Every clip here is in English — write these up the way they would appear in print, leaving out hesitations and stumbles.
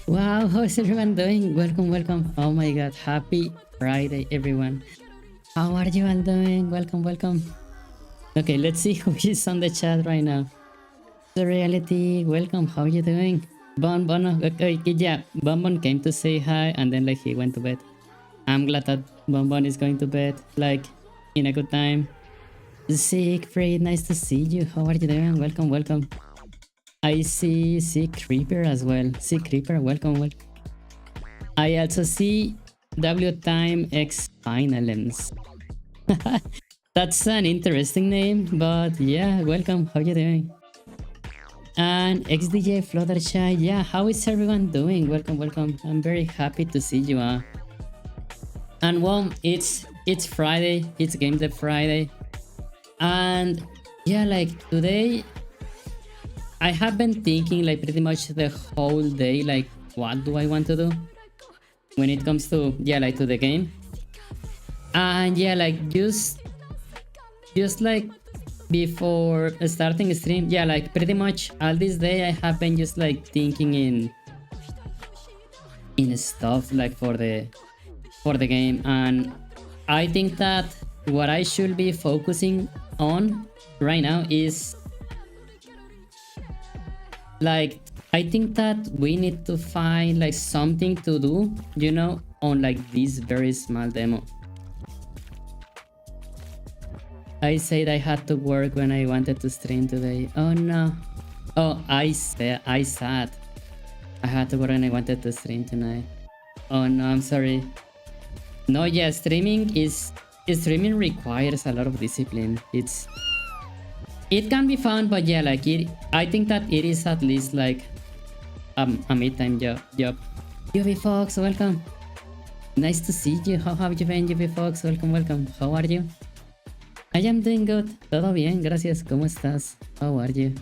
Wow, how's everyone doing? Welcome, welcome. Oh my god, happy Friday, everyone. How are you all doing? Welcome, welcome. Okay, let's see who is on the chat right now. The reality, welcome. How are you doing? Okay, yeah, Bon came to say hi and then like he went to bed. I'm glad that Bon is going to bed, like in a good time. Siegfried, nice to see you. How are you doing? Welcome, welcome. I see Creeper as well. See Creeper, welcome, welcome. I also see W Time X Finalens. That's an interesting name, but yeah, welcome. How you doing? And XDJ Fluttershy, yeah, how is everyone doing? Welcome, welcome. I'm very happy to see you. And well, it's Friday. It's Game Dev Friday, and yeah, like today, I have been thinking like pretty much the whole day, like what do I want to do when it comes to like to the game. And yeah, like just like before starting stream, yeah, like pretty much all this day I have been just like thinking in stuff like for the game. And I think that what I should be focusing on right now is like I think that we need to find like something to do, you know, on like this very small demo. I said I had to work when I wanted to stream today. Oh no. Oh, I said I had to work when I wanted to stream tonight. Oh no, I'm sorry. No, yeah, streaming requires a lot of discipline. It can be fun, but yeah, like I think that it is at least like a mid-time job. UV Fox, welcome. Nice to see you. How have you been, UV Fox? Welcome, welcome. How are you? I am doing good. Todo bien, gracias. ¿Cómo estás? How are you?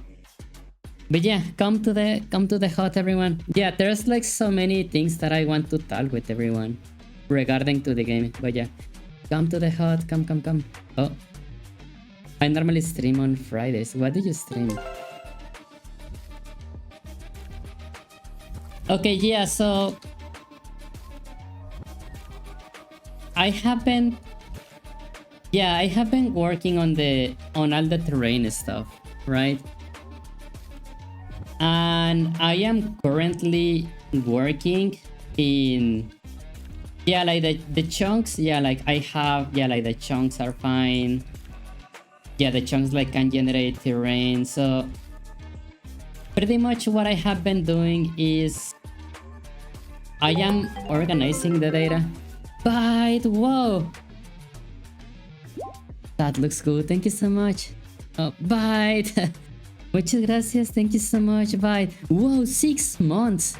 But yeah, come to the hot, everyone. Yeah, there's like so many things that I want to talk with everyone regarding to the game. But yeah, come to the hot. Come. Oh, I normally stream on Fridays. What do you stream? Okay, yeah. So I have been working on all the terrain stuff, right? And I am currently working in like the chunks. Yeah, like I have like the chunks are fine. Yeah, the chunks like can generate terrain. So pretty much what I have been doing is I am organizing the data. But whoa, that looks good. Thank you so much. Oh, Byte. Muchas gracias. Thank you so much, Byte. Whoa, 6 months.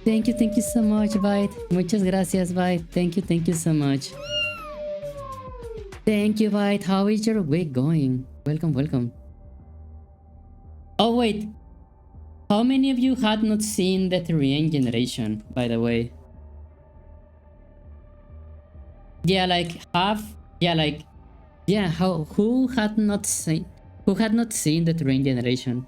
Thank you so much, Byte. Muchas gracias, Byte. Thank you so much. Thank you, Byte. How is your week going? Welcome. Oh, wait. How many of you had not seen the terrain generation, by the way? Yeah, like half. Yeah, like who had not seen the terrain generation?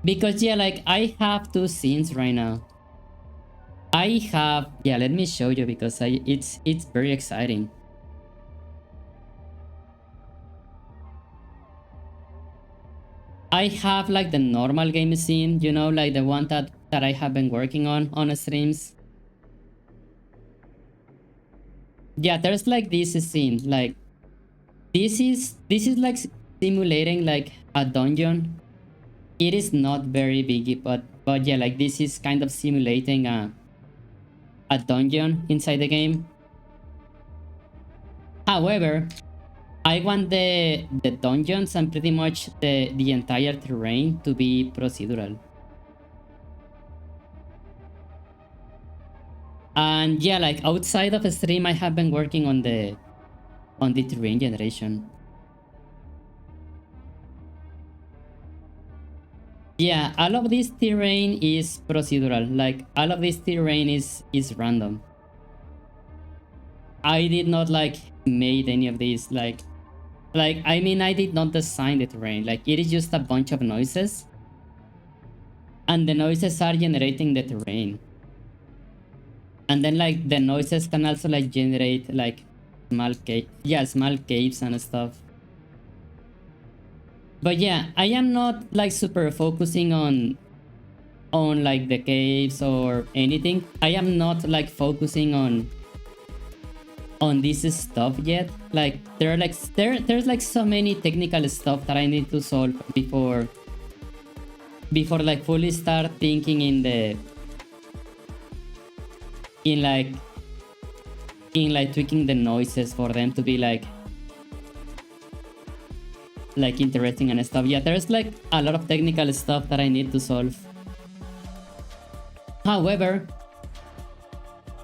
Because yeah, like I have 2 scenes right now. I have let me show you because it's very exciting. I have like the normal game scene, you know, like the one that I have been working on streams. Yeah, there's like this scene, like this is like simulating like a dungeon. It is not very big, but yeah, like this is kind of simulating a dungeon inside the game. However, I want the dungeons and pretty much the entire terrain to be procedural. And yeah, like outside of stream, I have been working on the terrain generation. Yeah, all of this terrain is procedural. Like all of this terrain is random. I did not like made any of these like I mean I did not design the terrain. Like it is just a bunch of noises. and the noises are generating the terrain. And then like the noises can also like generate like small caves and stuff. But yeah, I am not like super focusing on like the caves or anything. I am not like focusing on this stuff yet. Like there's like so many technical stuff that I need to solve before like fully start thinking in like tweaking the noises for them to be like interesting and stuff. Yeah, there's like a lot of technical stuff that I need to solve. However,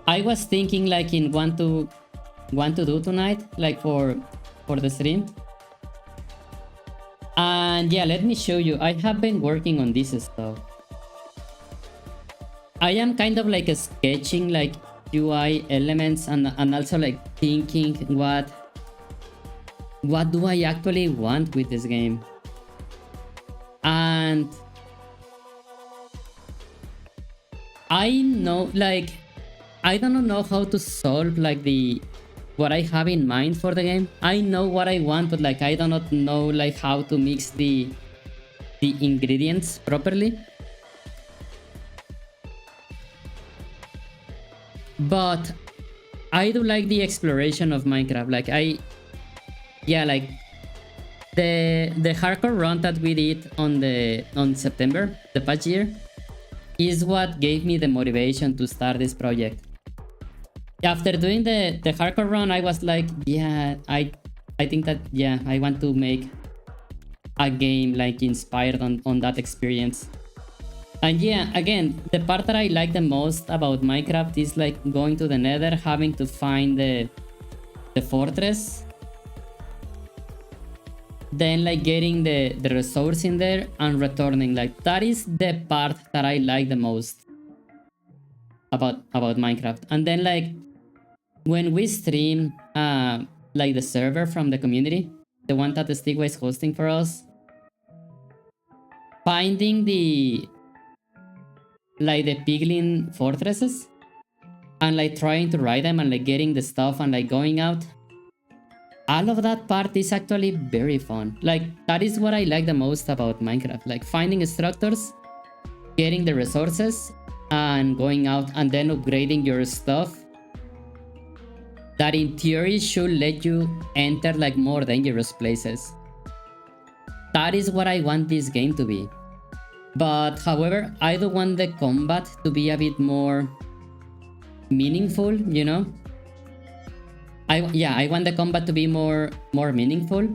I was thinking like in what to do tonight, like for the stream. And yeah, let me show you. I have been working on this stuff. I am kind of like sketching like UI elements and also like thinking what do I actually want with this game. And I know like I don't know how to solve like what I have in mind for the game. I know what I want, but like I do not know like how to mix the ingredients properly. But I do like the exploration of Minecraft. Like like the hardcore run that we did on September the past year is what gave me the motivation to start this project. After doing the hardcore run, I was like, yeah, I think that yeah, I want to make a game like inspired on that experience. And yeah, again, the part that I like the most about Minecraft is like going to the Nether, having to find the fortress, then like getting the resource in there and returning. Like that is the part that I like the most about Minecraft. And then like when we stream like the server from the community, the one that the Stigway is hosting for us, finding the piglin fortresses and like trying to ride them and like getting the stuff and like going out, all of that part is actually very fun. Like that is what I like the most about Minecraft, like finding structures, getting the resources and going out and then upgrading your stuff that in theory should let you enter like more dangerous places. That is what I want this game to be. But however, I do want the combat to be a bit more meaningful, you know? I want the combat to be more meaningful.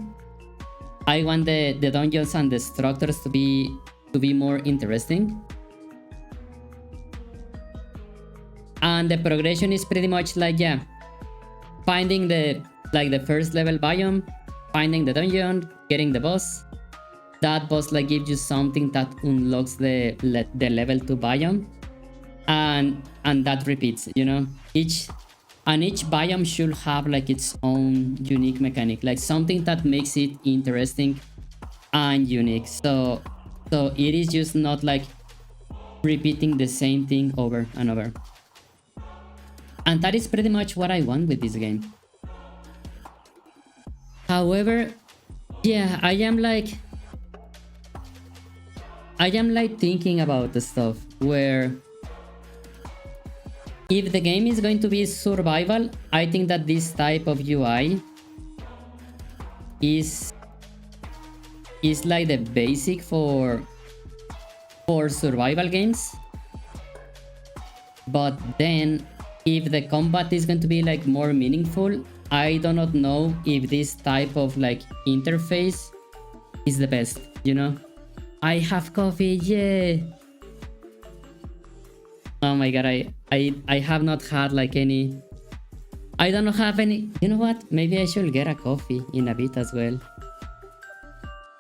I want the dungeons and the structures to be more interesting. And the progression is pretty much like, yeah, finding the first level biome, finding the dungeon, getting the boss. That boss like gives you something that unlocks the level 2 biome, and that repeats, you know. Each biome should have like its own unique mechanic, like something that makes it interesting and unique. So it is just not like repeating the same thing over and over. And that is pretty much what I want with this game. However, yeah, I am like thinking about the stuff where if the game is going to be survival, I think that this type of UI is like the basic for survival games. But then if the combat is going to be like more meaningful, I do not know if this type of like interface is the best, you know? I have coffee, yeah! Oh my god, I have not had like any... I don't have any... You know what? Maybe I should get a coffee in a bit as well.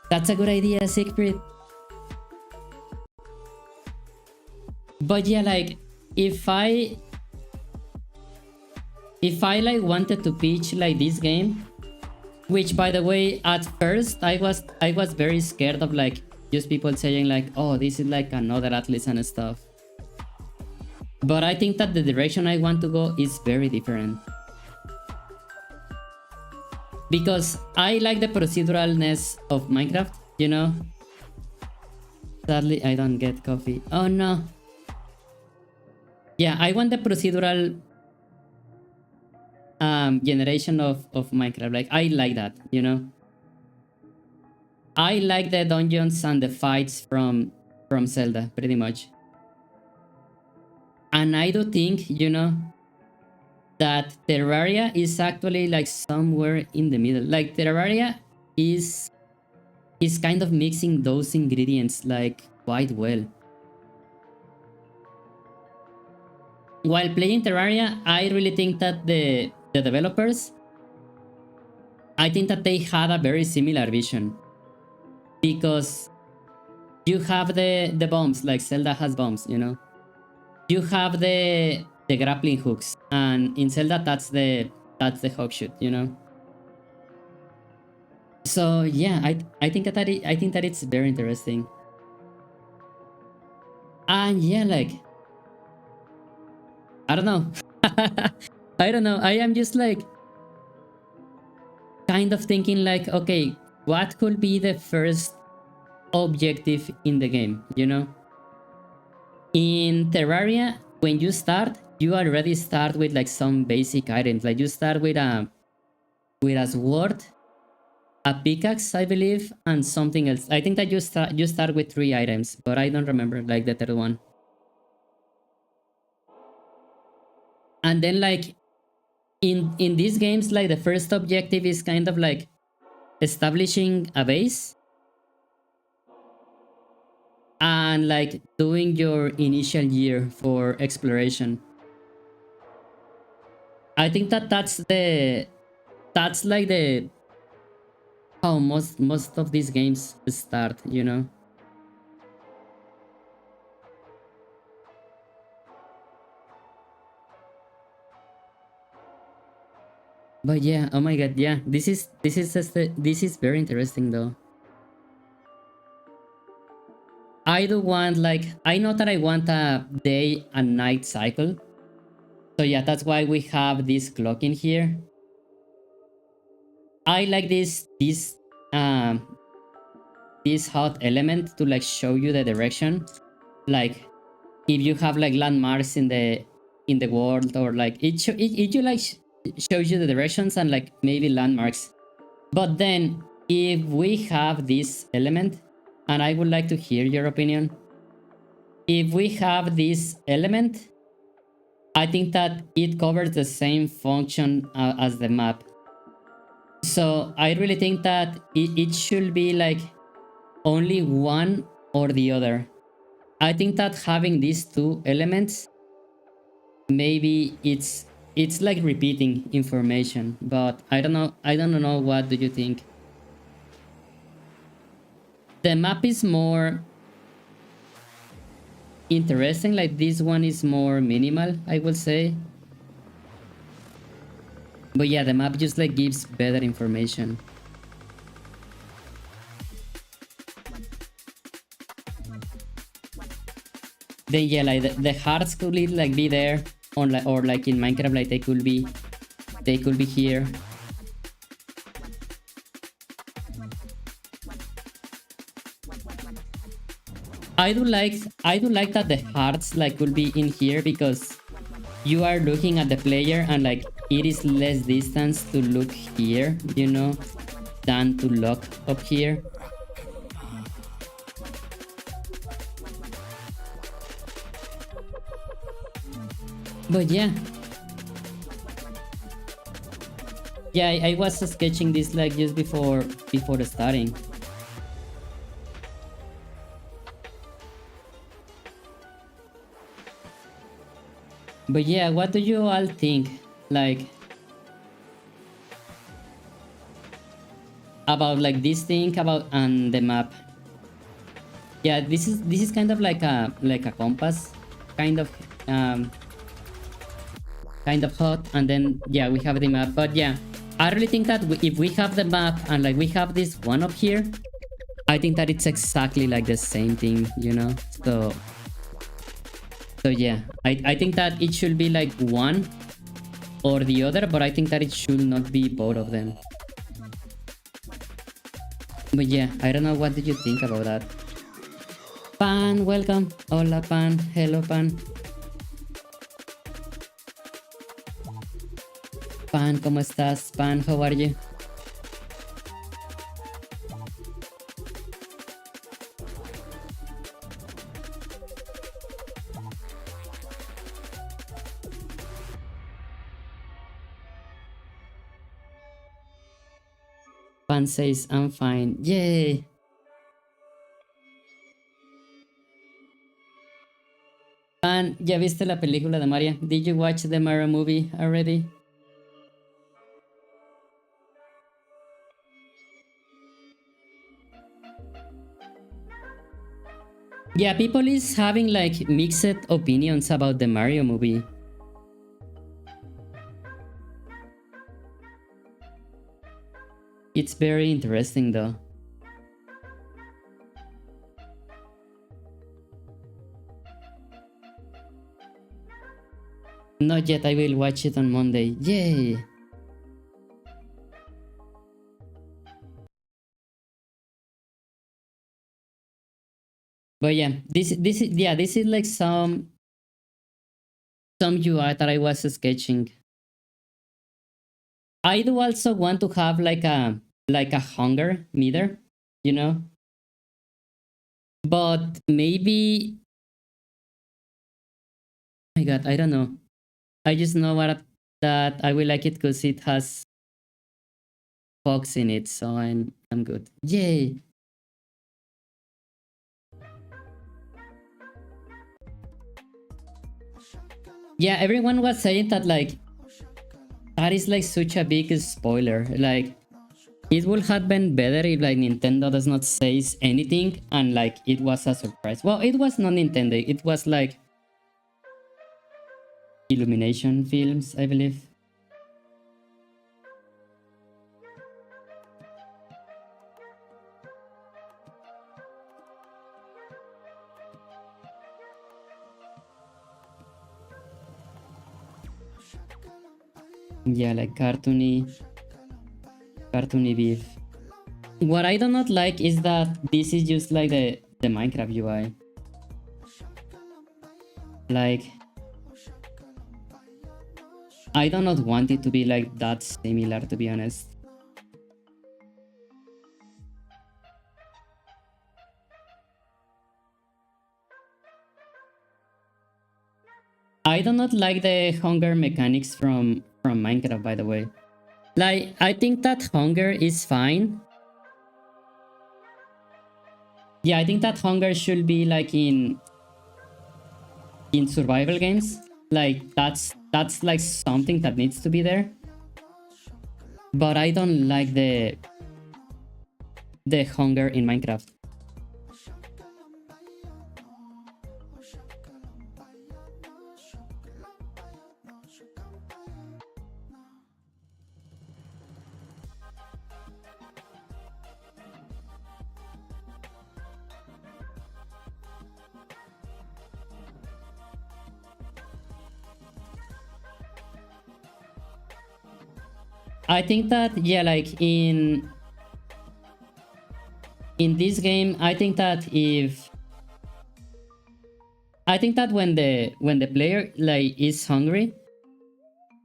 That's a good idea, Siegfried. But yeah, like, if I like wanted to pitch like this game, which by the way, at first I was very scared of like just people saying like, oh, this is like another Atlas and stuff. But I think that the direction I want to go is very different. Because I like the proceduralness of Minecraft, you know? Sadly, I don't get coffee. Oh no. Yeah, I want the procedural generation of Minecraft. Like, I like that, you know? I like the dungeons and the fights from Zelda, pretty much. And I do think, you know, that Terraria is actually like somewhere in the middle. Like, Terraria is kind of mixing those ingredients like quite well. While playing Terraria, I really think that the developers, I think that they had a very similar vision. Because you have the bombs, like Zelda has bombs, you know? You have the grappling hooks, and in Zelda that's the hook shoot, you know? So yeah, I think that it's very interesting. And yeah, like, I don't know. I don't know. I am just like kind of thinking like, okay, what could be the first objective in the game, you know? In Terraria, when you start, you already start with like some basic items. Like, you start with a sword, a pickaxe, I believe, and something else. I think that you start with 3 items, but I don't remember like the third one. And then like in these games, like the first objective is kind of like establishing a base and like doing your initial year for exploration. I think that that's like the how most of these games start, you know? But yeah, oh my god, yeah, this is very interesting though. I do want, like, I know that I want a day and night cycle. So yeah, that's why we have this clock in here. I like this hot element to like show you the direction. Like, if you have like landmarks in the world, or like it shows you the directions and like maybe landmarks. But then if we have this element, and I would like to hear your opinion, if we have this element, I think that it covers the same function as the map. So I really think that it should be like only one or the other. I think that having these 2 elements, maybe it's like repeating information, but I don't know. What do you think? The map is more interesting, like this one is more minimal, I would say. But yeah, the map just like gives better information. Then yeah, like the hearts could like be there, or like in Minecraft, like they could be here. I do like that the hearts like could be in here, because you are looking at the player and like it is less distance to look here, you know, than to look up here. But yeah, I was sketching this like just before the starting. But yeah, what do you all think, like, about like this thing about and the map? Yeah, this is kind of like a compass, kind of hot, and then yeah, we have the map. But yeah, I really think that if we have the map and like we have this one up here, I think that it's exactly like the same thing, you know? So yeah, I think that it should be like one or the other, but I think that it should not be both of them. But yeah, I don't know, what did you think about that? Pan, welcome. Hola, Pan. Hello, Pan. Pan, ¿cómo estás? Pan, how are you? Pan says, I'm fine. Yay! Pan, ¿ya viste la película de Mario? Did you watch the Mario movie already? Yeah, people is having like mixed opinions about the Mario movie. It's very interesting though. Not yet, I will watch it on Monday. Yay! But yeah, this is like some UI that I was sketching. I do also want to have like a hunger meter, you know? But maybe, oh my god, I don't know. I just know that I will like it because it has fox in it, so I'm good. Yay! Yeah, everyone was saying that like that is like such a big spoiler. Like it would have been better if like Nintendo does not say anything and like it was a surprise. Well, it was not Nintendo, it was like Illumination Films, I believe. Yeah, like cartoony beef. What I do not like is that this is just like the Minecraft UI. Like I do not want it to be like that similar, to be honest. I do not like the hunger mechanics from Minecraft, by the way. Like, I think that hunger is fine. Yeah, I think that hunger should be like in survival games. Like that's like something that needs to be there. But I don't like the hunger in Minecraft. I think that, yeah, like in this game, I think that when the player like is hungry,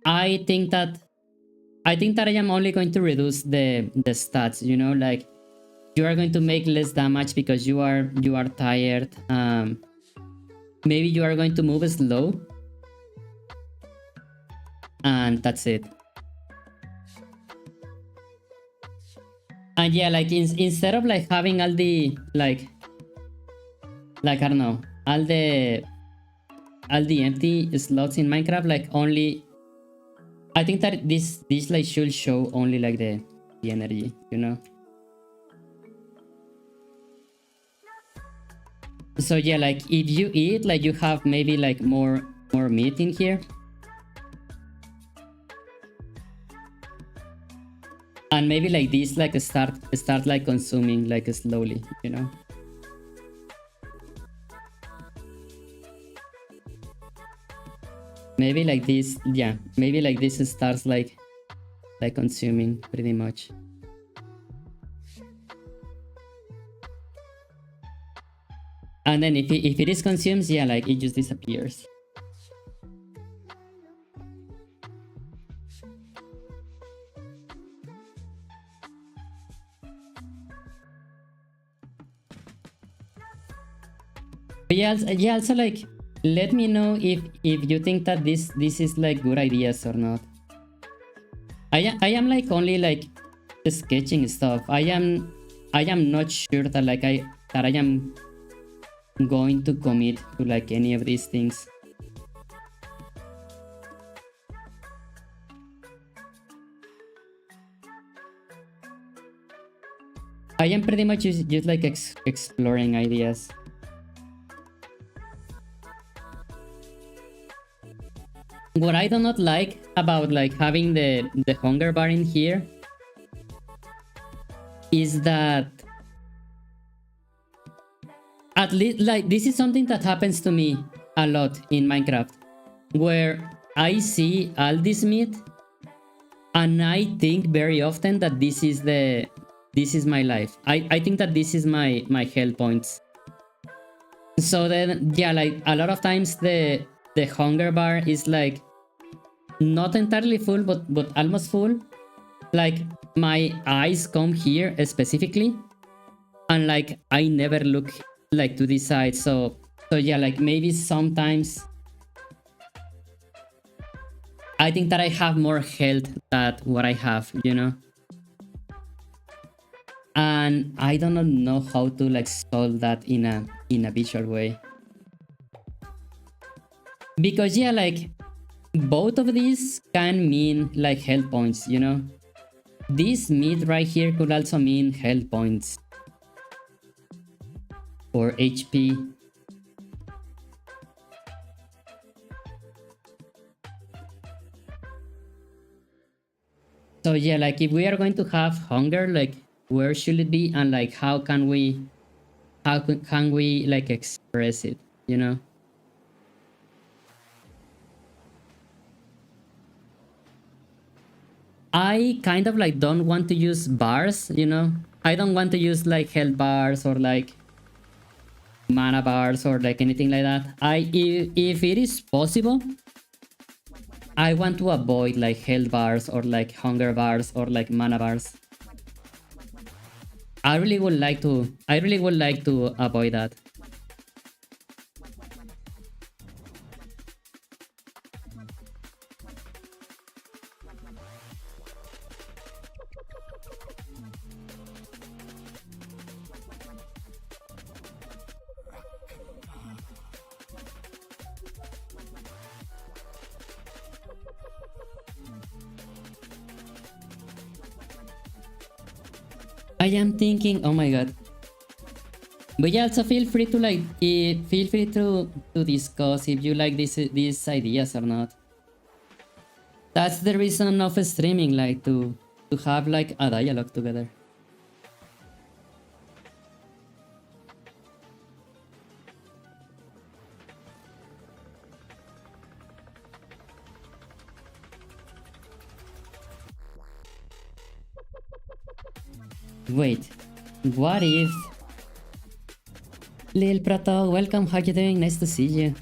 I think that I am only going to reduce the stats, you know, like you are going to make less damage because you are tired. Maybe you are going to move slow, and that's it. And yeah, like instead of like having all the like I don't know, all the empty slots in Minecraft, like only I think that this like should show only like the energy, you know. So yeah, like if you eat, like you have maybe like more meat in here. And maybe like this, like start like consuming like slowly, you know. Maybe like this, yeah, maybe like this starts like consuming pretty much. And then if it is consumed, yeah, like it just disappears. But yeah, also like let me know if you think that this is like good ideas or not. I am like only like sketching stuff. I am not sure that like I am going to commit to like any of these things. I am pretty much just like exploring ideas. What I do not like about like having the hunger bar in here is that at least like this is something that happens to me a lot in Minecraft, where I see all this meat and I think very often that this is my life. I think that this is my health points. So then yeah, like a lot of times the hunger bar is like not entirely full but almost full. Like my eyes come here specifically, and like I never look like to this side. So yeah, like maybe sometimes I think that I have more health than what I have, you know. And I do not know how to like solve that in a visual way, because yeah, like both of these can mean like health points, you know. This meat right here could also mean health points or HP. So yeah, like if we are going to have hunger, like where should it be, and like can we like express it, you know? I kind of like don't want to use bars, you know? I don't want to use like health bars or like mana bars or like anything like that. If it is possible, I want to avoid like health bars or like hunger bars or like mana bars. I really would like to avoid that. I am thinking, oh my god. But yeah, also feel free to like feel free to discuss if you like these ideas or not. That's the reason of streaming, like to have like a dialogue together. Wait, what if Lil Prato, welcome, how you doing? Nice to see you.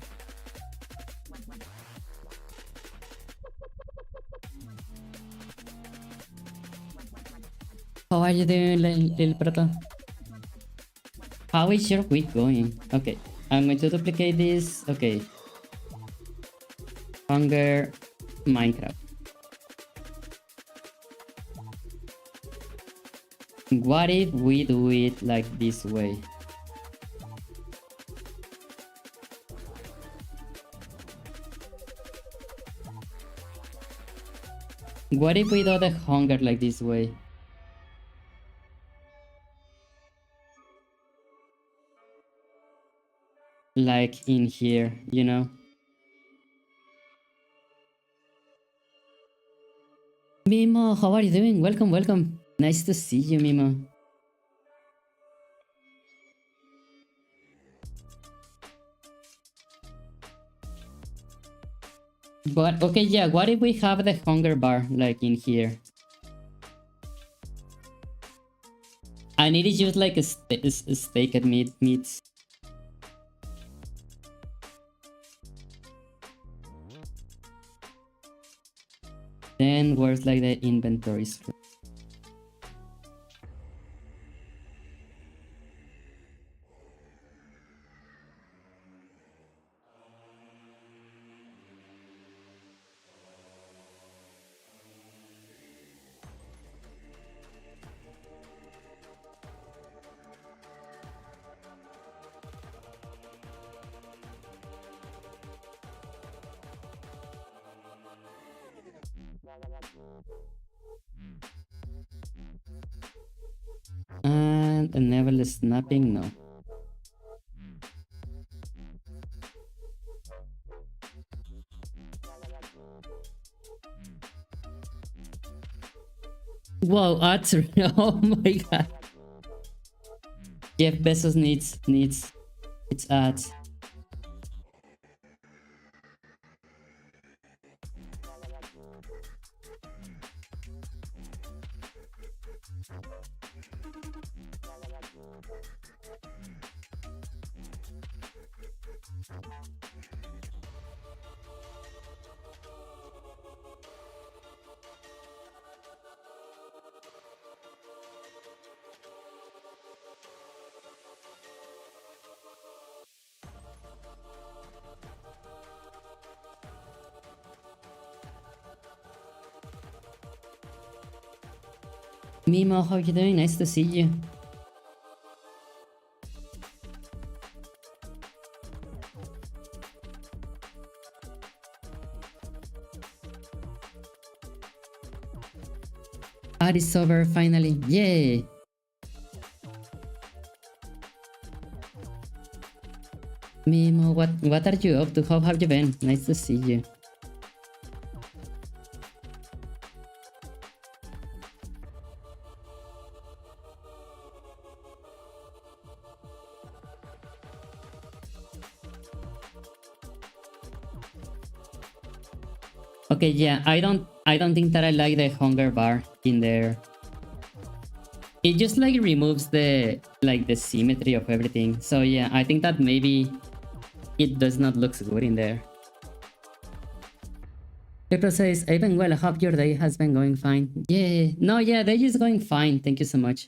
How are you doing, Lil Prato? How is your week going? Okay, I'm going to duplicate this. Okay. Hunger Minecraft. What if we do it like this way? What if we do the hunger like this way? Like in here, you know? Mimo, how are you doing? Welcome, welcome. Nice to see you, Mimo. But okay, yeah, what if we have the hunger bar like in here? I need to use like a steak at meats. Then where's like the inventory screen? And enable snapping, no. Whoa, ads! Oh my god. Jeff Bezos needs its ads. Mimo, how you doing? Nice to see you. Ad is over finally. Yay! Mimo, what are you up to? How have you been? Nice to see you. Okay, yeah, I don't think that I like the hunger bar in there. It just like removes the symmetry of everything. So yeah, I think that maybe it does not look good in there. April says, I've been well, I hope your day has been going fine. Yeah, no, yeah, day is going fine. Thank you so much.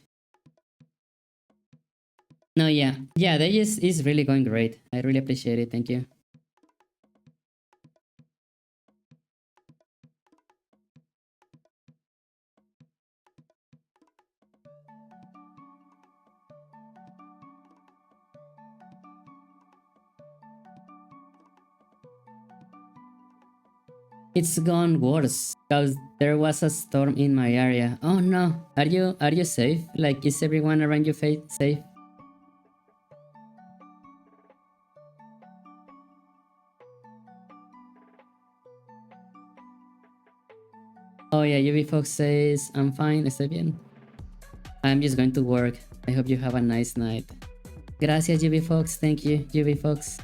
No, yeah, day is really going great. I really appreciate it. Thank you. It's gone worse because there was a storm in my area. Oh no, are you safe? Like, is everyone around you safe? Oh yeah, UV Fox says, I'm fine, estoy bien. I'm just going to work. I hope you have a nice night. Gracias, UV Fox. Thank you, UV Fox.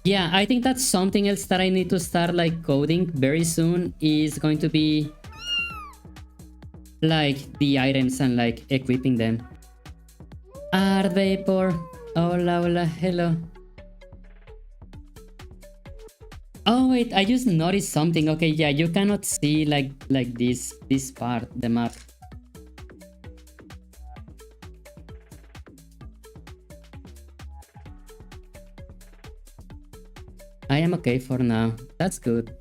Yeah, I think that's something else that I need to start like coding very soon is going to be like the items and like equipping them. Art Vapor. Hola, hola, hello. Oh wait, I just noticed something. Okay, yeah, you cannot see like this part, the map. I am okay for now. That's good.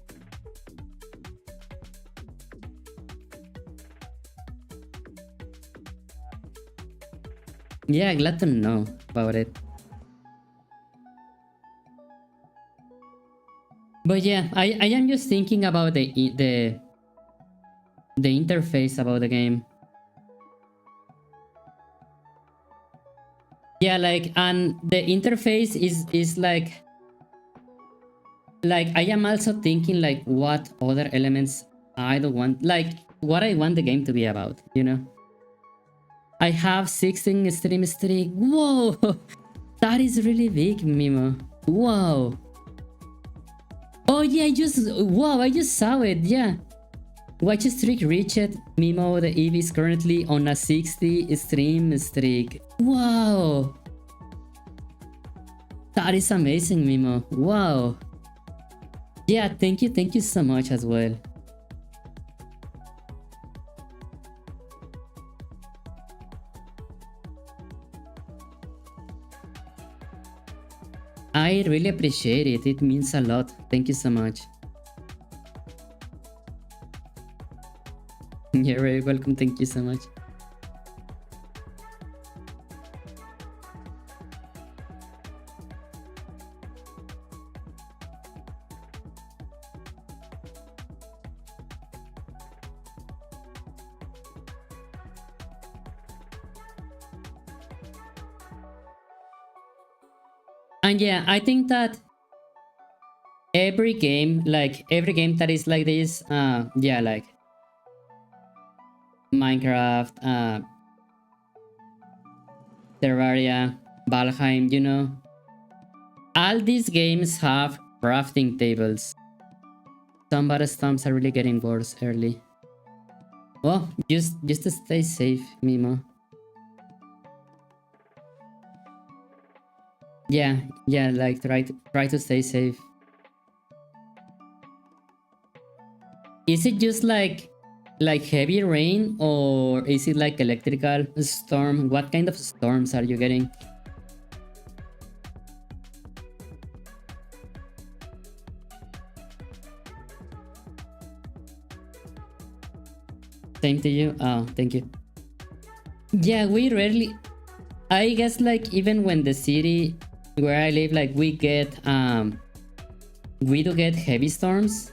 Yeah, glad to know about it. But yeah, I am just thinking about the interface about the game. Yeah, like, and the interface is like I am also thinking like what other elements I don't want, like what I want the game to be about, you know. I have 16 stream streak. Whoa, that is really big, Mimo. Whoa. Oh yeah, I just saw it. Yeah. Watch streak reached. Mimo, the EV is currently on a 60 stream streak. Wow. That is amazing, Mimo. Wow. Yeah, thank you so much as well. I really appreciate it. It means a lot. Thank you so much. You're very welcome. Thank you so much. And yeah, I think that every game, like every game that is like this, yeah, like Minecraft, Terraria, Valheim, you know, all these games have crafting tables. Some battle stomps are really getting worse early. Well, just to stay safe, Mimo. Yeah, yeah, like try to stay safe. Is it just like heavy rain, or is it like electrical storm? What kind of storms are you getting? Same to you. Oh, thank you. Yeah, we rarely. I guess like even when the city where I live, like we do get heavy storms.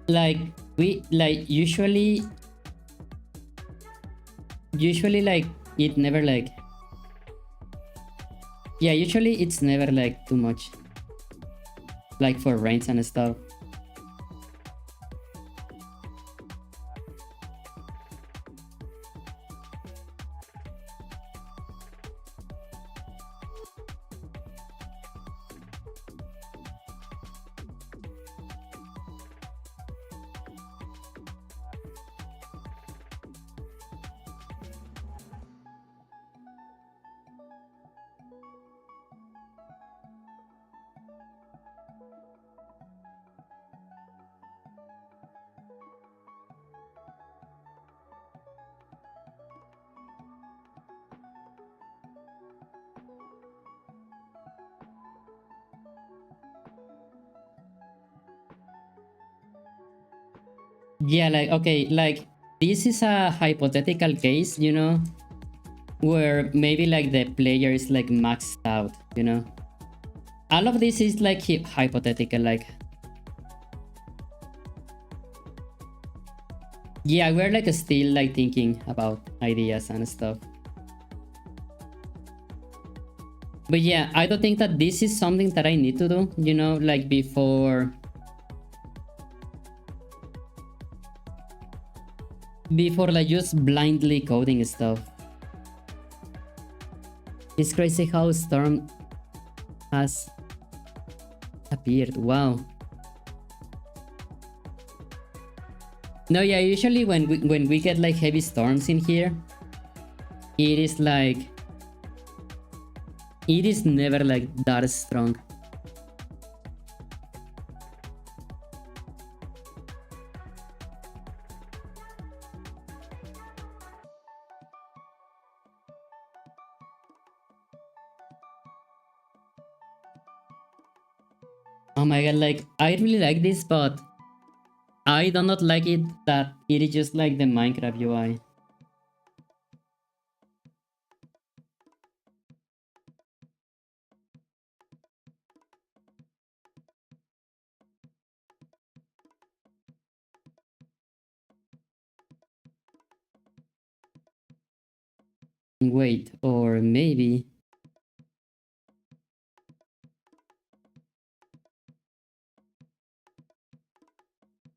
Like we like usually like it never like, yeah, usually it's never like too much, like for rains and stuff. Yeah, like okay, like this is a hypothetical case, you know, where maybe like the player is like maxed out, you know. All of this is like hypothetical, like yeah, we're like still like thinking about ideas and stuff. But yeah, I don't think that this is something that I need to do, you know, like before like just blindly coding stuff. It's crazy how Storm has appeared. Wow. No, yeah, usually when we get like heavy storms in here, it is like it is never like that strong. Oh my god, like I really like this, but I do not like it that it is just like the Minecraft UI. Wait, or Or maybe...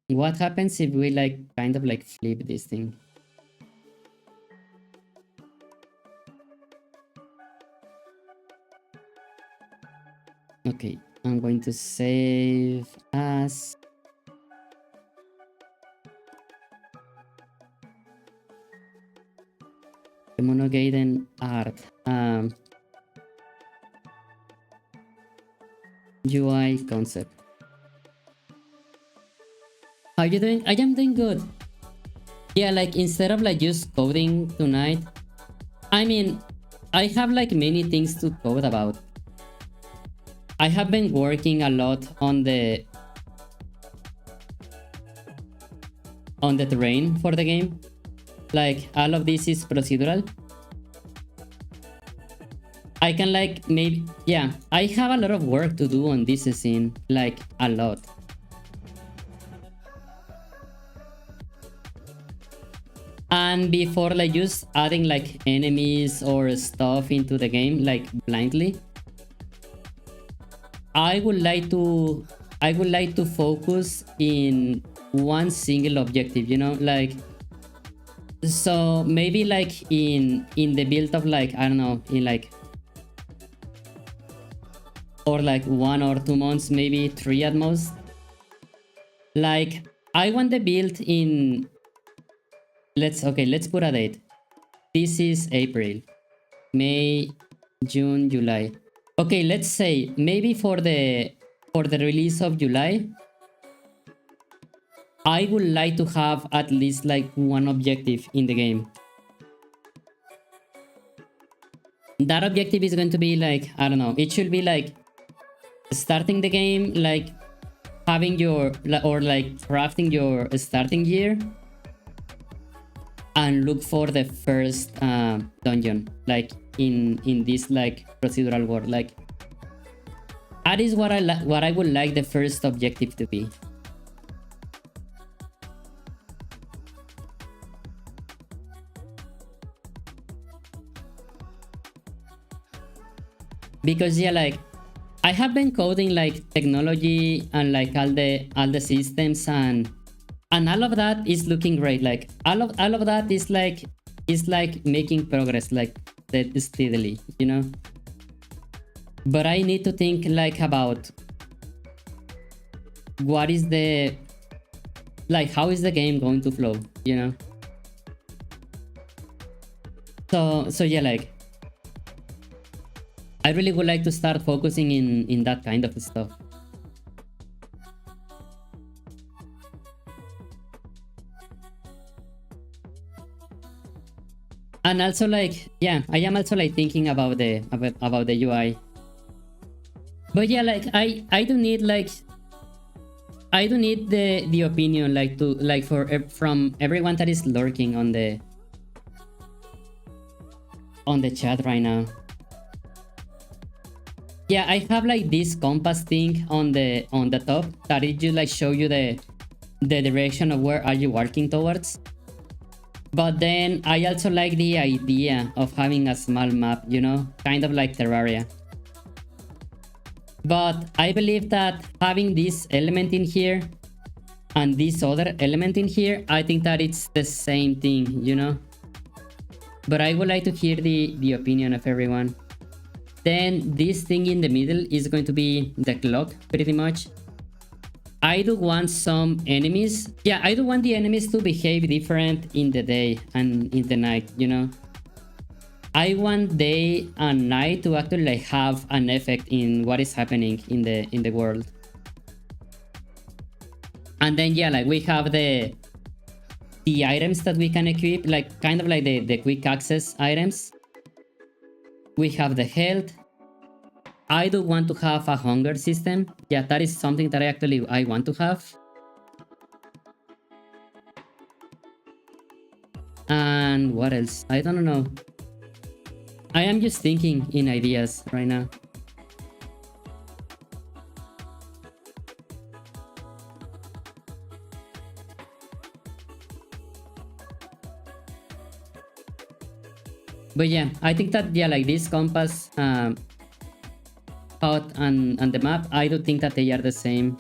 what happens if we like kind of like flip this thing? Okay, I'm going to save as kemono Gaiden art. UI concept. How you doing? I am doing good. Yeah, like instead of like just coding tonight, I mean, I have like many things to code about. I have been working a lot on the terrain for the game. Like all of this is procedural. I can like maybe, yeah, I have a lot of work to do on this scene, like a lot. And before like just adding like enemies or stuff into the game like blindly, I would like to focus in one single objective, you know, like, so maybe like in the build of like, I don't know, in like, or like 1 or 2 months, maybe 3 at most, like I want the build in, let's put a date. This is April, May, June, July. Okay, let's say maybe for the release of July, I would like to have at least like one objective in the game. That objective is going to be like, I don't know, it should be like starting the game, like having your, or like crafting your starting gear, and look for the first dungeon, like in this like procedural world. Like that is what I would like the first objective to be. Because yeah, like I have been coding like technology and like all the systems, and all of that is looking great. Like all of that is like making progress like that steadily, you know. But I need to think like about what is the, like, how is the game going to flow, you know. So yeah, like I really would like to start focusing in that kind of stuff. And also like, yeah, I am also like thinking about the UI. But yeah, like I do need like, I do need the opinion like to like from everyone that is lurking on the chat right now. Yeah, I have like this compass thing on the top that it just like show you the direction of where are you working towards. But then I also like the idea of having a small map, you know, kind of like Terraria. But I believe that having this element in here and this other element in here, I think that it's the same thing, you know. But I would like to hear the opinion of everyone. Then this thing in the middle is going to be the clock, pretty much. I do want some enemies. Yeah, I do want the enemies to behave different in the day and in the night, you know. I want day and night to actually like have an effect in what is happening in the world. And then yeah, like we have the items that we can equip, like kind of like the quick access items. We have the health. I do want to have a hunger system. Yeah, that is something that I want to have. And what else? I don't know. I am just thinking in ideas right now. But yeah, I think that yeah, like this compass out and the map, I do think that they are the same.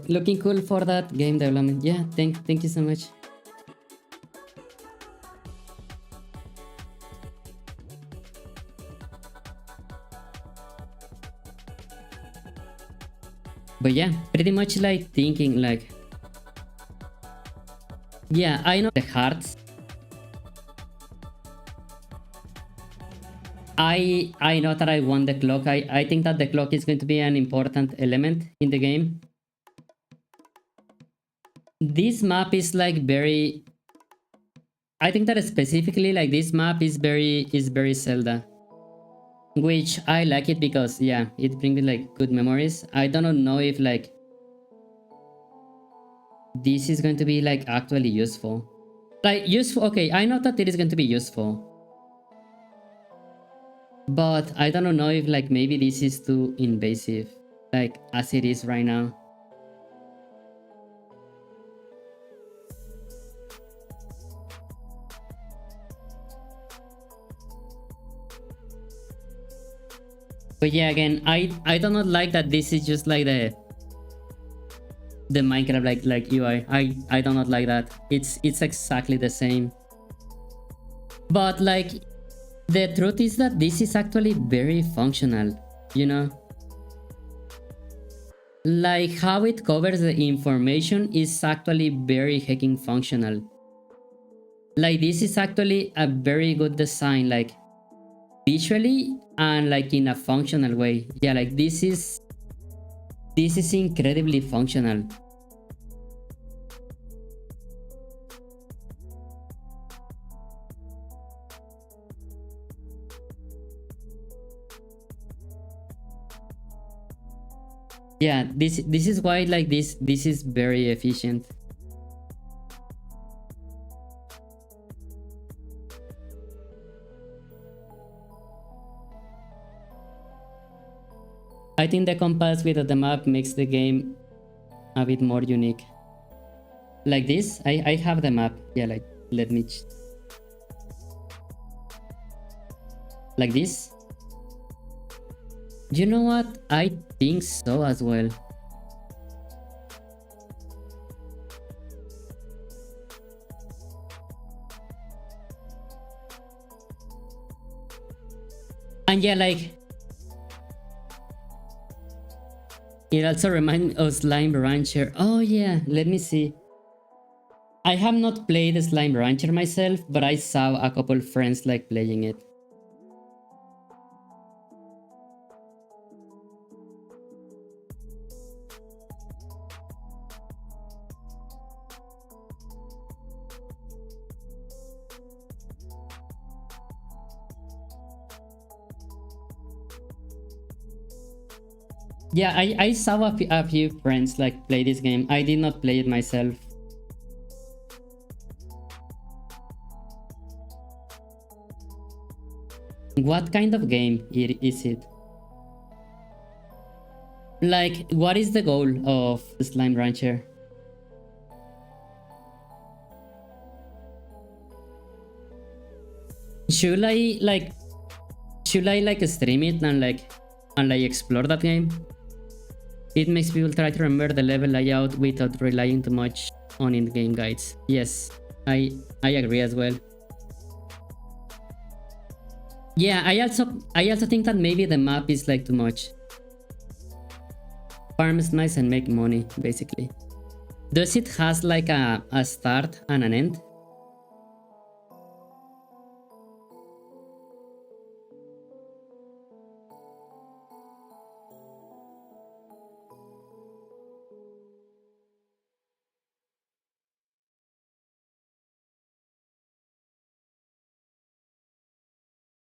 Looking cool for that game development. Yeah, thank you so much. But yeah, pretty much like thinking like, yeah, I know the hearts. I know that I want the clock. I think that the clock is going to be an important element in the game. This map is like very, I think that specifically like this map is very Zelda. Which I like it because yeah, it brings me like good memories. I don't know if like this is going to be like actually useful. Like useful, okay, I know that it is going to be useful. But I don't know if like maybe this is too invasive, like as it is right now. But yeah, again, I do not like that this is just like the Minecraft like UI. I do not like that. It's exactly the same. But like the truth is that this is actually very functional, you know? Like how it covers the information is actually very hecking functional. Like this is actually a very good design, like visually and like in a functional way. Yeah, like this is incredibly functional. Yeah, this is why like this is very efficient. I think the compass with the map makes the game a bit more unique. Like this, I have the map. Yeah, like let me like this. You know what? I think so as well. And yeah, like it also reminds of Slime Rancher. Oh yeah, let me see. I have not played Slime Rancher myself, but I saw a couple friends like playing it. Yeah, I saw a few friends like play this game. I did not play it myself. What kind of game is it? Like, what is the goal of Slime Rancher? Should I like stream it and like explore that game? It makes people try to remember the level layout without relying too much on in-game guides. Yes, I agree as well. Yeah, I also think that maybe the map is like too much. Farm is nice and make money, basically. Does it has like a start and an end?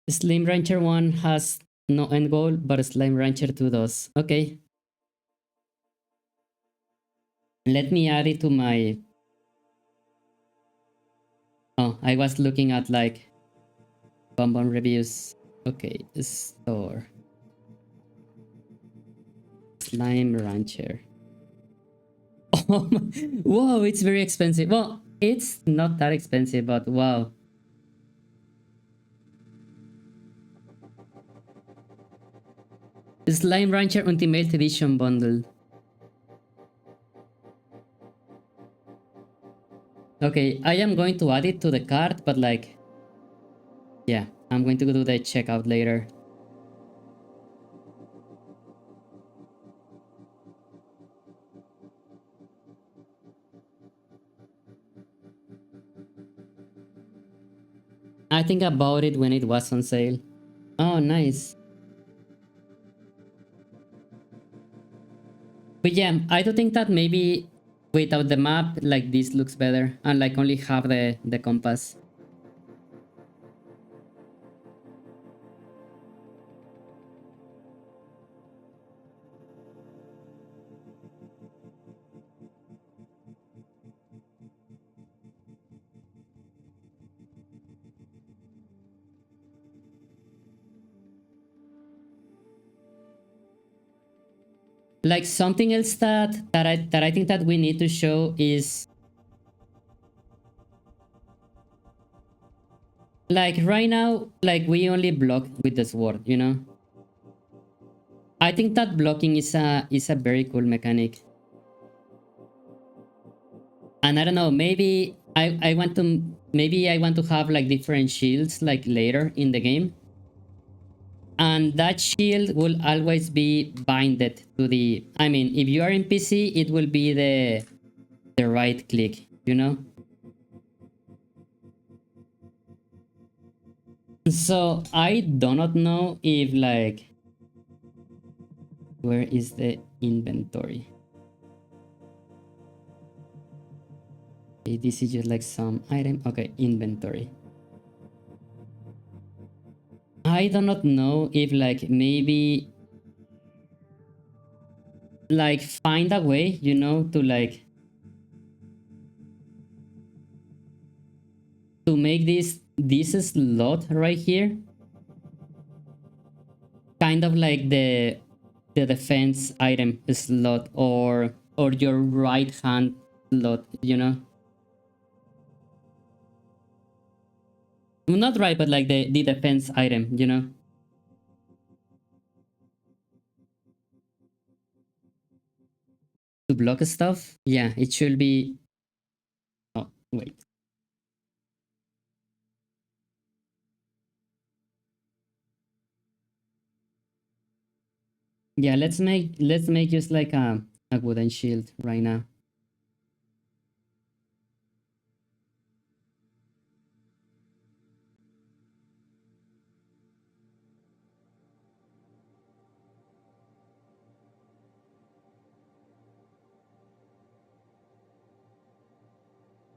Slim Rancher 1 has no end goal, but Slime Rancher 2 does. Okay. Let me add it to my... Oh, I was looking at like Bonbon reviews. Okay, store. Slime Rancher. Oh, whoa, it's very expensive. Well, it's not that expensive, but wow. Slime Rancher Ultimate Edition bundle. Okay, I am going to add it to the cart, but like... Yeah, I'm going to do the checkout later. I think I bought it when it was on sale. Oh, nice. But yeah, I do think that maybe without the map, like this looks better. And like only have the compass. Like something else that I think that we need to show is like right now, like we only block with the sword, you know? I think that blocking is a very cool mechanic. And I don't know, maybe I want to have like different shields like later in the game. And that shield will always be binded to the... I mean, if you are in PC, it will be the right click, you know? So I do not know if like... Where is the inventory? Okay, this is just like some item. Okay, inventory. I do not know if like maybe like find a way, you know, to like to make this slot right here kind of like the defense item slot or your right hand slot, you know? Not right, but like the defense item, you know? To block stuff? Yeah, it should be... Oh, wait. Yeah, let's make just like a wooden shield right now.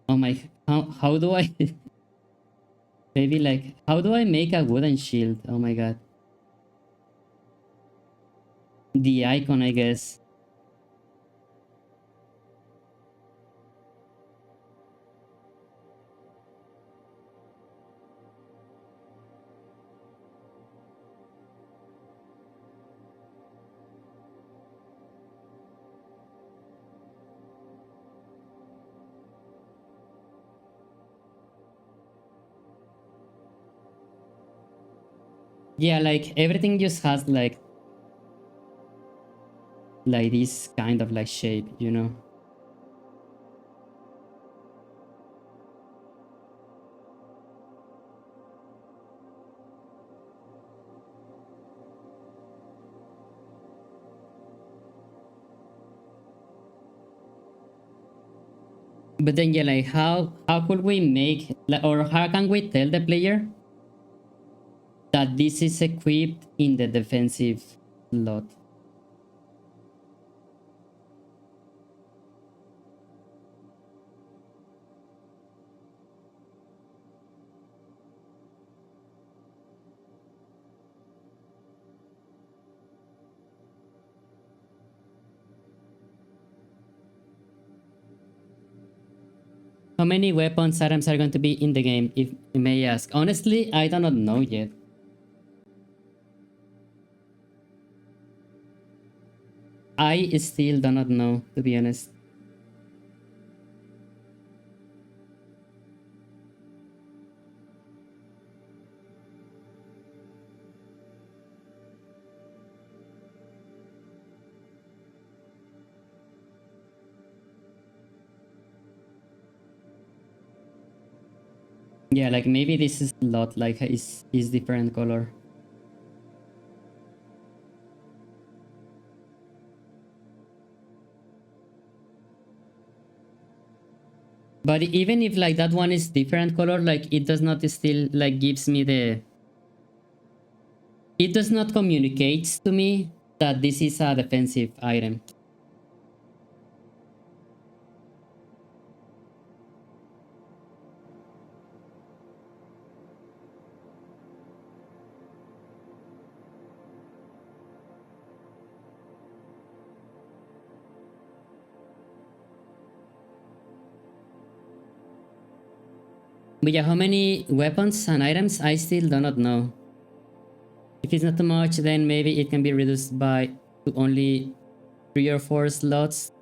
Oh my, how do I... Maybe like, how do I make a wooden shield? Oh my god. The icon, I guess. Yeah, like everything just has like this kind of like shape, you know? But then yeah, like how could we make like, or how can we tell the player that this is equipped in the defensive slot? How many weapons items are going to be in the game, if you may ask? Honestly, I do not know yet. I still do not know, to be honest. Yeah, like maybe this is a lot, like is different color. But even if like that one is different color, like it does not still like gives me the... It does not communicate to me that this is a defensive item. But yeah, how many weapons and items? I still do not know. If it's not too much, then maybe it can be reduced by to only 3 or 4 slots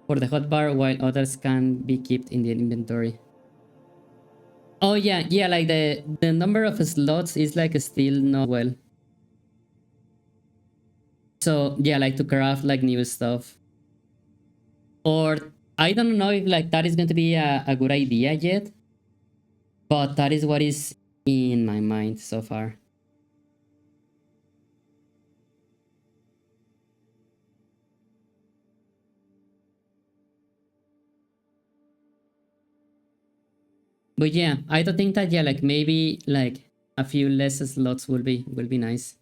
for the hotbar, while others can be kept in the inventory. Oh yeah, yeah, like the number of slots is like still not well. So yeah, like to craft like new stuff. Or I don't know if like that is going to be a good idea yet, but that is what is in my mind so far. But yeah, I don't think that, yeah, like maybe like a few less slots will be nice.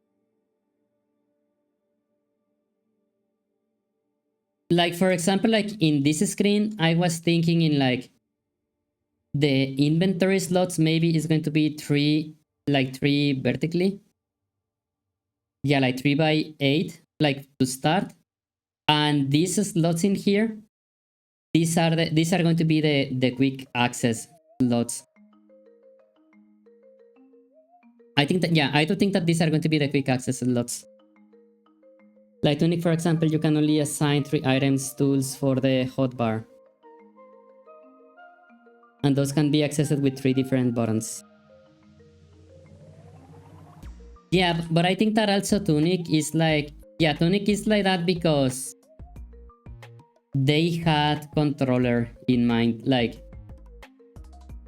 Like for example, like in this screen, I was thinking in like the inventory slots maybe is going to be three vertically. Yeah, like 3 by 8, like to start. And these slots in here, these are going to be the quick access slots. I think that, yeah, I do think that these are going to be the quick access slots. Like Tunic, for example, you can only assign 3 items tools for the hotbar. And those can be accessed with 3 different buttons. Yeah, but I think that also Tunic is like... Yeah, Tunic is like that because they had controller in mind. Like,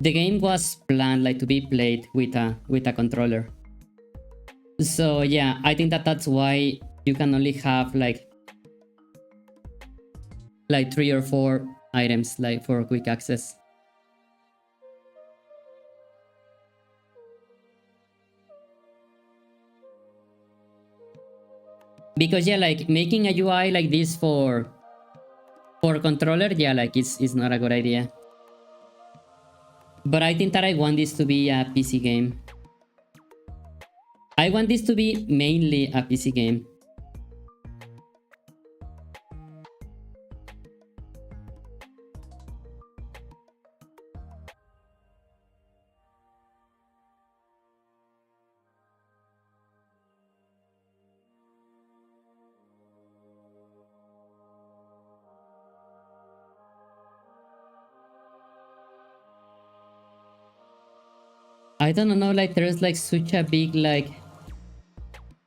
the game was planned like to be played with a controller. So yeah, I think that that's why you can only have like 3 or 4 items like for quick access. Because yeah, like making a UI like this for controller, yeah, like it's not a good idea. But I think that I want this to be a PC game. I want this to be mainly a PC game. I don't know, like there's like such a big like...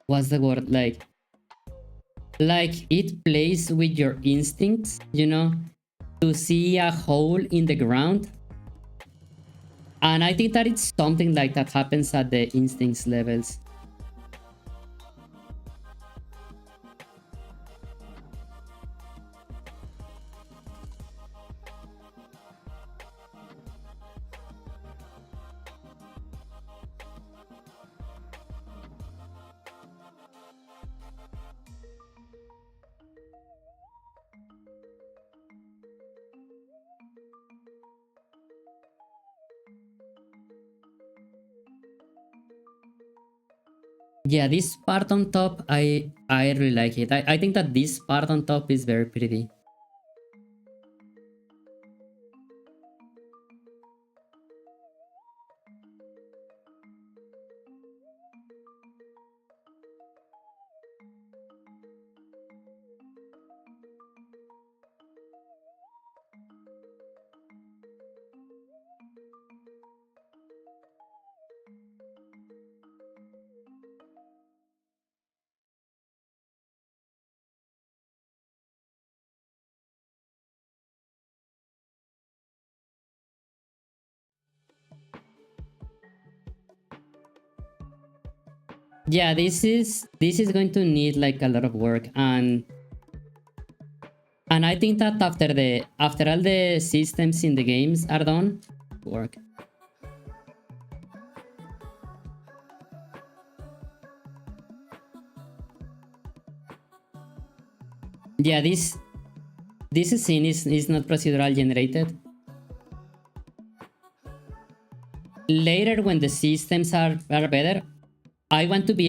What's the word? Like it plays with your instincts, you know, to see a hole in the ground. And I think that it's something like that happens at the instincts levels. Yeah, this part on top, I really like it. I think that this part on top is very pretty. Yeah, this is going to need like a lot of work, and I think that after all the systems in the games are done, work. Yeah, this scene is not procedural generated. Later, when the systems are better, I want to be.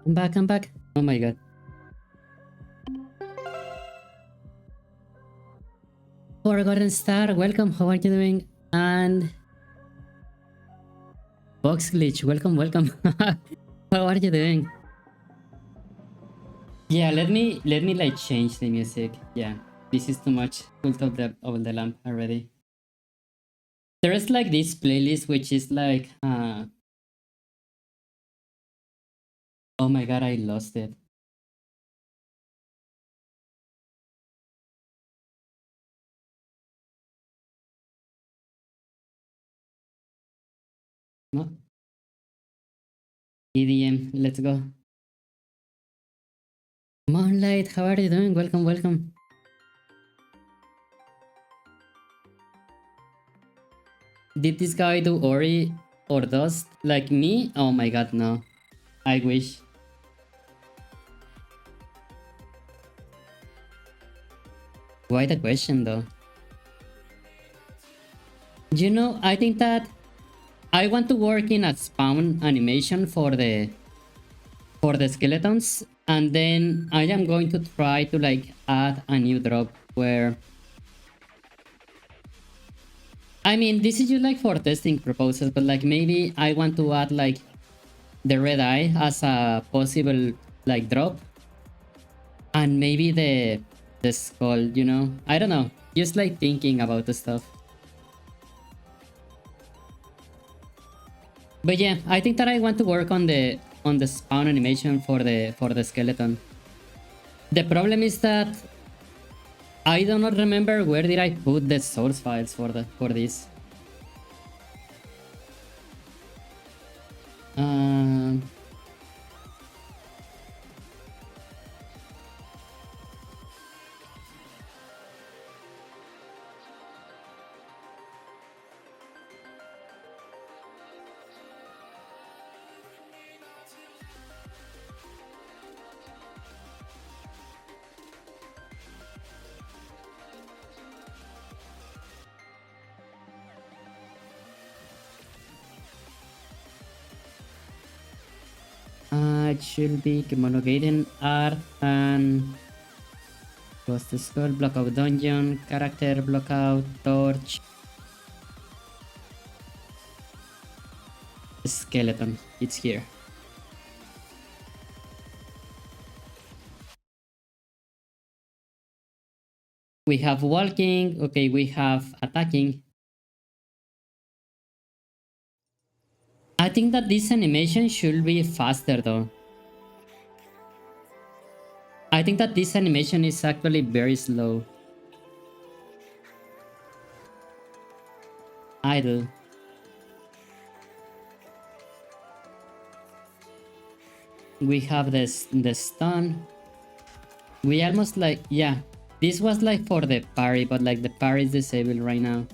I'm back, I'm back. Oh my god. Forgotten Star, welcome, how are you doing? And Box Glitch, welcome, welcome. How are you doing? Yeah, let me like change the music. Yeah, this is too much. Cult of the lamp already. There is like this playlist which is like oh my god, I lost it. No, EDM, let's go. Moonlight, how are you doing? Welcome, welcome. Did this guy do Ori or Dust like me? Oh my god, no. I wish. Why the question though? You know, I think that I want to work in a spawn animation for the skeletons, and then I am going to try to like add a new drop where I mean this is just like for testing purposes, but like maybe I want to add like the red eye as a possible like drop, and maybe the skull, you know? I don't know. Just like thinking about the stuff. But yeah, I think that I want to work on the spawn animation for the skeleton. The problem is that I do not remember where did I put the source files for this. Um, it should be Kemono Gaiden art and Ghost Skull, Blockout Dungeon, Character, Blockout, Torch, Skeleton. It's here. We have walking, okay, we have attacking. I think that this animation should be faster though. I think that this animation is actually very slow. Idle. We have the stun. We almost like, yeah. This was like for the parry, but like the parry is disabled right now.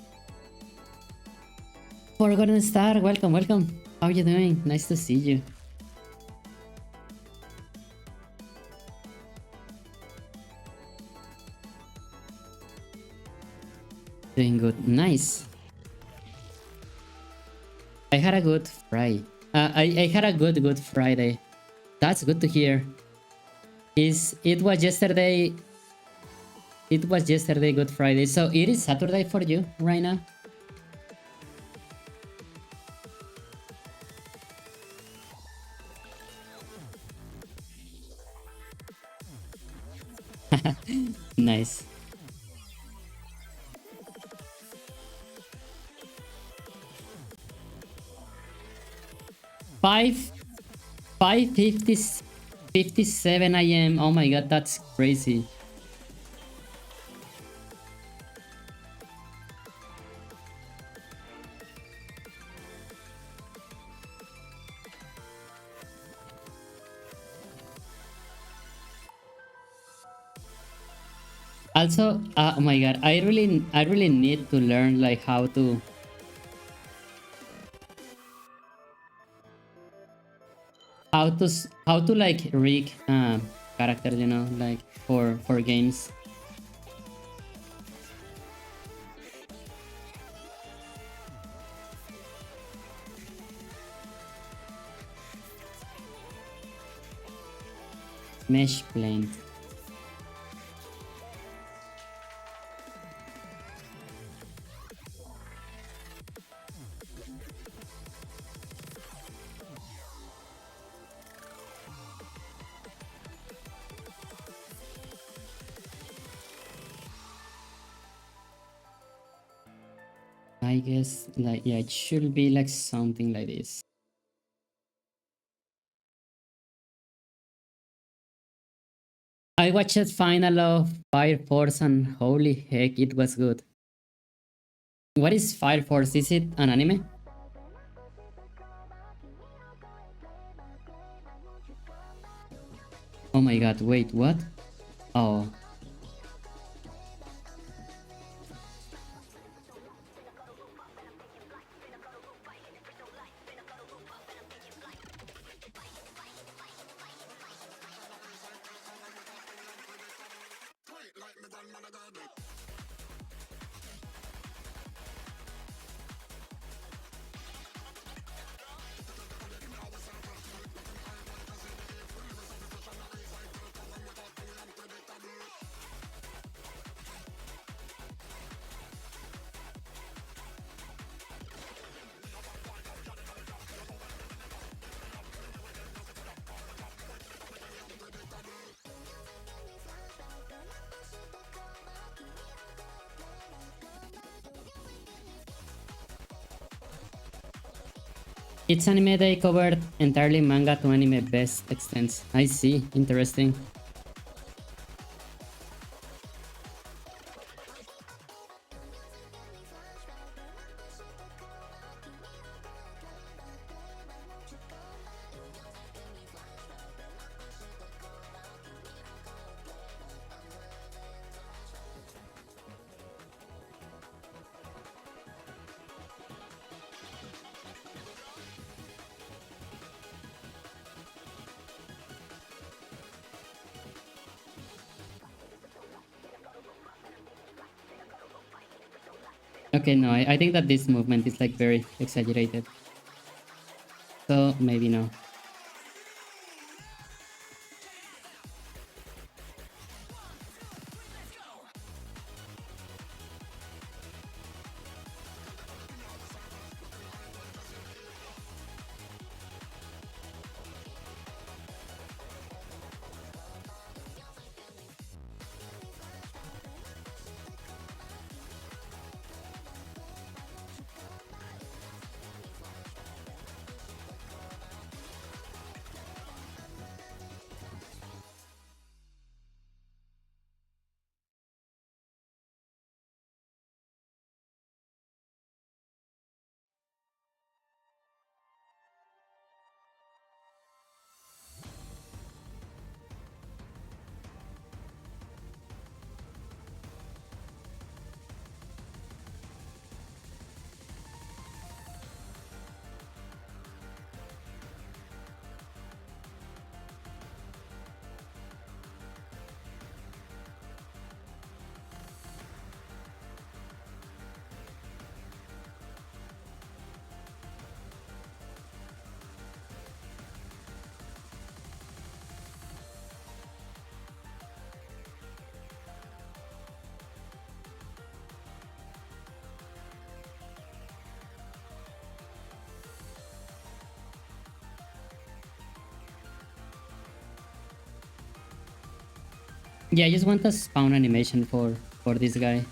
Forgotten Star, welcome, welcome. How are you doing? Nice to see you. Doing good. Nice. I had a good Friday. I had a good Friday. That's good to hear. It was yesterday. It was yesterday Good Friday. So it is Saturday for you right now? Nice. 5:50 57 AM. Oh my god, that's crazy. Also, oh my god, I really need to learn like how to like rig characters, you know, like for games. Mesh plane. I guess like yeah, it should be like something like this. I watched final of Fire Force and holy heck, it was good. What is Fire Force? Is it an anime? Oh my god, wait, what? Oh, it's anime they covered entirely manga to anime best extents. I see, interesting. Okay, no, I think that this movement is like very exaggerated. So maybe no. Yeah, I just want a spawn animation for this guy.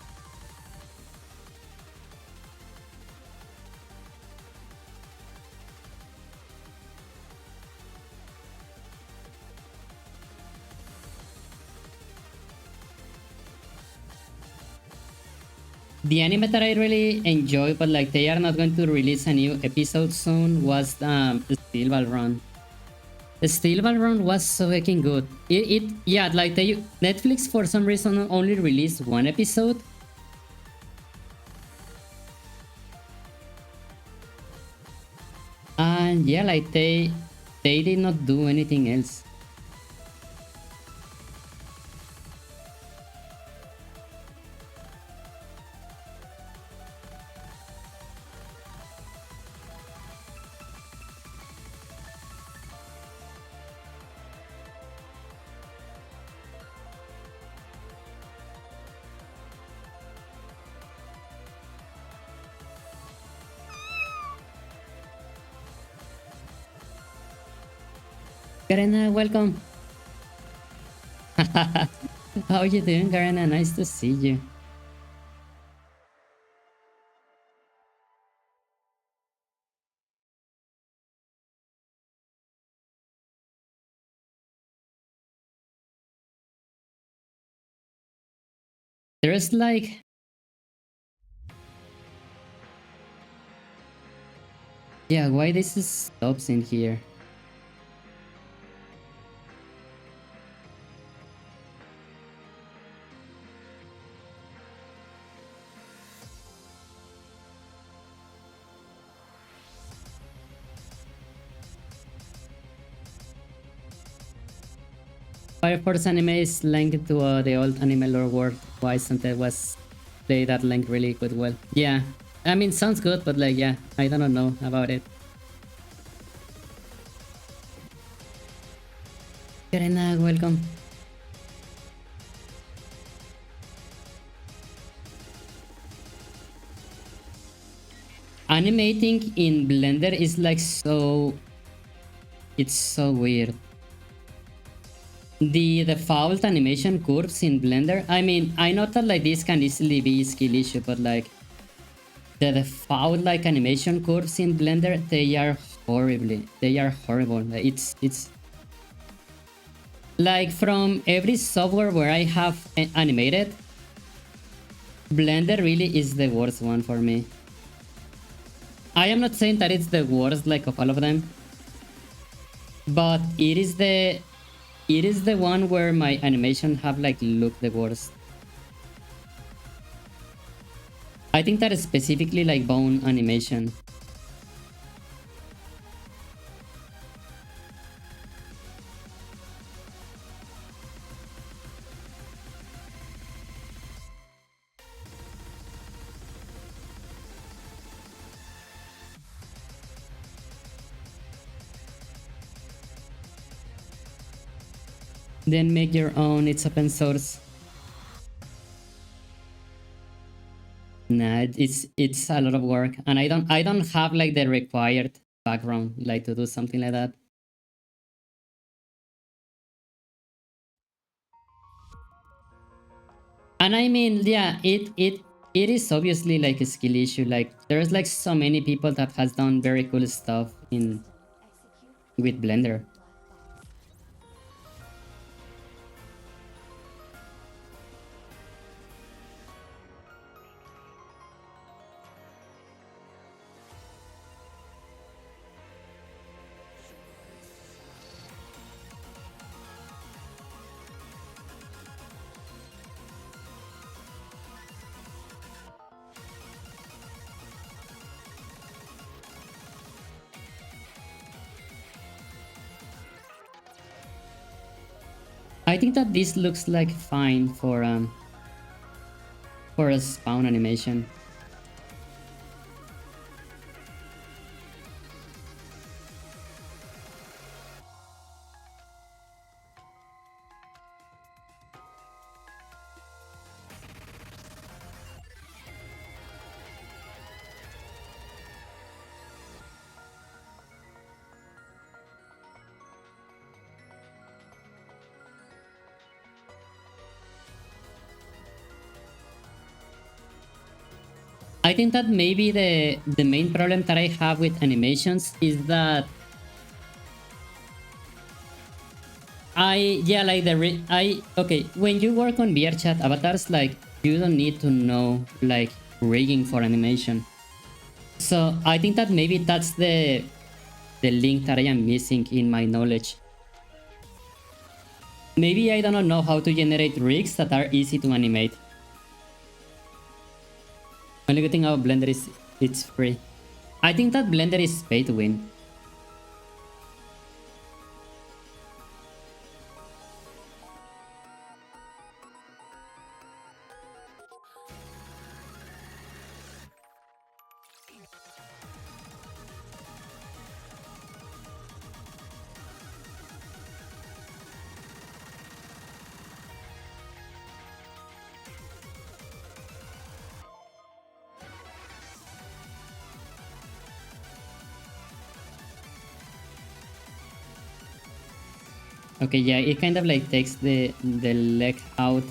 The anime that I really enjoy, but like they are not going to release a new episode soon, was Steel Ball Run. The Steel Ball Run was so fucking good. It yeah, like they Netflix for some reason only released one episode. And yeah, like they did not do anything else. Garena, welcome. How are you doing, Garena? Nice to see you. There's like... Yeah, why this is stops in here? Fire Force anime is linked to the old anime lore world. Why Santa was play that link really good well. Yeah, I mean sounds good, but like yeah, I don't know about it. Karina, welcome. Animating in Blender is like so... It's so weird. The default animation curves in Blender, I mean, I know that like this can easily be a skill issue, but like the default like animation curves in Blender, they are horrible. Like, it's like from every software where I have animated, Blender really is the worst one for me. I am not saying that it's the worst like of all of them, but it is the one where my animation have like looked the worst. I think that is specifically like bone animation. Then make your own, it's open source. Nah, it's a lot of work, and I don't have like the required background like to do something like that. And I mean, yeah, it is obviously like a skill issue. Like there's like so many people that has done very cool stuff in with Blender. I think that this looks like fine for a spawn animation. I think that maybe the main problem that I have with animations is that okay, when you work on VRChat avatars, like you don't need to know like rigging for animation. So I think that maybe that's the link that I am missing in my knowledge. Maybe I don't know how to generate rigs that are easy to animate. Only good thing about Blender is it's free. I think that Blender is pay to win. Okay, yeah, it kind of like takes the leg out.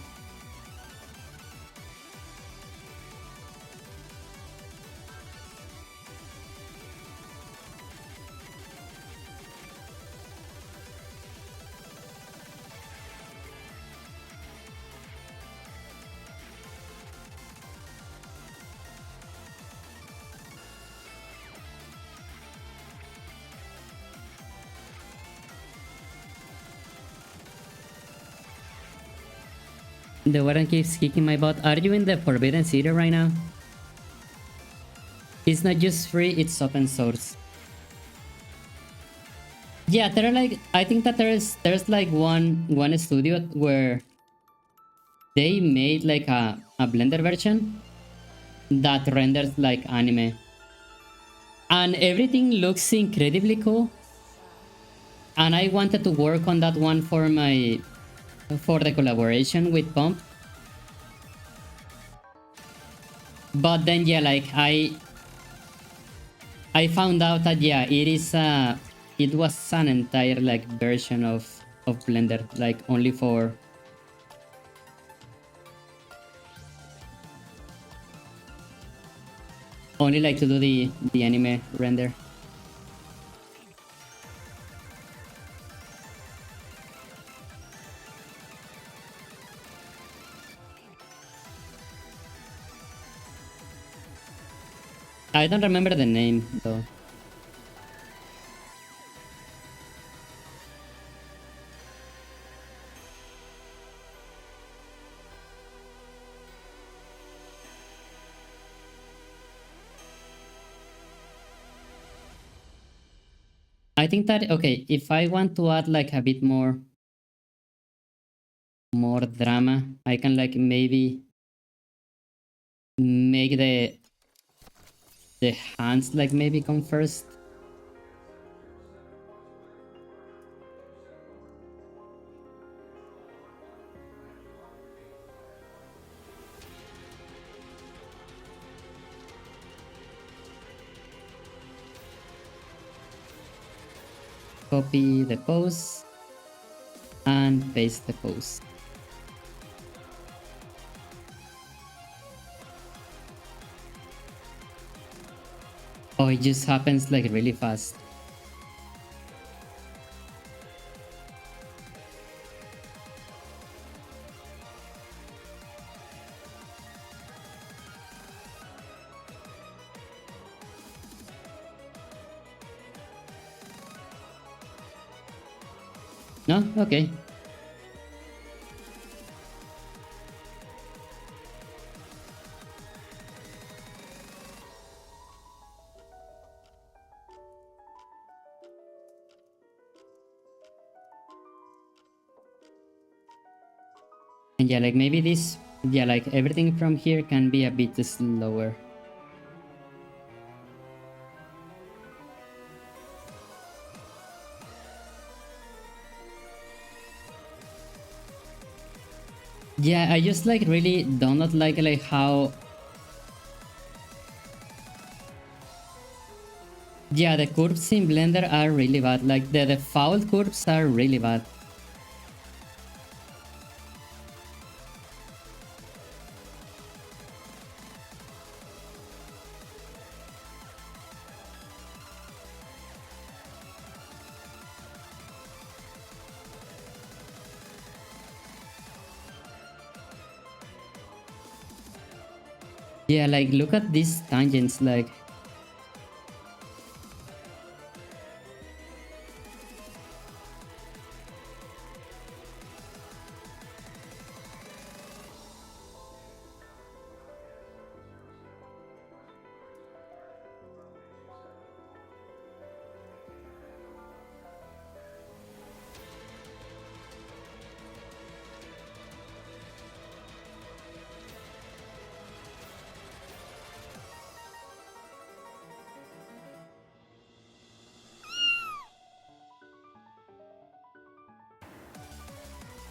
The warden keeps kicking my butt. Are you in the Forbidden City right now? It's not just free, it's open source. Yeah, there are like, I think that there's like one studio where they made like a Blender version that renders like anime. And everything looks incredibly cool. And I wanted to work on that one for the collaboration with Pump. But then yeah, like I found out that yeah, it was an entire like version of Blender, like only like to do the anime render. I don't remember the name though. I think that okay, if I want to add like a bit more drama, I can like maybe make the hands like maybe come first. Copy the pose and paste the pose. Oh, it just happens like really fast. No? Okay. And yeah, like maybe this, yeah, like everything from here can be a bit slower. Yeah, I just like really do not like how... Yeah, the curves in Blender are really bad. Like the default curves are really bad. Yeah, like look at these tangents, like...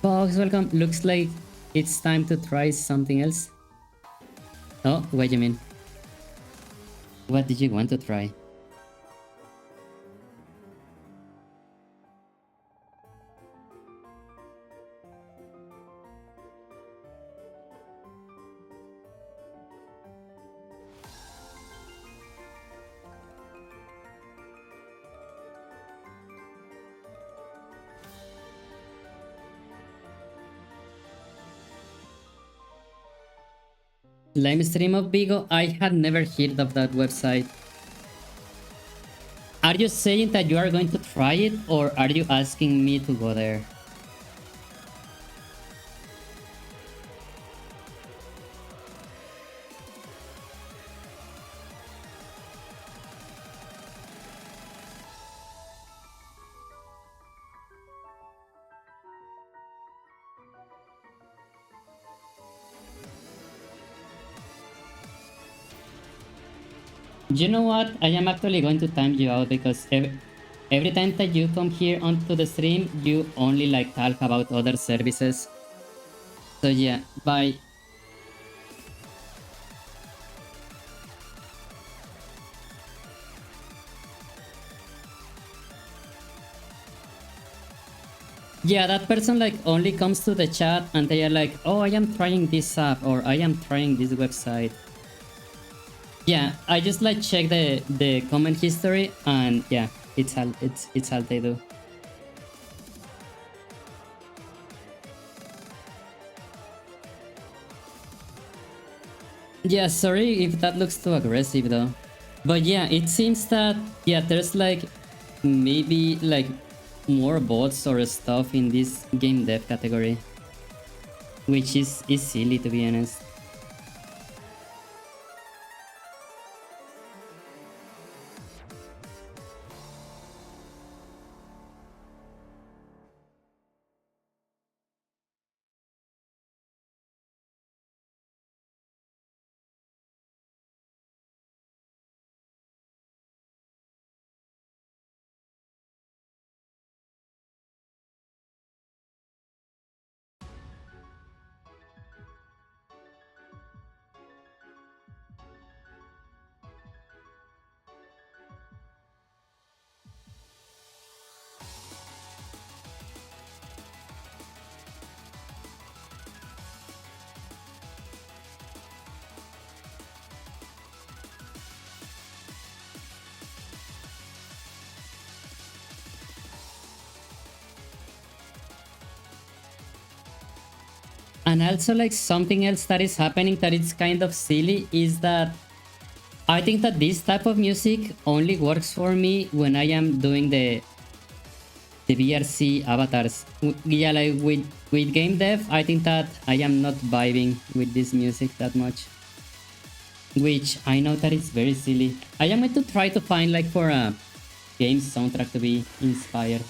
Fox, welcome. Looks like it's time to try something else. Oh, what do you mean? What did you want to try? Live stream of Vigo. I had never heard of that website. Are you saying that you are going to try it, or are you asking me to go there? You know what? I am actually going to time you out because every time that you come here onto the stream, you only like talk about other services. So yeah, bye. Yeah, that person like only comes to the chat and they are like, oh, I am trying this app or I am trying this website. Yeah, I just like check the comment history and yeah, it's all they do. Yeah, sorry if that looks too aggressive though. But yeah, it seems that yeah, there's like maybe like more bots or stuff in this game dev category, which is silly to be honest. And also like something else that is happening that is kind of silly is that I think that this type of music only works for me when I am doing the VRC avatars. Yeah, like with game dev, I think that I am not vibing with this music that much. Which I know that is very silly. I am going to try to find like for a game soundtrack to be inspired.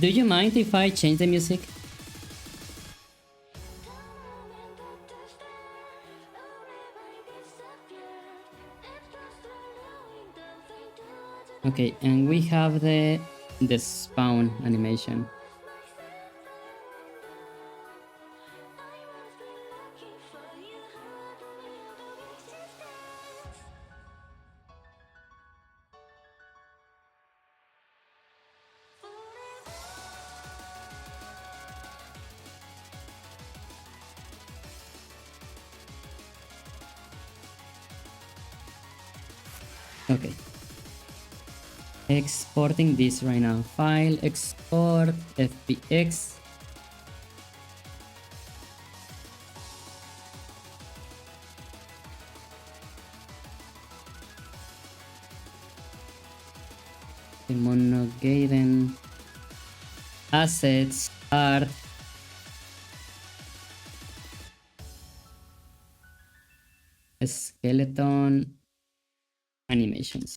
Do you mind if I change the music? Okay, and we have the spawn animation. Okay. Exporting this right now. File, export, FBX. Kemono Gaiden. Assets, art. Skeleton. Animations.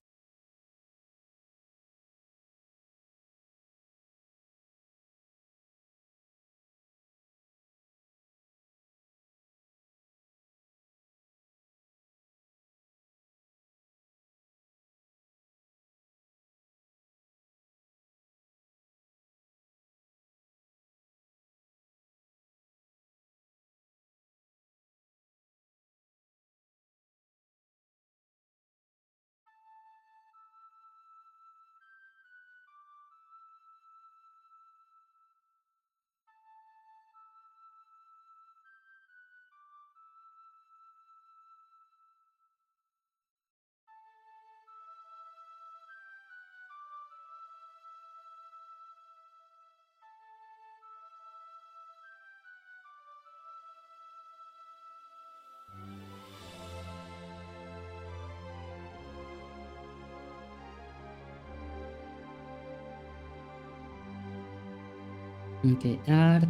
Okay, art.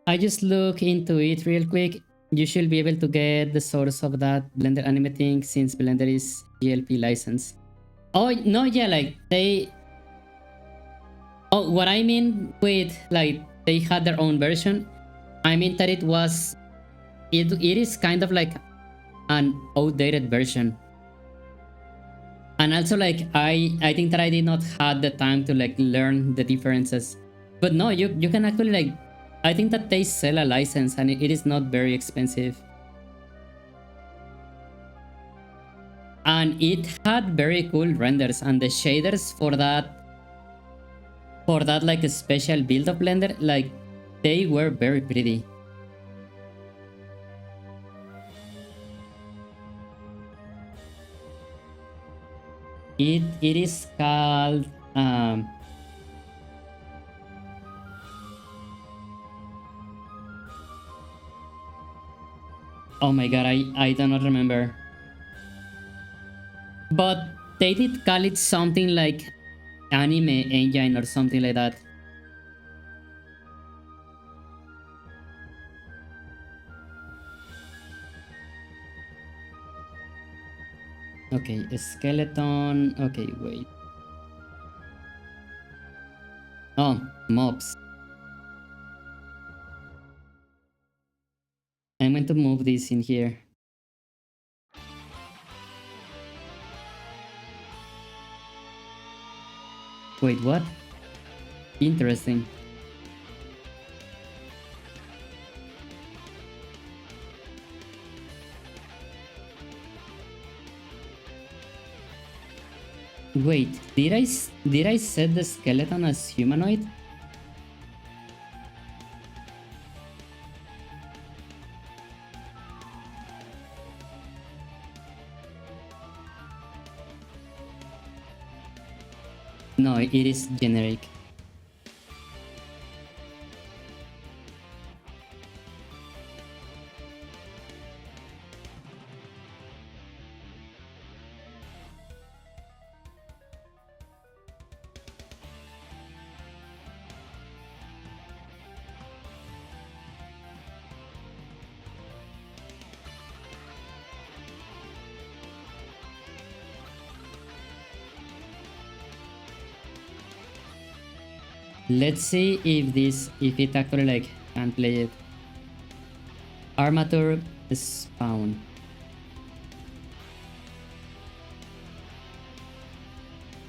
I just look into it real quick. You should be able to get the source of that Blender anime thing since Blender is GLP license. Oh no, yeah, like they. Oh, what I mean with like they had their own version. I mean that it was. It is kind of like an outdated version, and also like I think that I did not have the time to like learn the differences. But no, you can actually like. I think that they sell a license and it is not very expensive. And it had very cool renders, and the shaders for that like a special build of Blender, like they were very pretty. It is called oh my god, I do not remember, but they did call it something like anime engine or something like that. Okay, a skeleton. Okay, wait. Oh, mobs. I'm going to move this in here. Wait, what? Interesting. Wait, did I set the skeleton as humanoid? No, it is generic. Let's see if it actually like can play it. Armature spawn.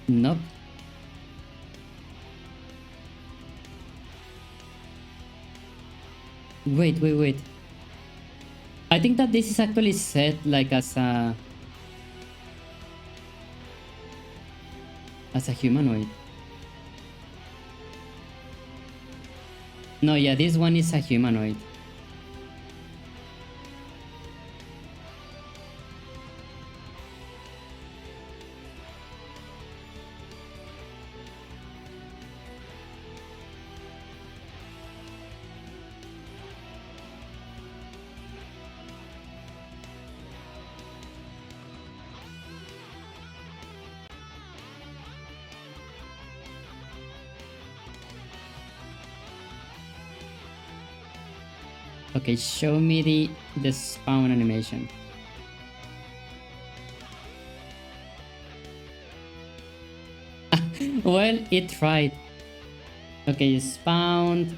Nope. Wait. I think that this is actually set like as a humanoid. No, yeah, this one is a humanoid. Okay, show me the spawn animation. Well, it tried. Okay, spawned.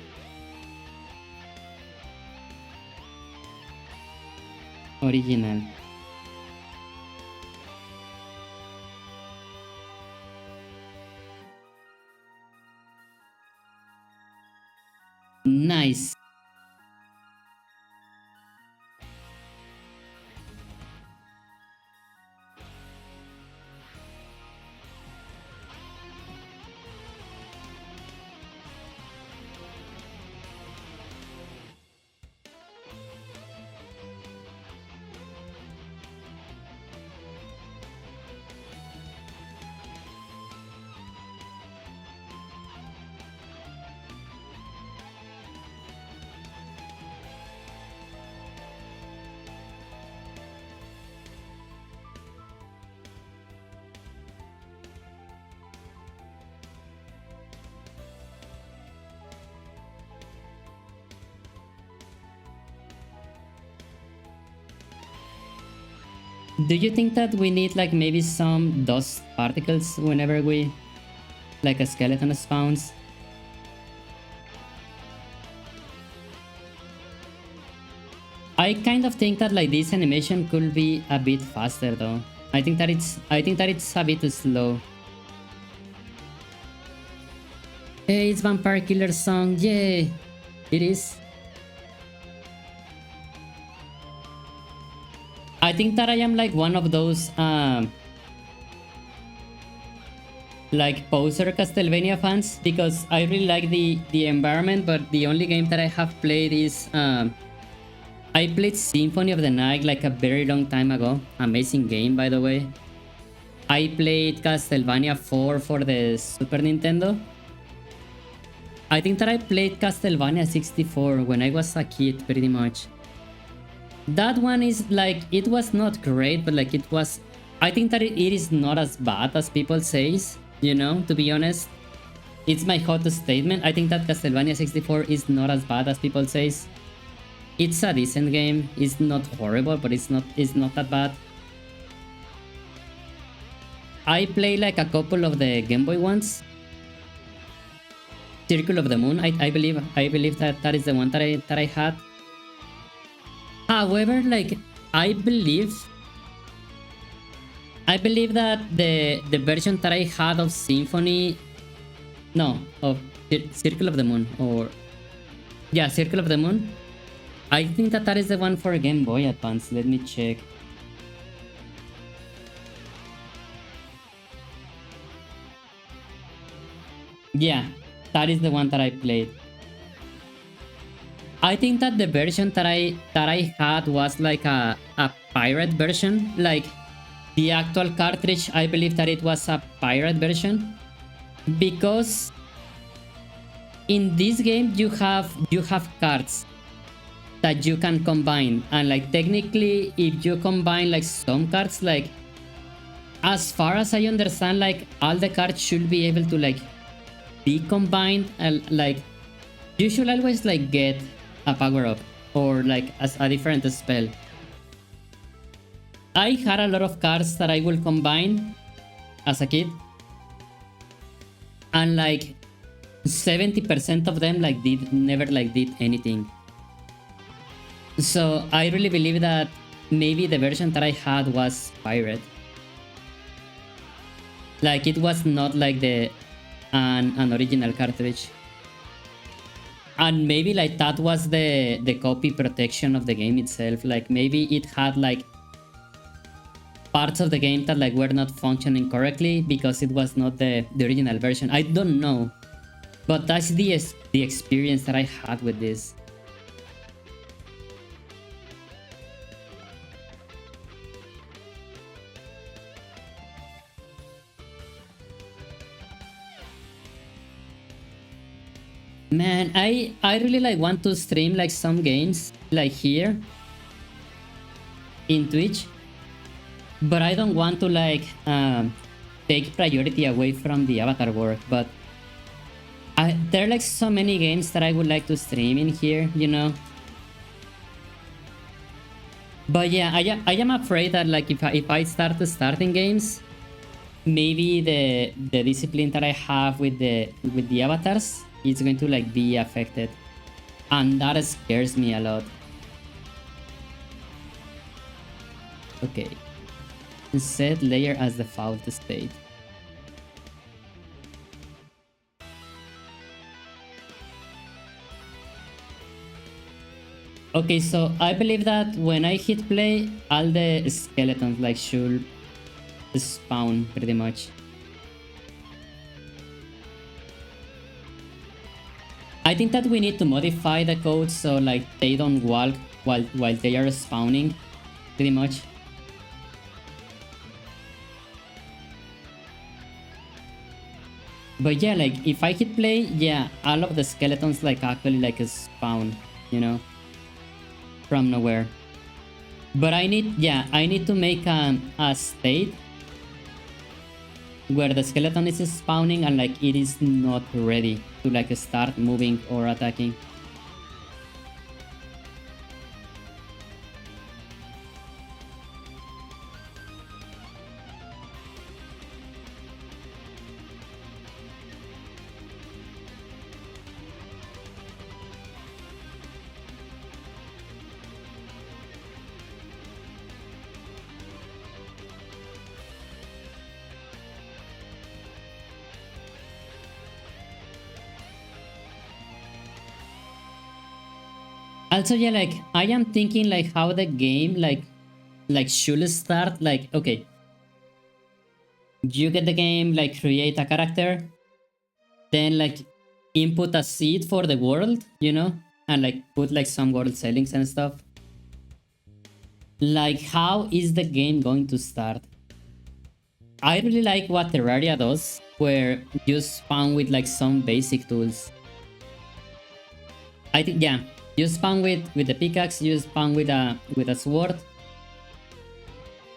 Original. Nice. Do you think that we need like maybe some dust particles whenever we like a skeleton spawns? I kind of think that like this animation could be a bit faster though. I think that it's a bit slow. Hey, it's Vampire Killer song. Yay! It is. I think that I am like one of those like poser Castlevania fans because I really like the environment, but the only game that I have played is I played Symphony of the Night like a very long time ago. Amazing game, by the way. I played Castlevania 4 for the Super Nintendo. I think that I played Castlevania 64 when I was a kid, pretty much. That one is like, it was not great, but like it was... I think that it is not as bad as people say, you know, to be honest. It's my hottest statement. I think that Castlevania 64 is not as bad as people say. It's a decent game. It's not horrible, but it's not that bad. I play like a couple of the Game Boy ones. Circle of the Moon, I believe that is the one that I had. However, like I believe that the version that I had of Symphony, no, of Circle of the Moon, or yeah, Circle of the Moon. I think that is the one for Game Boy Advance. Let me check. Yeah, that is the one that I played. I think that the version that I had was like a pirate version. Like the actual cartridge, I believe that it was a pirate version. Because in this game you have cards that you can combine, and like technically if you combine like some cards, like as far as I understand, like all the cards should be able to like be combined, and like you should always like get a power up or like as a different spell. I had a lot of cards that I will combine as a kid, and like 70% of them like never did anything. So I really believe that maybe the version that I had was pirate. Like it was not like an original cartridge. And maybe like that was the copy protection of the game itself. Like maybe it had like parts of the game that like were not functioning correctly because it was not the original version. I don't know, but that's the experience that I had with this. Man, I really like want to stream like some games like here in Twitch, but I don't want to like take priority away from the avatar work. But there are like so many games that I would like to stream in here, you know. But yeah, I am afraid that like if I start starting games, maybe the discipline that I have with the avatars is going to like be affected, and that scares me a lot. Okay, set layer as default state. Okay, so I believe that when I hit play, all the skeletons like should spawn pretty much. I think that we need to modify the code so like they don't walk while they are spawning, pretty much. But yeah, like if I hit play, yeah, all of the skeletons like actually like spawn, you know, from nowhere. But I need to make a state where the skeleton is spawning and like it is not ready to like start moving or attacking. Also, yeah, like I am thinking like how the game like should start. Like, okay, you get the game, like create a character, then like input a seed for the world, you know, and like put like some world settings and stuff. Like, how is the game going to start? I really like what Terraria does, where you spawn with like some basic tools. I think, yeah, you spawn with the pickaxe, you spawn with a sword,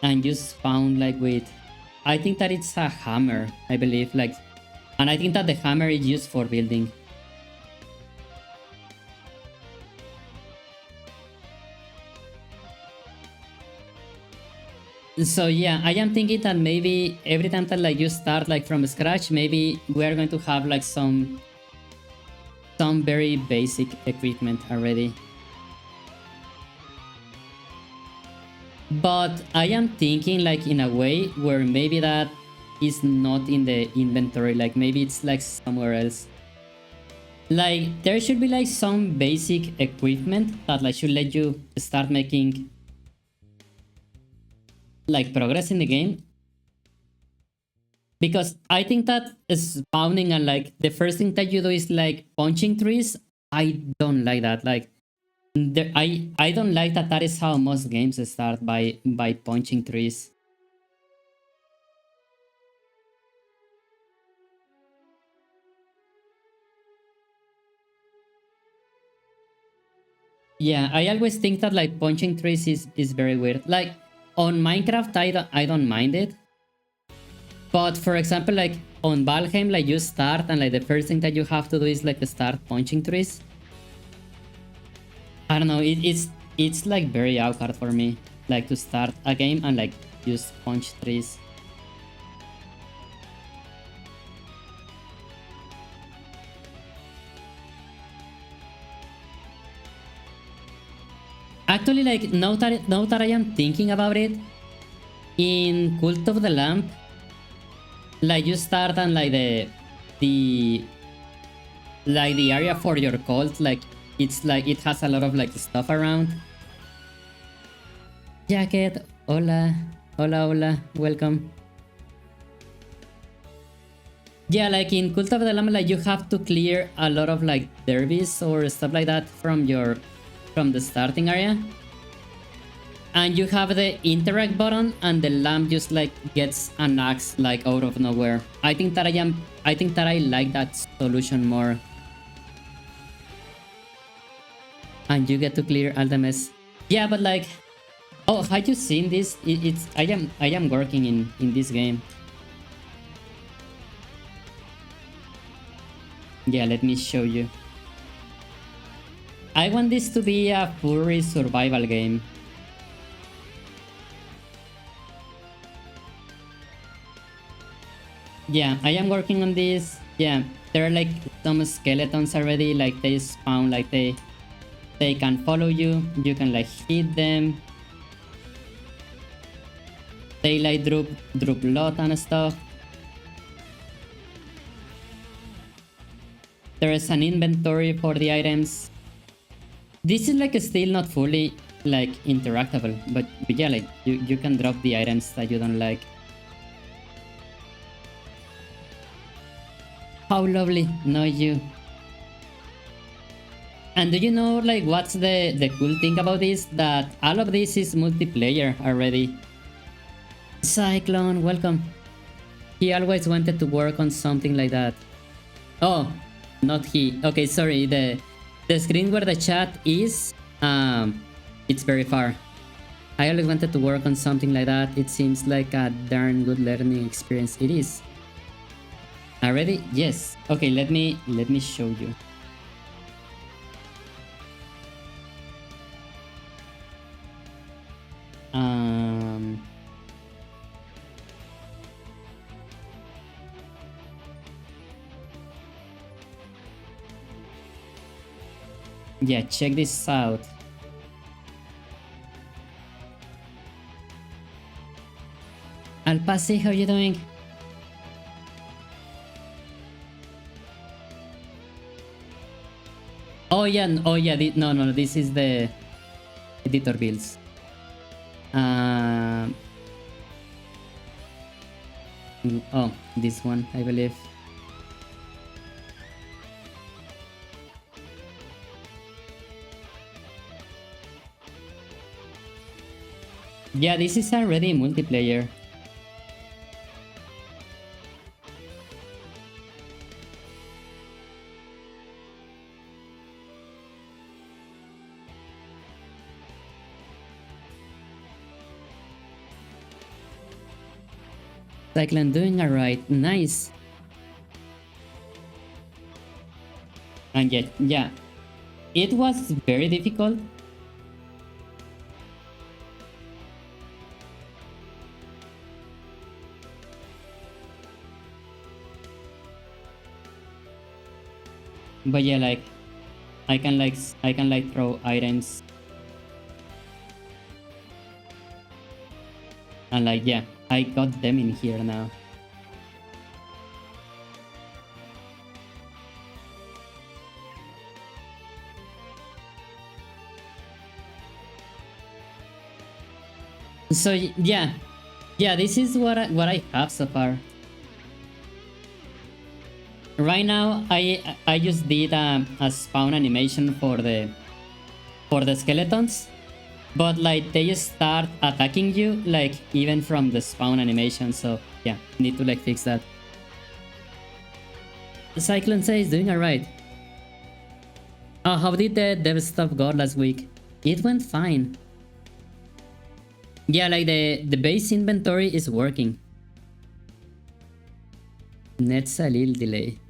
and you spawn like with, I think that it's a hammer, I believe, like, and I think that the hammer is used for building. So yeah, I am thinking that maybe every time that like you start like from scratch, maybe we are going to have like some very basic equipment already. But I am thinking like in a way where maybe that is not in the inventory, like maybe it's like somewhere else. Like there should be like some basic equipment that like should let you start making like progress in the game. Because I think that spawning and like the first thing that you do is like punching trees. I don't like that. Like I don't like that. That is how most games start, by punching trees. Yeah, I always think that like punching trees is very weird. Like on Minecraft, I don't mind it. But for example, like on Valheim, like you start and like the first thing that you have to do is like start punching trees. I don't know. It's like very awkward for me, like to start a game and like just punch trees. Actually, like now that I am thinking about it, in Cult of the Lamp, like you start and the like the area for your cult, like it's like it has a lot of like stuff around. Jacket, hola, hola, hola, welcome. Yeah, like in Cult of the Lamb, like you have to clear a lot of like derbies or stuff like that from the starting area. And you have the interact button, and the lamp just like gets an axe like out of nowhere. I think that I like that solution more. And you get to clear all the mess. Yeah, but like, oh, have you seen this? It's I am working in this game. Yeah, let me show you. I want this to be a furry survival game. Yeah, I am working on this. Yeah, there are like some skeletons already. Like they spawn, like they can follow you. You can like hit them. They like drop lot and stuff. There is an inventory for the items. This is like still not fully like interactable, but yeah, like you can drop the items that you don't like. How lovely, know you. And do you know like what's the cool thing about this? That all of this is multiplayer already. Cyclone, welcome. He always wanted to work on something like that. Oh, not he. Okay, sorry. The screen where the chat is, it's very far. I always wanted to work on something like that. It seems like a darn good learning experience. It is. Already? Yes. Okay, let me show you. Yeah, check this out. Alpasi, how you doing? Oh yeah, oh yeah, no, this is the editor builds. Oh, this one, I believe. Yeah, this is already multiplayer. Cyclone doing alright, nice. And yet, yeah, it was very difficult. But yeah, like I can like throw items. And like yeah, I got them in here now. So yeah, this is what I have so far. Right now, I just did a spawn animation for the skeletons, but like they start attacking you like even from the spawn animation. So yeah, need to like fix that. Cyclone says doing alright. How did the dev stuff go last week? It went fine. Yeah, like the base inventory is working. Net's a little delay.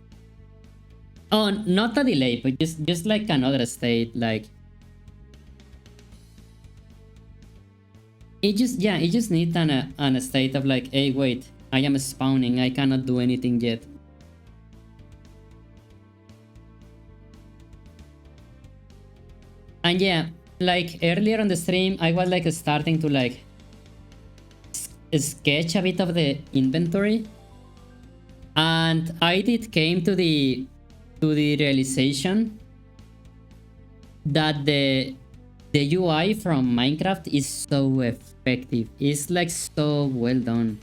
Oh, not a delay, but just like another state, like it just needs an state of like, hey wait, I am spawning, I cannot do anything yet. And yeah, like earlier on the stream, I was like starting to like sketch a bit of the inventory, and I did came to the realization that the UI from Minecraft is so effective. It's like so well done.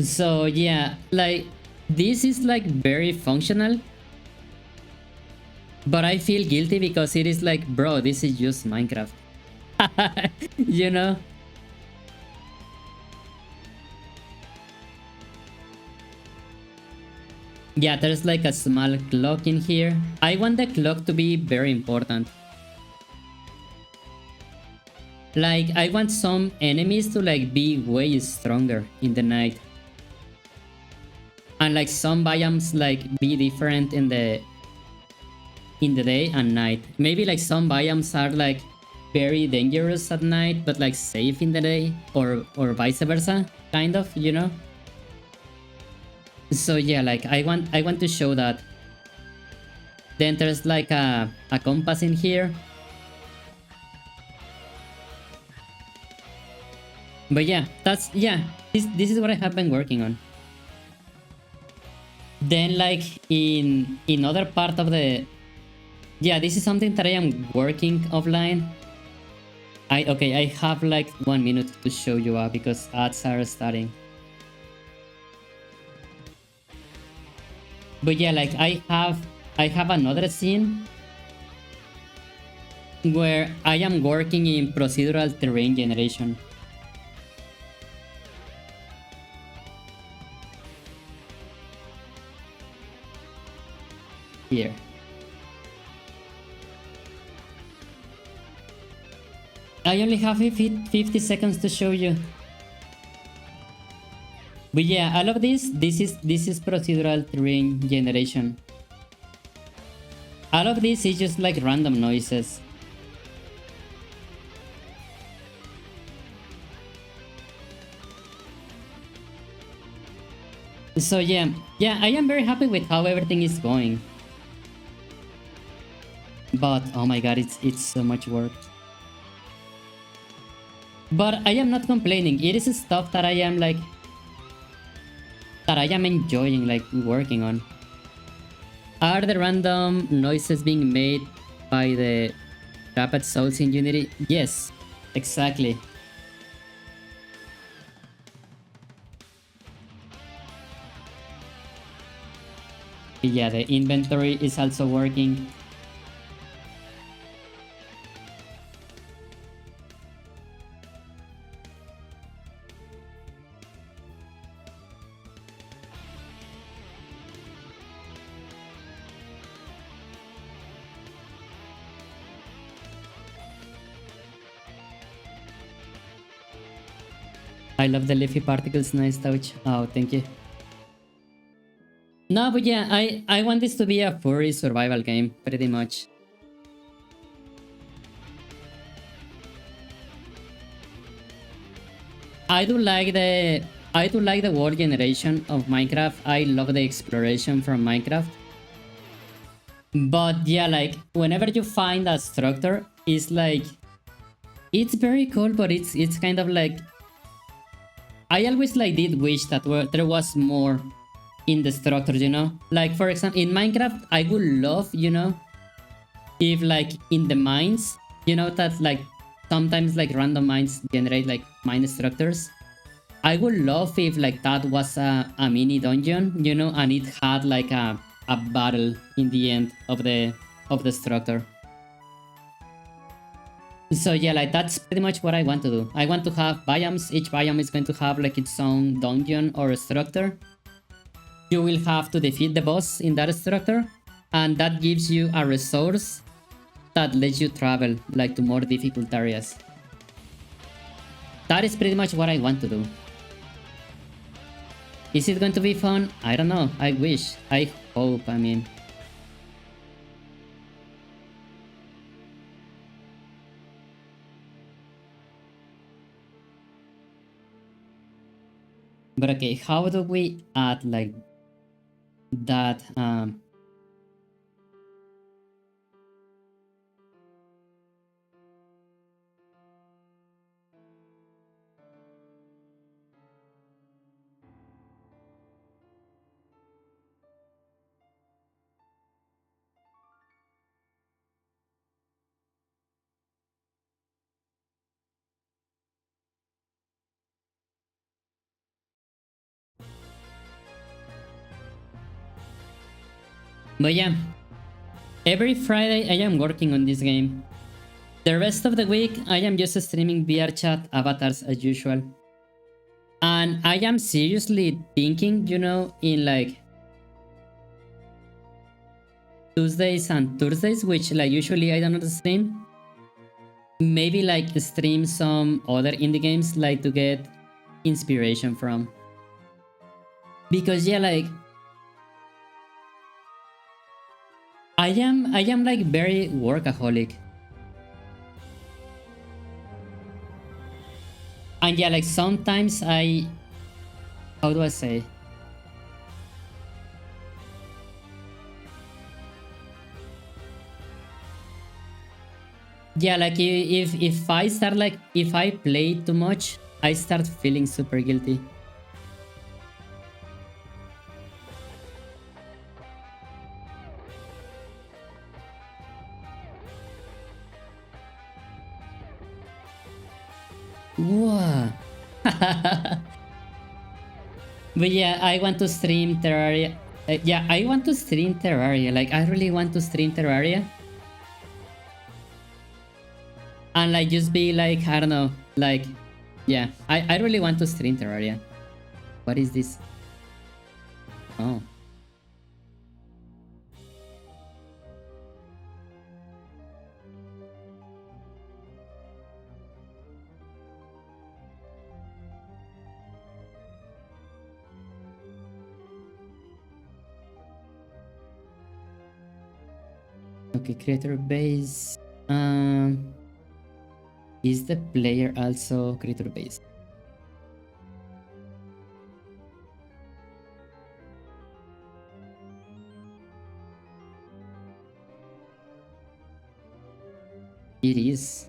So yeah, like this is like very functional, but I feel guilty because it is like, bro, this is just Minecraft. You know? Yeah, there's like a small clock in here. I want the clock to be very important. Like, I want some enemies to like be way stronger in the night. And like some biomes like be different in the day and night. Maybe like some biomes are like very dangerous at night but like safe in the day, or vice versa, kind of, you know? So yeah, like I want to show that. Then there's like a compass in here. But yeah, that's this is what I have been working on. Then like in other part of the this is something that I am working offline. I have like 1 minute to show you because ads are starting. But yeah, like I have another scene where I am working in procedural terrain generation. Here. I only have 50 seconds to show you. But yeah, all of this is procedural terrain generation. All of this is just like random noises. So yeah, I am very happy with how everything is going. But oh my god, it's so much work. But I am not complaining. It is stuff that I am like that I am enjoying like working on. Are the random noises being made by the Rapid Souls in Unity? Yes, exactly. Yeah, the inventory is also working. I love the leafy particles, nice touch. Oh, thank you. No, but yeah, I want this to be a furry survival game, pretty much. I do like the world generation of Minecraft. I love the exploration from Minecraft. But yeah, like whenever you find a structure, it's like it's very cool, but it's kind of like I always like did wish that there was more in the structure, you know? Like for example, in Minecraft, I would love, you know, if like in the mines, you know that like sometimes like random mines generate like mine structures. I would love if like that was a mini dungeon, you know, and it had like a battle in the end of the structure. So yeah, like that's pretty much what I want to do. I want to have biomes. Each biome is going to have like its own dungeon or structure. You will have to defeat the boss in that structure, and that gives you a resource that lets you travel like to more difficult areas. That is pretty much what I want to do. Is it going to be fun? I don't know. I wish. I hope. I mean, but okay. How do we add like that? But yeah, every Friday I am working on this game. The rest of the week I am just streaming VR chat avatars as usual. And I am seriously thinking, you know, in like Tuesdays and Thursdays, which like usually I don't stream. Maybe like stream some other indie games like to get inspiration from. Because yeah, like I am like very workaholic. And yeah, like sometimes how do I say? Yeah, like if I start like if I play too much, I start feeling super guilty. Whoa. But yeah, I want to stream Terraria. Yeah, I want to stream Terraria. Like, I really want to stream Terraria. And like, just be like, I don't know. Like, yeah, I really want to stream Terraria. What is this? Oh. Okay, creator base. Is the player also creator base? It is.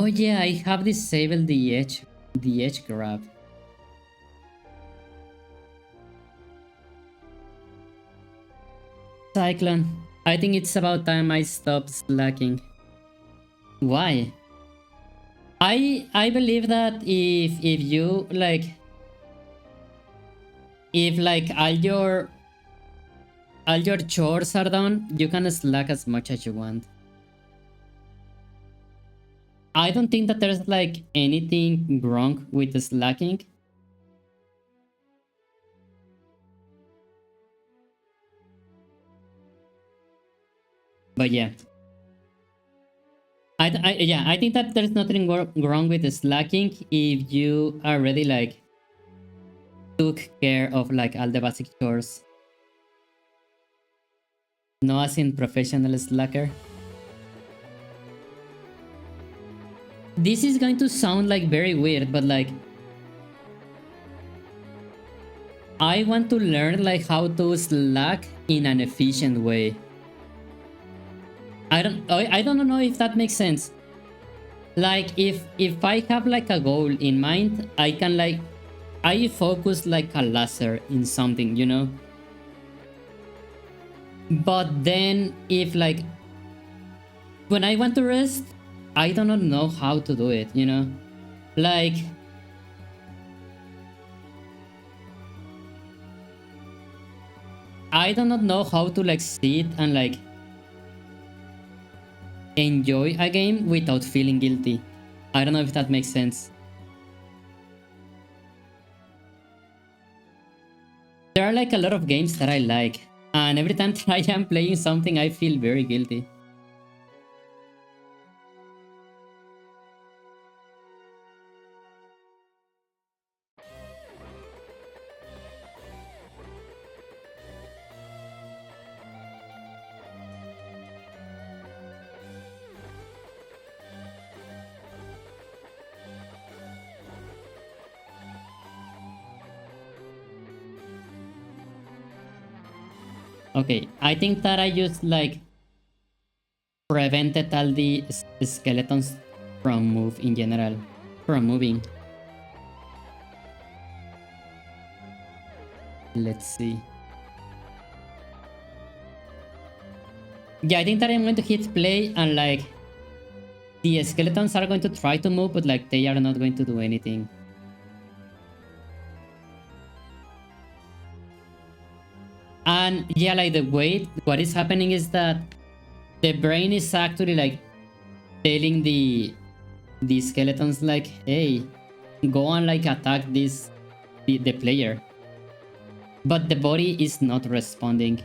Oh yeah, I have disabled the edge grab. Cyclone, I think it's about time I stop slacking. Why? I believe that if you like, if like all your chores are done, you can slack as much as you want. I don't think that there's like anything wrong with the slacking. But yeah. Yeah, I think that there's nothing wrong with the slacking if you already like took care of like all the basic chores. No as in professional slacker. This is going to sound like very weird, but like I want to learn like how to slack in an efficient way. I don't know if that makes sense. Like if I have like a goal in mind, I can like I focus like a laser in something, you know? But then if like when I want to rest, I do not know how to do it, you know? Like I do not know how to like sit and like enjoy a game without feeling guilty. I don't know if that makes sense. There are like a lot of games that I like, and every time that I am playing something, I feel very guilty. Okay, I think that I just like prevented all the skeletons from moving. Let's see. Yeah, I think that I'm going to hit play and like the skeletons are going to try to move, but like they are not going to do anything. And yeah, like the way what is happening is that the brain is actually like telling the skeletons like, hey, go and like attack the player. But the body is not responding.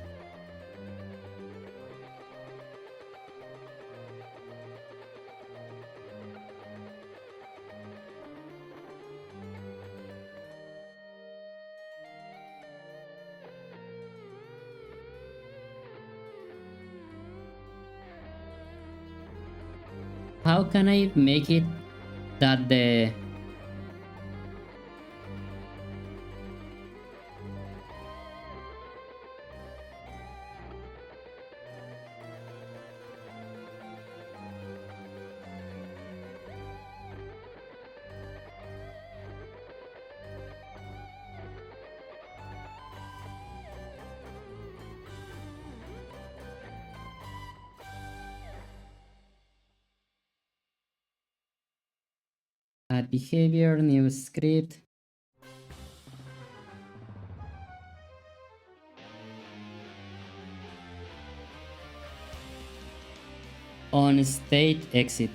How can I make it that the add behavior, new script? On state exit.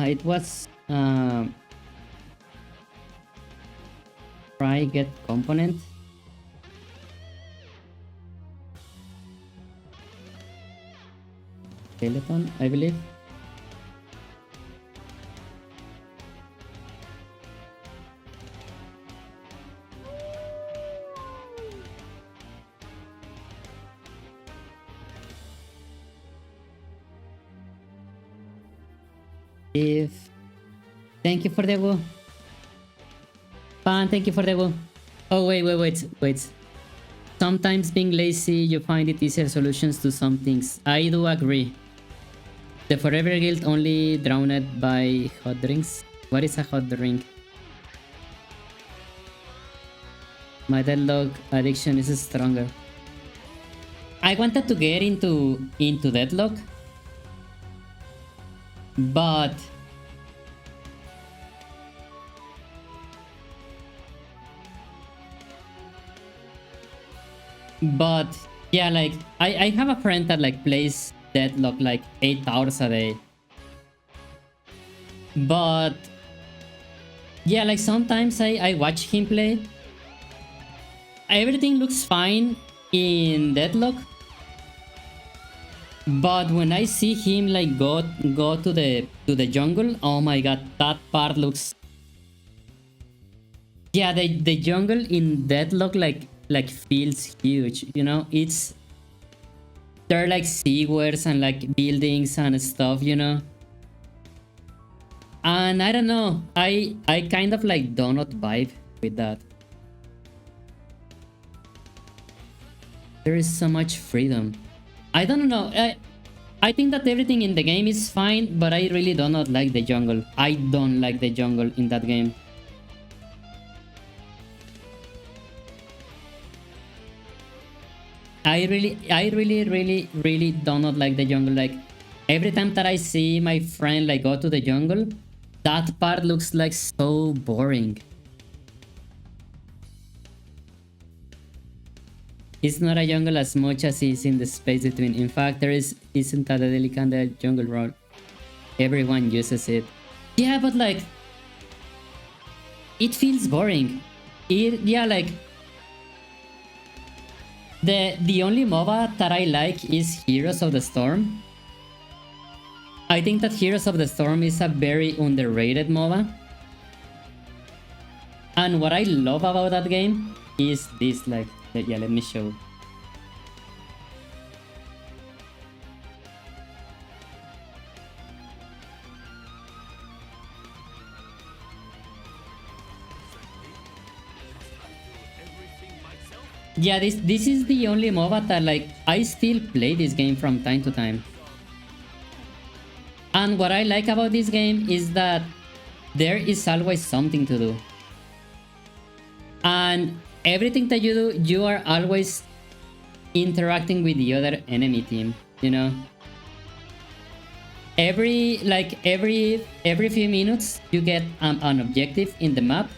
It was try get component. Skeleton, I believe. If thank you for the woo. Pan, thank you for the woo. Oh wait. Sometimes being lazy, you find it easier solutions to some things. I do agree. The Forever Guild only drowned by hot drinks. What is a hot drink? My deadlock addiction is stronger. I wanted to get into deadlock, but yeah, like I have a friend that like plays deadlock like 8 hours a day. But yeah, like sometimes I watch him play. Everything looks fine in deadlock. But when I see him like go to the jungle, oh my god, that part looks. Yeah, the jungle in deadlock like feels huge, you know? It's there are like sewers and like buildings and stuff, you know? And I don't know, I kind of like do not vibe with that. There is so much freedom. I don't know. I think that everything in the game is fine, but I really do not like the jungle. I don't like the jungle in that game. I really do not like the jungle. Like every time that I see my friend like go to the jungle, that part looks like so boring. It's not a jungle as much as it's in the space between. In fact, there isn't a delicate jungle role. Everyone uses it. Yeah, but like it feels boring. Yeah, like the only MOBA that I like is Heroes of the Storm. I think that Heroes of the Storm is a very underrated MOBA. And what I love about that game is this, like, yeah, let me show. Yeah, this is the only MOBA that like I still play this game from time to time. And what I like about this game is that there is always something to do. And everything that you do, you are always interacting with the other enemy team, you know? Every few minutes you get an objective in the map.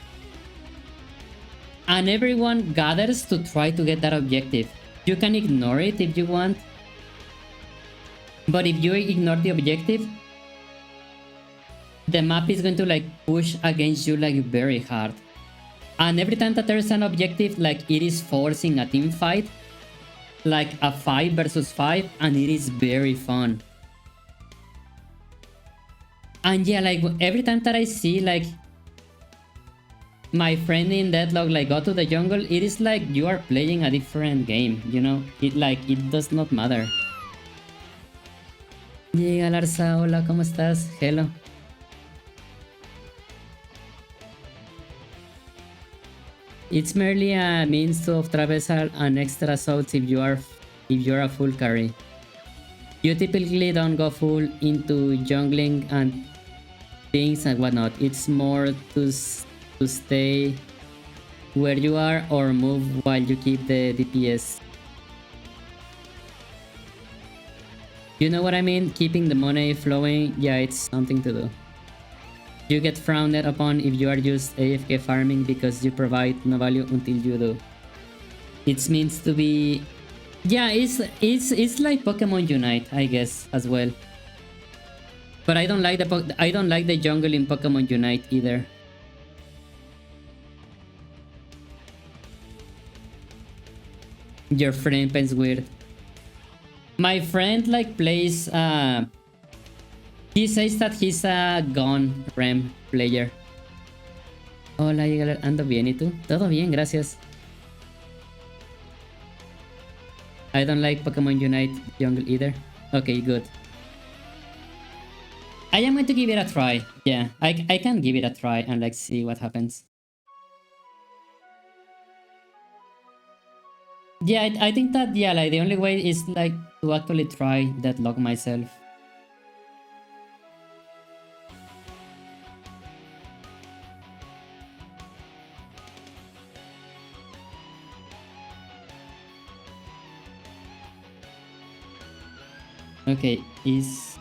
And everyone gathers to try to get that objective. You can ignore it if you want. But if you ignore the objective, the map is going to like push against you like very hard. And every time that there's an objective, like it is forcing a team fight, like a 5 versus 5, and it is very fun. And yeah, like every time that I see like my friend in Deadlock like go to the jungle, it is like you are playing a different game, you know? It does not matter. Llega Larsa, hola, ¿cómo estás? Hello. It's merely a means of traversal and extra souls if you're a full carry. You typically don't go full into jungling and things and whatnot. It's more to stay where you are or move while you keep the DPS. You know what I mean? Keeping the money flowing, yeah, it's something to do. You get frowned upon if you are just AFK farming because you provide no value until you do. It means to be... Yeah, it's like Pokemon Unite, I guess, as well. But I don't like the jungle in Pokemon Unite either. Your friend plays weird. My friend like plays he says that he's a gun rem player. Hola, ando bien, ¿y tú? Todo bien, gracias. I don't like Pokemon Unite jungle either. Okay, good. I am going to give it a try. Yeah, I can give it a try and like see what happens. Yeah, I think that, yeah, like the only way is like to actually try that lock myself. Okay, is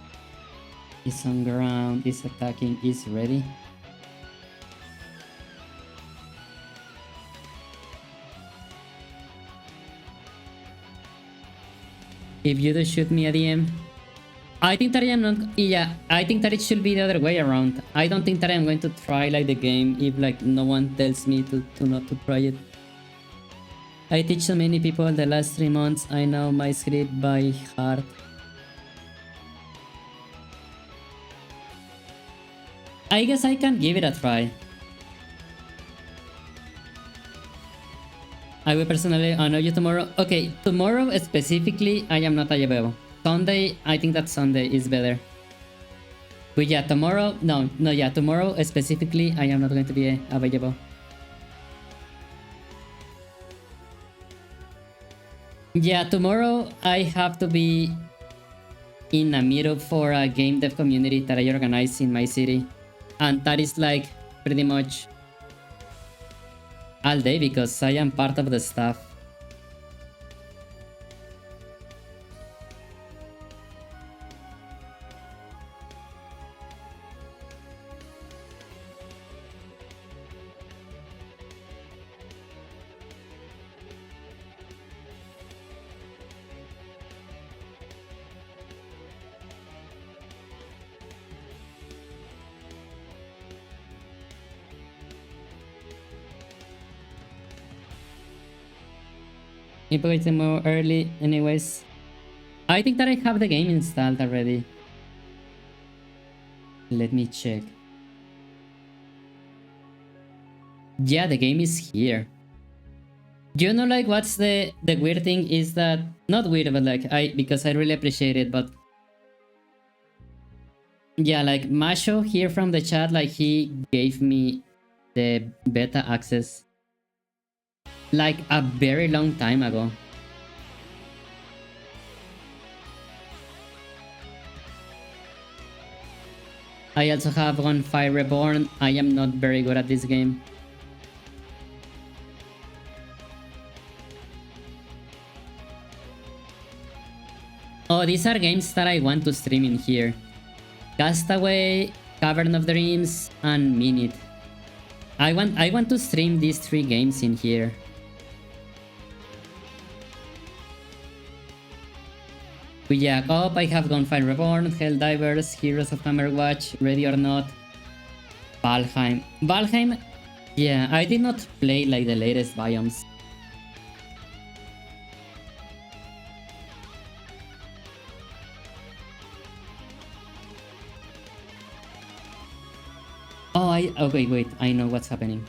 on ground, is attacking, is ready. If you do shoot me a DM, I think that I am not. Yeah, I think that it should be the other way around. I don't think that I'm going to try like the game if like no one tells me to not to try it. I teach so many people the last 3 months. I know my script by heart. I guess I can give it a try. I will personally honor you tomorrow. Okay, tomorrow specifically, I am not available. Sunday, I think that Sunday is better. But yeah, tomorrow, no, yeah, tomorrow specifically, I am not going to be available. Yeah, tomorrow I have to be in a meetup for a game dev community that I organize in my city. And that is like pretty much all day because I am part of the staff. If it's more early, anyways. I think that I have the game installed already. Let me check. Yeah, the game is here. You know, like, what's the weird thing is that, not weird, but like, because I really appreciate it, but yeah, like Masho here from the chat, like he gave me the beta access like a very long time ago. I also have on Fire Reborn. I am not very good at this game. Oh, these are games that I want to stream in here. Castaway, Cavern of Dreams, and Minute. I want to stream these 3 games in here. But yeah, I have Gunfire Reborn, Helldivers, Heroes of Hammerwatch, Ready or Not, Valheim. Valheim, yeah, I did not play like the latest biomes. Oh, okay, wait, I know what's happening.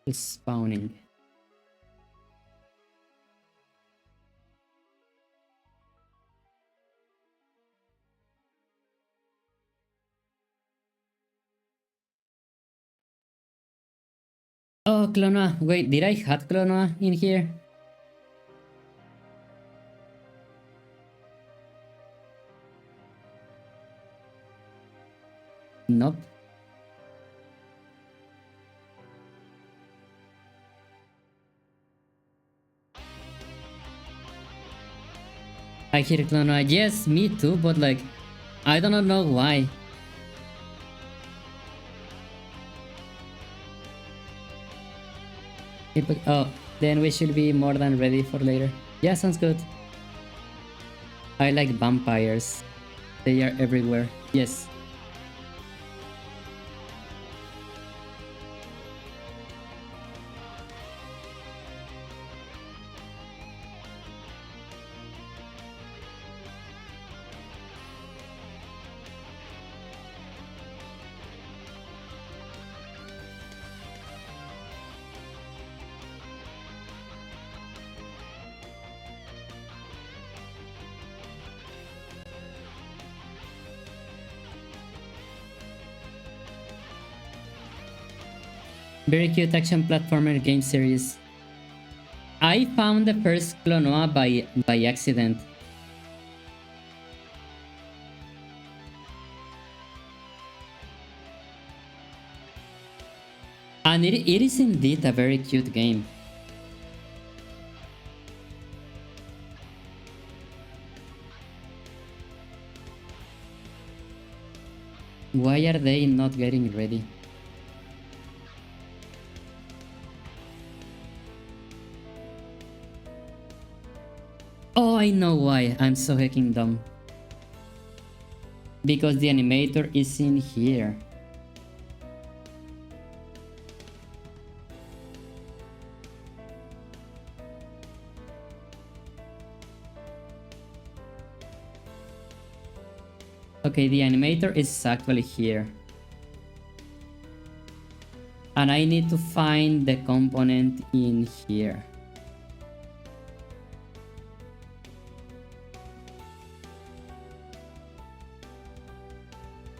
It's spawning. Oh, Clonoa. Wait, did I have Clonoa in here? Nope. I hear Clonoa. Yes, me too, but like, I don't know why. Oh, Then we should be more than ready for later. Yeah, sounds good. I like vampires. They are everywhere. Yes. Very cute action platformer game series. I found the first Clonoa by accident. And it is indeed a very cute game. Why are they not getting ready? Oh, I know why. I'm so hecking dumb. Because the animator is in here. Okay, the animator is actually here. And I need to find the component in here.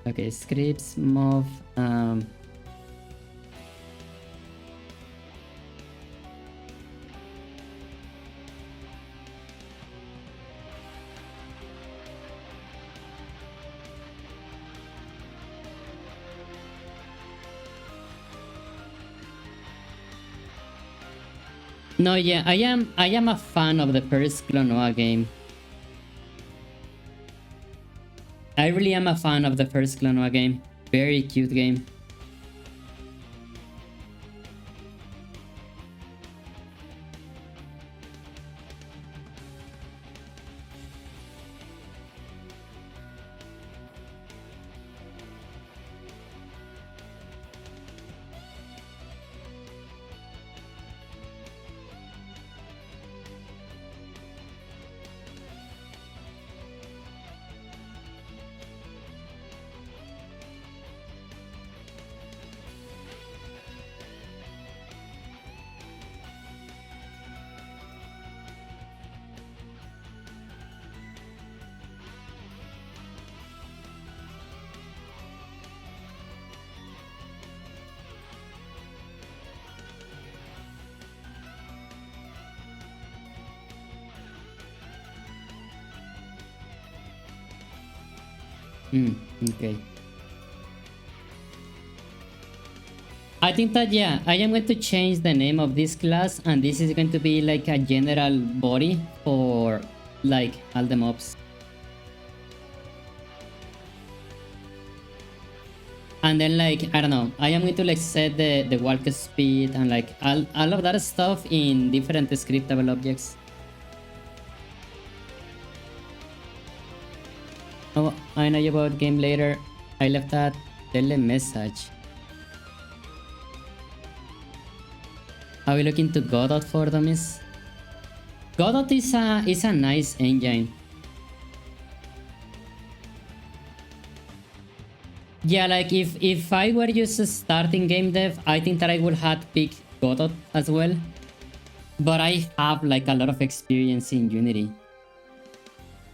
Okay, scripts, move, No, yeah, I am a fan of the first Clonoa game. I really am a fan of the first Clonoa game. Very cute game. Okay. I think that, yeah, I am going to change the name of this class, and this is going to be like a general body for like all the mobs. And then like, I don't know, I am going to like set the walk speed and like all of that stuff in different scriptable objects. Oh, I know about game later. I left that tele message. Are we looking to Godot for dummies? Godot is a nice engine. Yeah, like if I were just starting game dev, I think that I would have picked Godot as well. But I have like a lot of experience in Unity.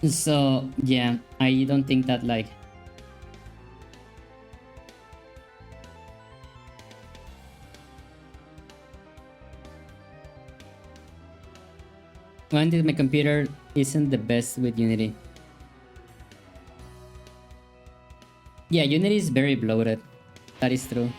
So yeah, I don't think that like... One is my computer isn't the best with Unity. Yeah, Unity is very bloated. That is true.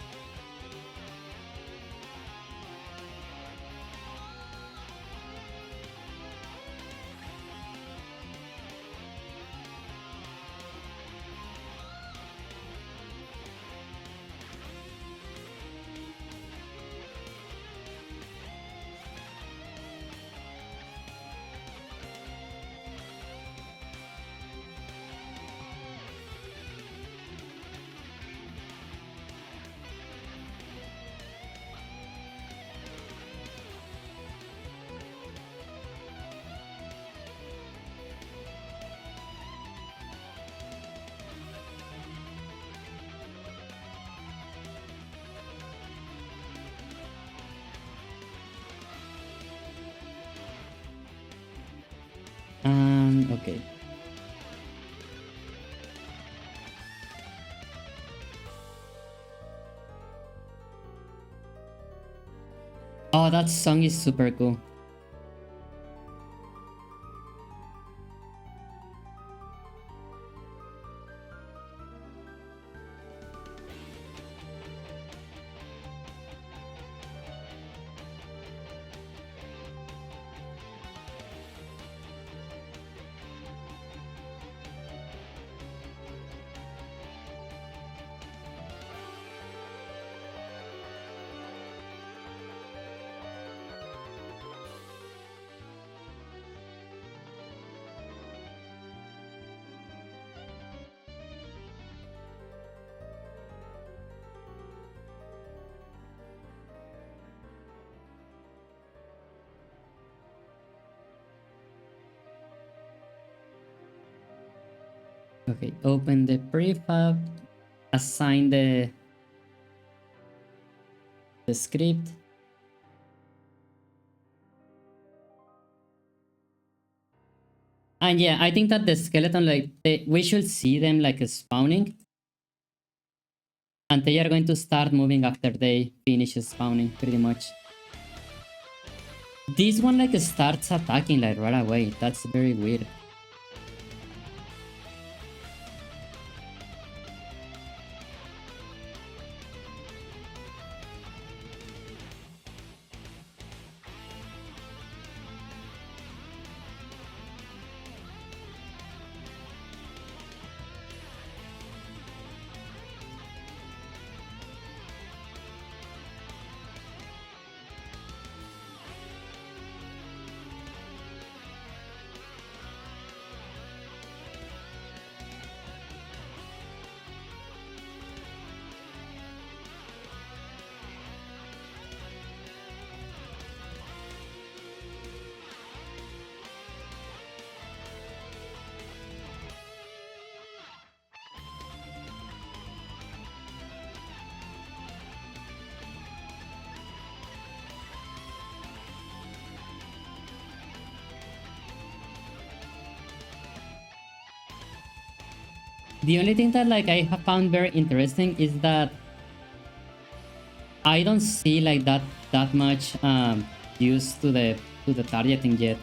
Okay. Oh, that song is super cool. Okay, open the prefab, assign the script. And yeah, I think that the skeleton, like, we should see them like spawning. And they are going to start moving after they finish spawning, pretty much. This one like starts attacking like right away. That's very weird. The only thing that like I have found very interesting is that I don't see like that much use to the targeting yet.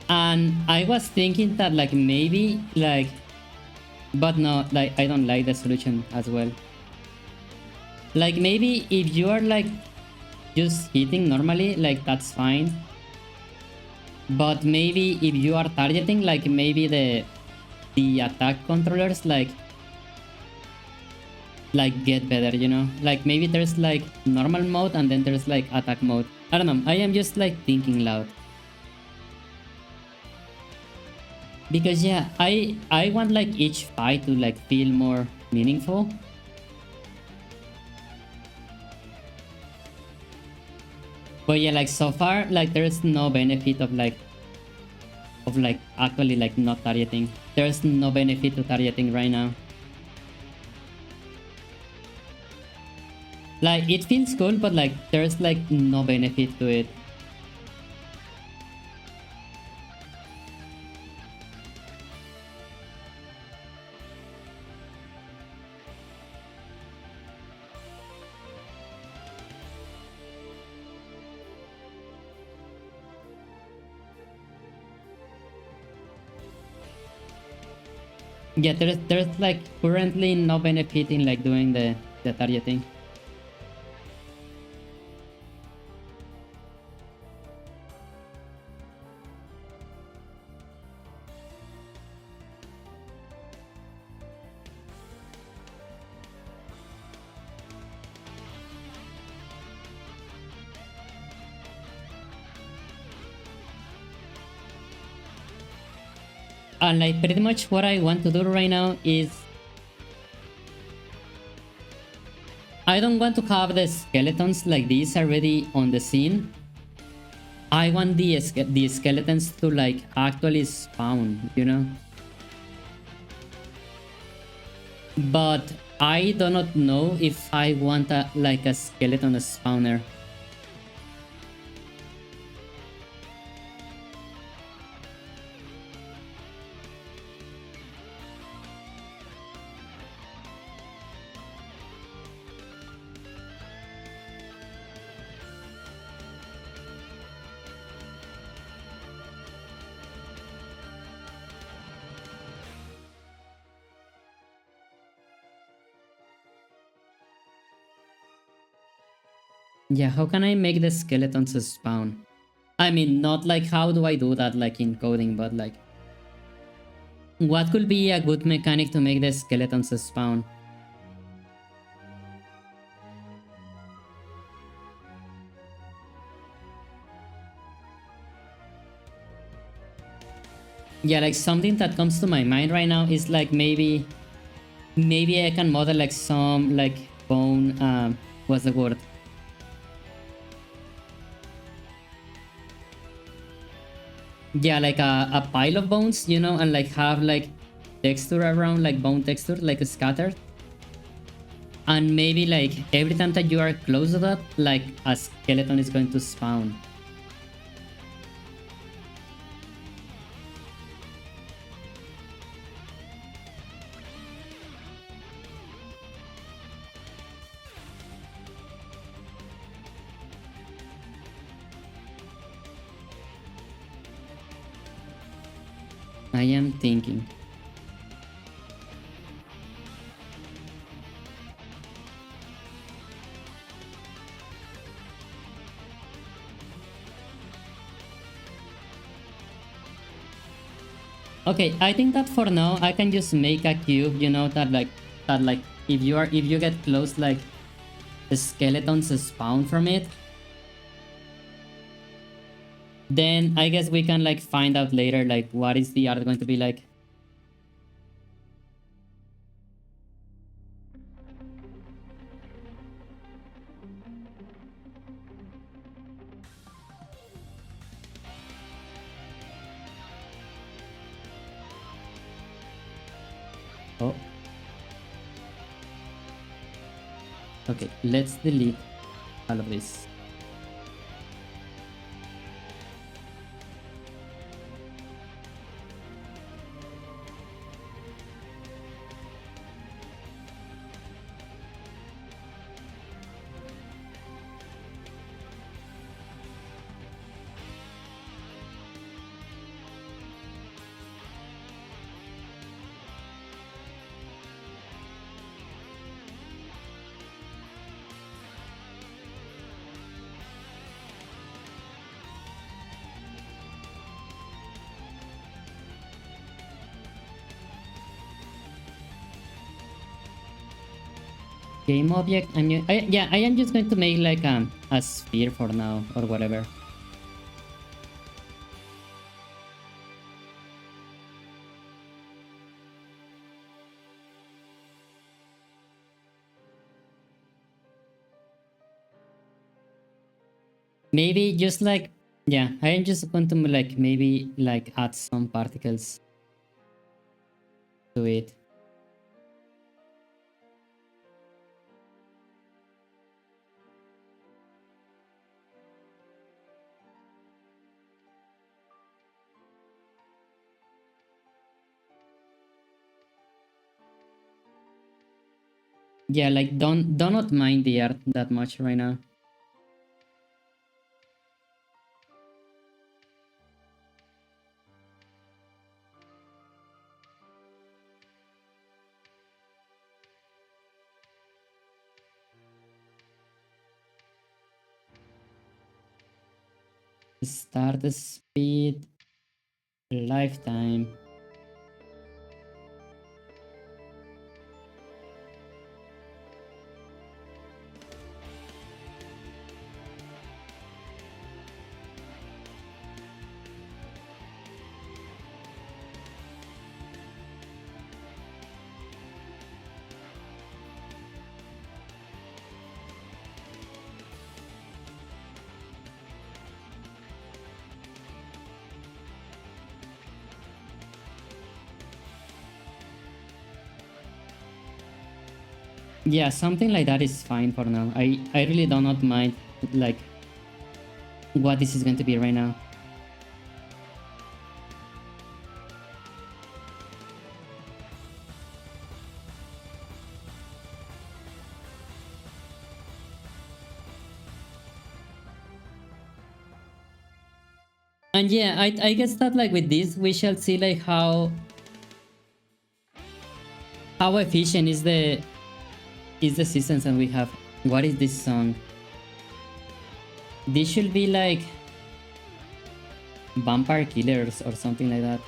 And I was thinking that like maybe like, but no, like I don't like the solution as well. Like maybe if you are like just hitting normally, like that's fine. But maybe if you are targeting, like maybe the attack controllers like get better, you know? Like maybe there's like normal mode and then there's like attack mode. I don't know. I am just like thinking loud. Because yeah, I want like each fight to like feel more meaningful. But yeah, like so far, like there's no benefit of like actually like not targeting. There's no benefit to targeting right now. Like it feels cool, but like there's like no benefit to it. Yeah, there's like currently no benefit in like doing the targeting. And like pretty much what I want to do right now is I don't want to have the skeletons like these already on the scene. I want the skeletons to like actually spawn, you know? But I do not know if I want a like a skeleton spawner. Yeah, how can I make the skeletons spawn? I mean, not like how do I do that like in coding, but like what could be a good mechanic to make the skeletons spawn? Yeah, like something that comes to my mind right now is like maybe I can model like some like bone what's the word? Yeah, like a pile of bones, you know, and like have like texture around, like bone texture, like scattered. And maybe like every time that you are close to that, like a skeleton is going to spawn. I am thinking. Okay, I think that for now I can just make a cube, you know, that like if you get close, like the skeletons spawn from it. Then I guess we can like find out later like what is the art going to be like. Oh. Okay, let's delete all of this. Game object. Yeah, I am just going to make like a sphere for now or whatever. Maybe just like, yeah, I am just going to like maybe like add some particles to it. Yeah, like do not mind the art that much right now. Start speed, lifetime. Yeah, something like that is fine for now. I really do not mind like what this is going to be right now. And yeah, I guess that like with this we shall see like how efficient is the systems that we have. What is this song? This should be like vampire killers or something like that.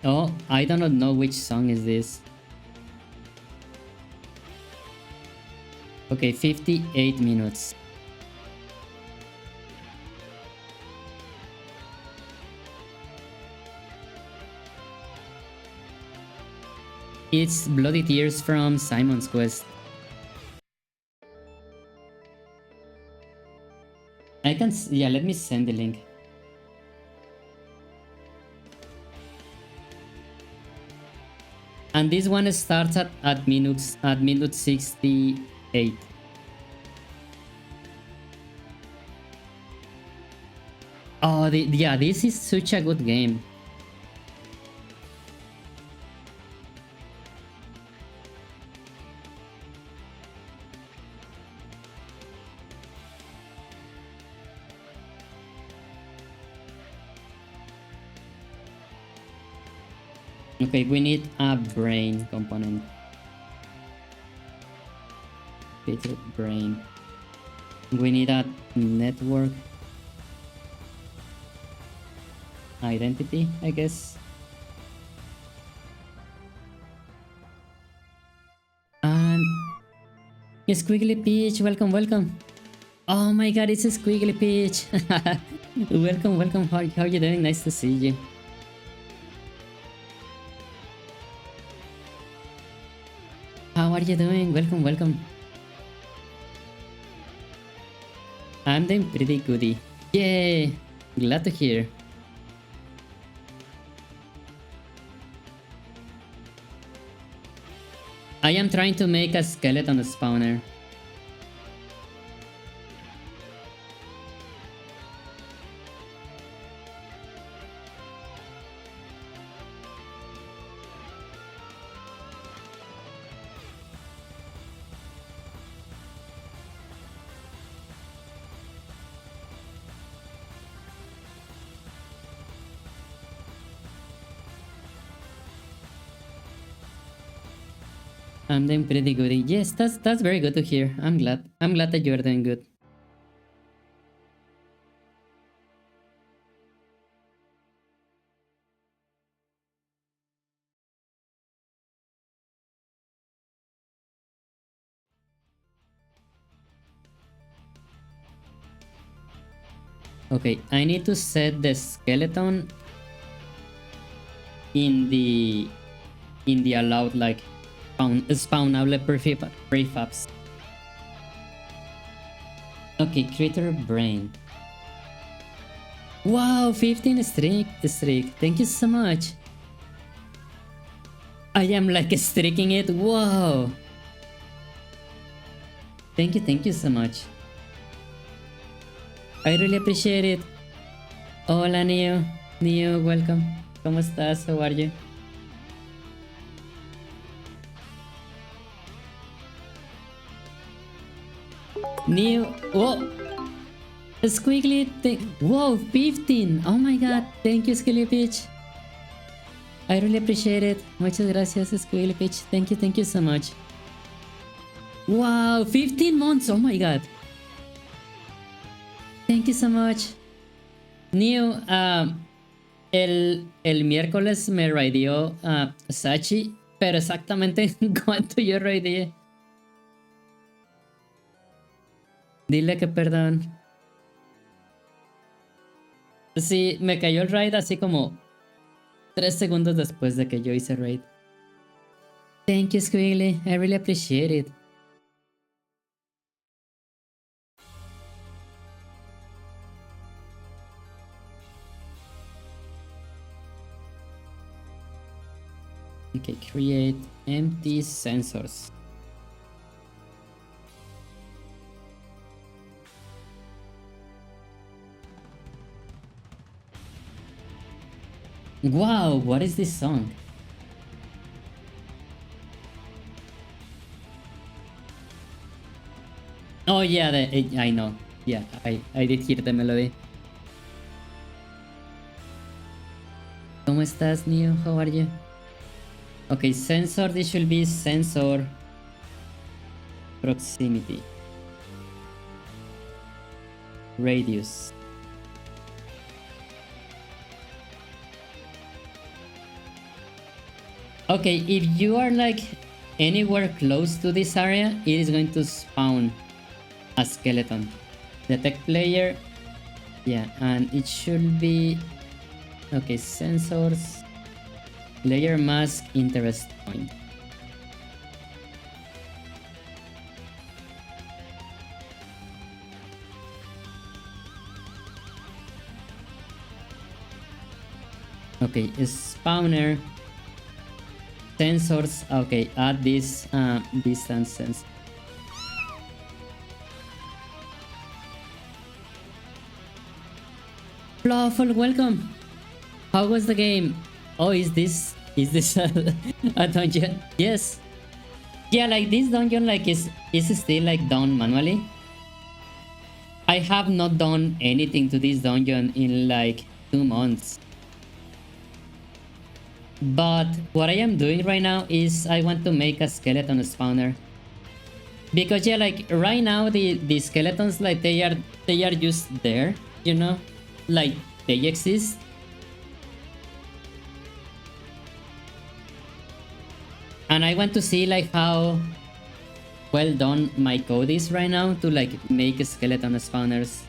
Oh, I do not know which song is this. Okay, 58 minutes. It's Bloody Tears from Simon's Quest. I can, yeah, let me send the link. And this one starts at minute 68. Oh, yeah, this is such a good game. Okay, we need a brain component. Featured brain. We need a network identity, I guess. And Squiggly Peach, welcome, welcome. Oh my god, it's a Squiggly Peach. Welcome, welcome. How are you doing? Nice to see you. How are you doing? Welcome, welcome. I'm doing pretty goody. Yay! Glad to hear. I am trying to make a skeleton spawner. I'm doing pretty good. Yes, that's very good to hear. I'm glad. I'm glad that you're doing good. Okay, I need to set the skeleton in the allowed like spawnable prefabs. Okay, creator brain. Wow, 15 streak. Thank you so much. I am like streaking it. Whoa. Thank you so much. I really appreciate it. Hola, Neo. Neo, welcome. ¿Cómo estás? How are you? Neo. Whoa! Squiggly. Whoa, 15. Oh my god. Thank you, Squiggly Peach. I really appreciate it. Muchas gracias, Squiggly Peach. Thank you so much. Wow, 15 months. Oh my god. Thank you so much. Neo, el miércoles me raideó Sachi, pero exactamente en cuanto yo raideé. Dile que perdón. Sí, me cayó el raid así como 3 segundos después de que yo hice raid. Thank you, Squiggly. I really appreciate it. Okay, create empty sensors. Wow, what is this song? Oh yeah, I know. Yeah, I did hear the melody. ¿Cómo estás, Neo? How are you? Okay, sensor, this should be sensor proximity. Radius. Okay, if you are like anywhere close to this area, it is going to spawn a skeleton. Detect player. Yeah, and it should be... Okay, sensors. Player mask interest point. Okay, spawner. Sensors. Okay, add this distance sensor. Lawful, welcome. How was the game? Oh, is this a dungeon? Yes. Yeah, like this dungeon like is still like done manually. I have not done anything to this dungeon in like 2 months. But what I am doing right now is I want to make a skeleton spawner. Because yeah, like right now the skeletons like they are just there, you know? Like they exist. And I want to see like how well done my code is right now to like make skeleton spawners.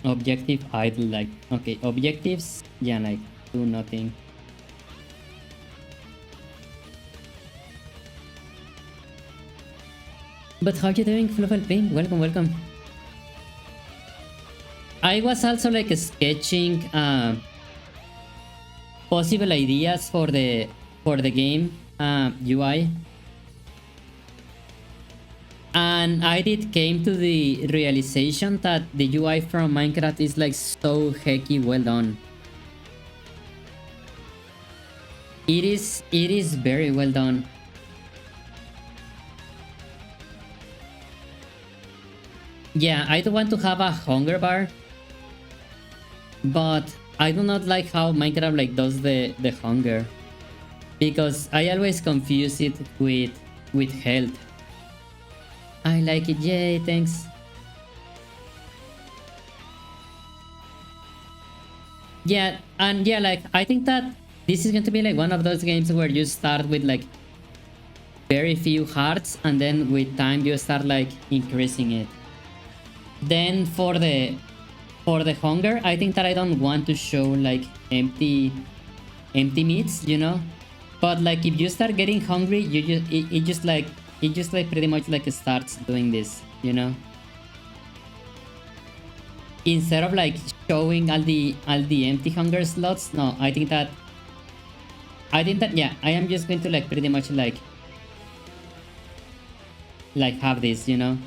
Objective idle, like okay, objectives, yeah, like do nothing. But how you doing, Fluffel Pink? Welcome, welcome. I was also like sketching possible ideas for the game UI, and I did came to the realization that the UI from Minecraft is like so hecky well done. It is very well done. Yeah, I do want to have a hunger bar, but I do not like how Minecraft like does the hunger, because I always confuse it with health. I like it, yay, thanks. Yeah, and yeah, like I think that this is going to be like one of those games where you start with like very few hearts, and then with time you start like increasing it. Then for the hunger, I think that I don't want to show like empty meats, you know. But like if you start getting hungry, you just it just like pretty much like starts doing this, you know. Instead of like showing all the empty hunger slots, no, I think that yeah, I am just going to like pretty much like have this, you know.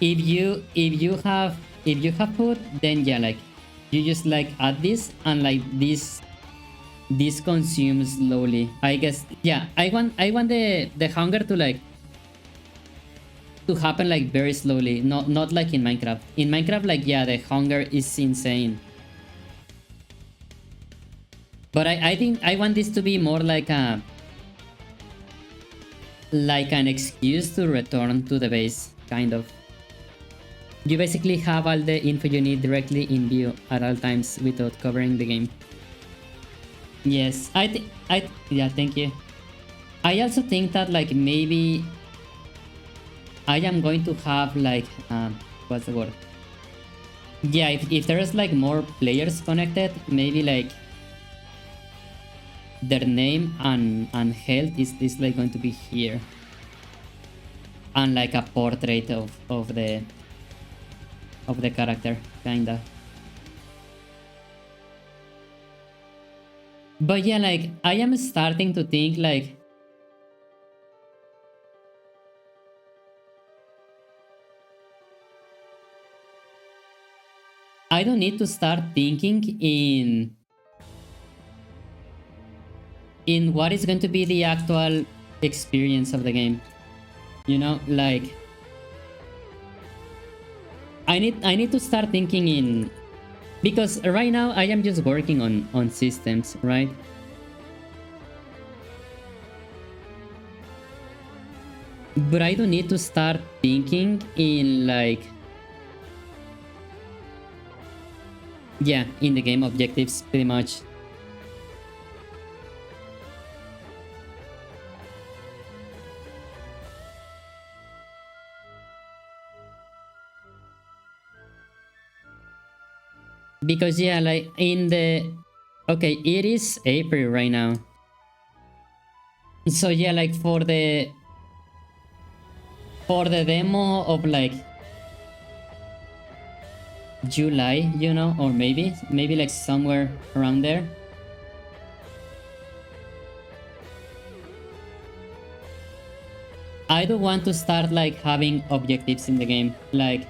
If you have food, then yeah, like you just like add this, and like this consumes slowly, I guess. Yeah, I want the hunger to like to happen like very slowly, not like in Minecraft. In Minecraft, like yeah, the hunger is insane. But I think I want this to be more like an excuse to return to the base, kind of. You basically have all the info you need directly in view at all times without covering the game. Yes, yeah, thank you. I also think that like maybe I am going to have like what's the word? Yeah, if there's like more players connected, maybe like their name and health is like going to be here, and like a portrait of the character, kinda. But yeah, like I am starting to think like I don't need to start thinking in in what is going to be the actual experience of the game. You know, like I need to start thinking in, because right now I am just working on systems, right? But I do need to start thinking in, like, yeah, in the game objectives pretty much. Because yeah, like in the, okay, it is April right now. So yeah, like for the demo of like July, you know, or maybe like somewhere around there. I do want to start like having objectives in the game, like,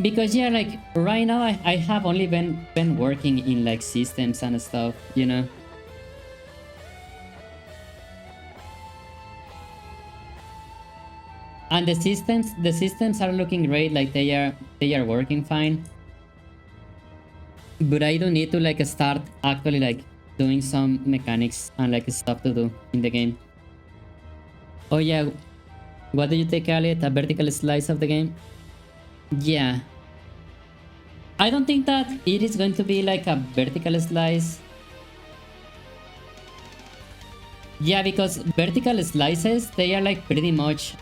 because yeah, like right now I have only been working in like systems and stuff, you know. And the systems are looking great, like they are working fine. But I do need to like start actually like doing some mechanics and like stuff to do in the game. Oh yeah, what do you take, Elliot? A vertical slice of the game? Yeah. I don't think that it is going to be like a vertical slice. Yeah, because vertical slices, they are like pretty much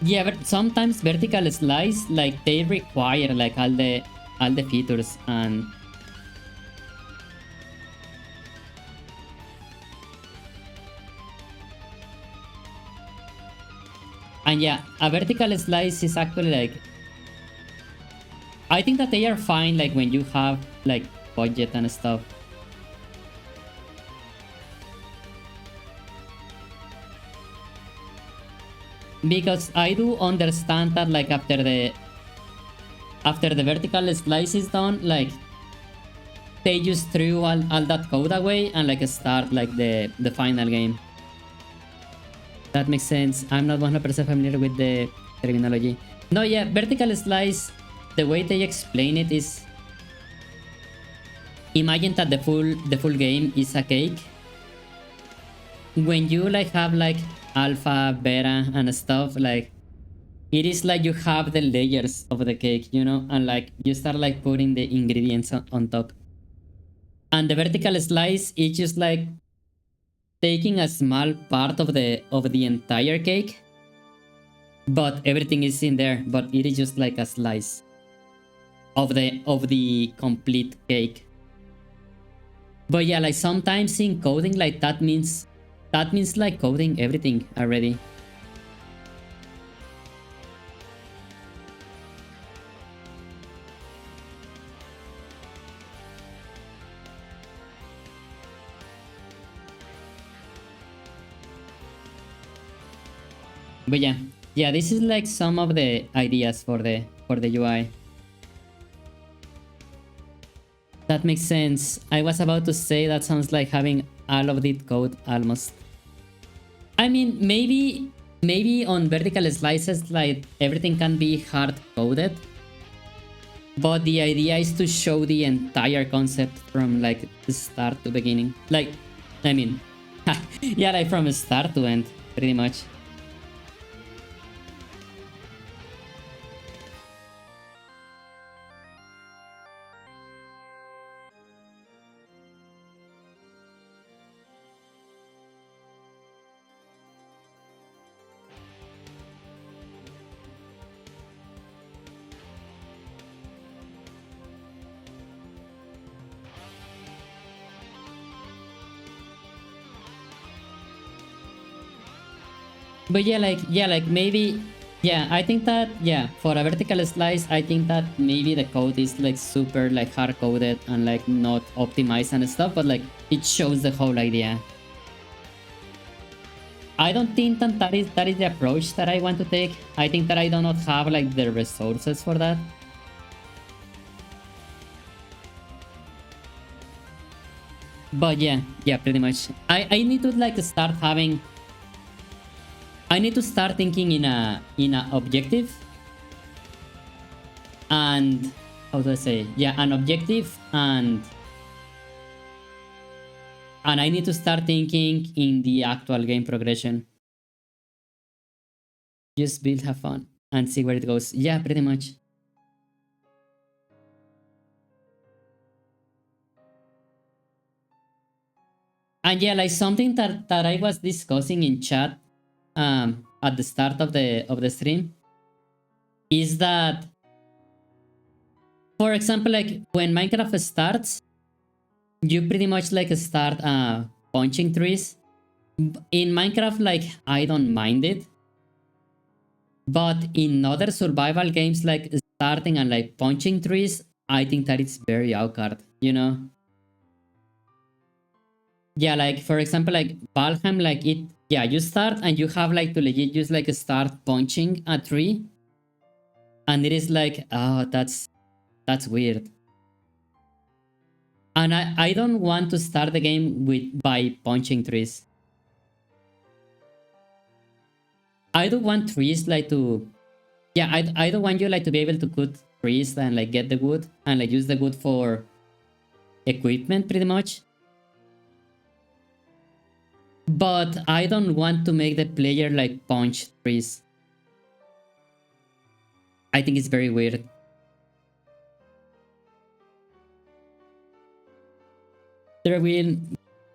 yeah, but sometimes vertical slice, like they require like all the features, and yeah, a vertical slice is actually like, I think that they are fine like when you have like budget and stuff. Because I do understand that like after the vertical slice is done, like they just threw all that code away and like start like the final game. That makes sense. I'm not 100% familiar with the terminology. No, yeah, vertical slice, the way they explain it is, imagine that the full game is a cake. When you like have like alpha, beta and stuff, like it is like you have the layers of the cake, you know, and like you start like putting the ingredients on top. And the vertical slice is just like taking a small part of the entire cake, but everything is in there, but it is just like a slice of the complete cake. But yeah, like sometimes in coding, like that means like coding everything already. But yeah, this is like some of the ideas for the UI. That makes sense. I was about to say that sounds like having all of the code almost. I mean, maybe on vertical slices, like everything can be hard coded, but the idea is to show the entire concept from like start to beginning. Like, I mean, yeah, like from start to end, pretty much. But yeah, like maybe, yeah, I think that, yeah, for a vertical slice, I think that maybe the code is like super like hard coded and like not optimized and stuff, but like it shows the whole idea. I don't think that is the approach that I want to take. I think that I do not have like the resources for that. But yeah, pretty much. I need to like start having. I need to start thinking in a objective and how do I say? Yeah, an objective and I need to start thinking in the actual game progression. Just build, have fun, and see where it goes. Yeah, pretty much. And yeah, like something that I was discussing in chat at the start of the stream is that, for example, like when Minecraft starts, you pretty much like start punching trees. In Minecraft, like I don't mind it, but in other survival games like starting and like punching trees, I think that it's very awkward, you know? Yeah, like for example, like Valheim, like it, yeah, you start and you have like to legit just like start punching a tree, and it is like, oh, that's weird. And I don't want to start the game with by punching trees. I don't want trees like to, yeah, I don't want you like to be able to cut trees and like get the wood and like use the wood for equipment pretty much. But I don't want to make the player like punch trees. I think it's very weird. There will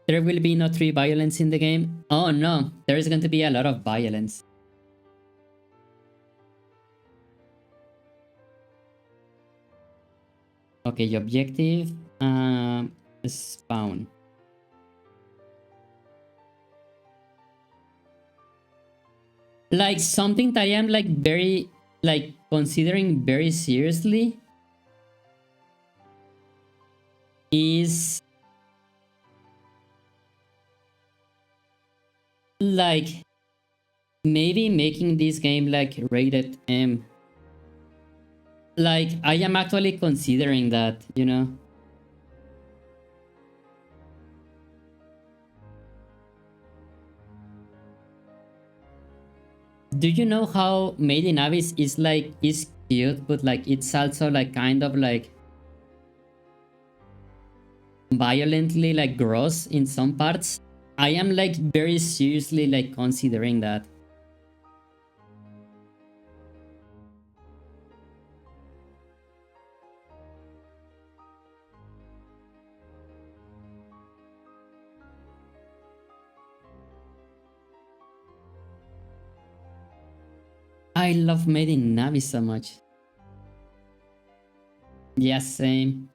there will be no tree violence in the game. Oh no, there is going to be a lot of violence. Okay, objective spawn. Like something that I am like very like considering very seriously is like maybe making this game like rated M. Like I am actually considering that, you know. Do you know how Made in Abyss is like is cute, but like it's also like kind of like violently like gross in some parts? I am like very seriously like considering that. I love Made in Abyss so much. Yeah, same.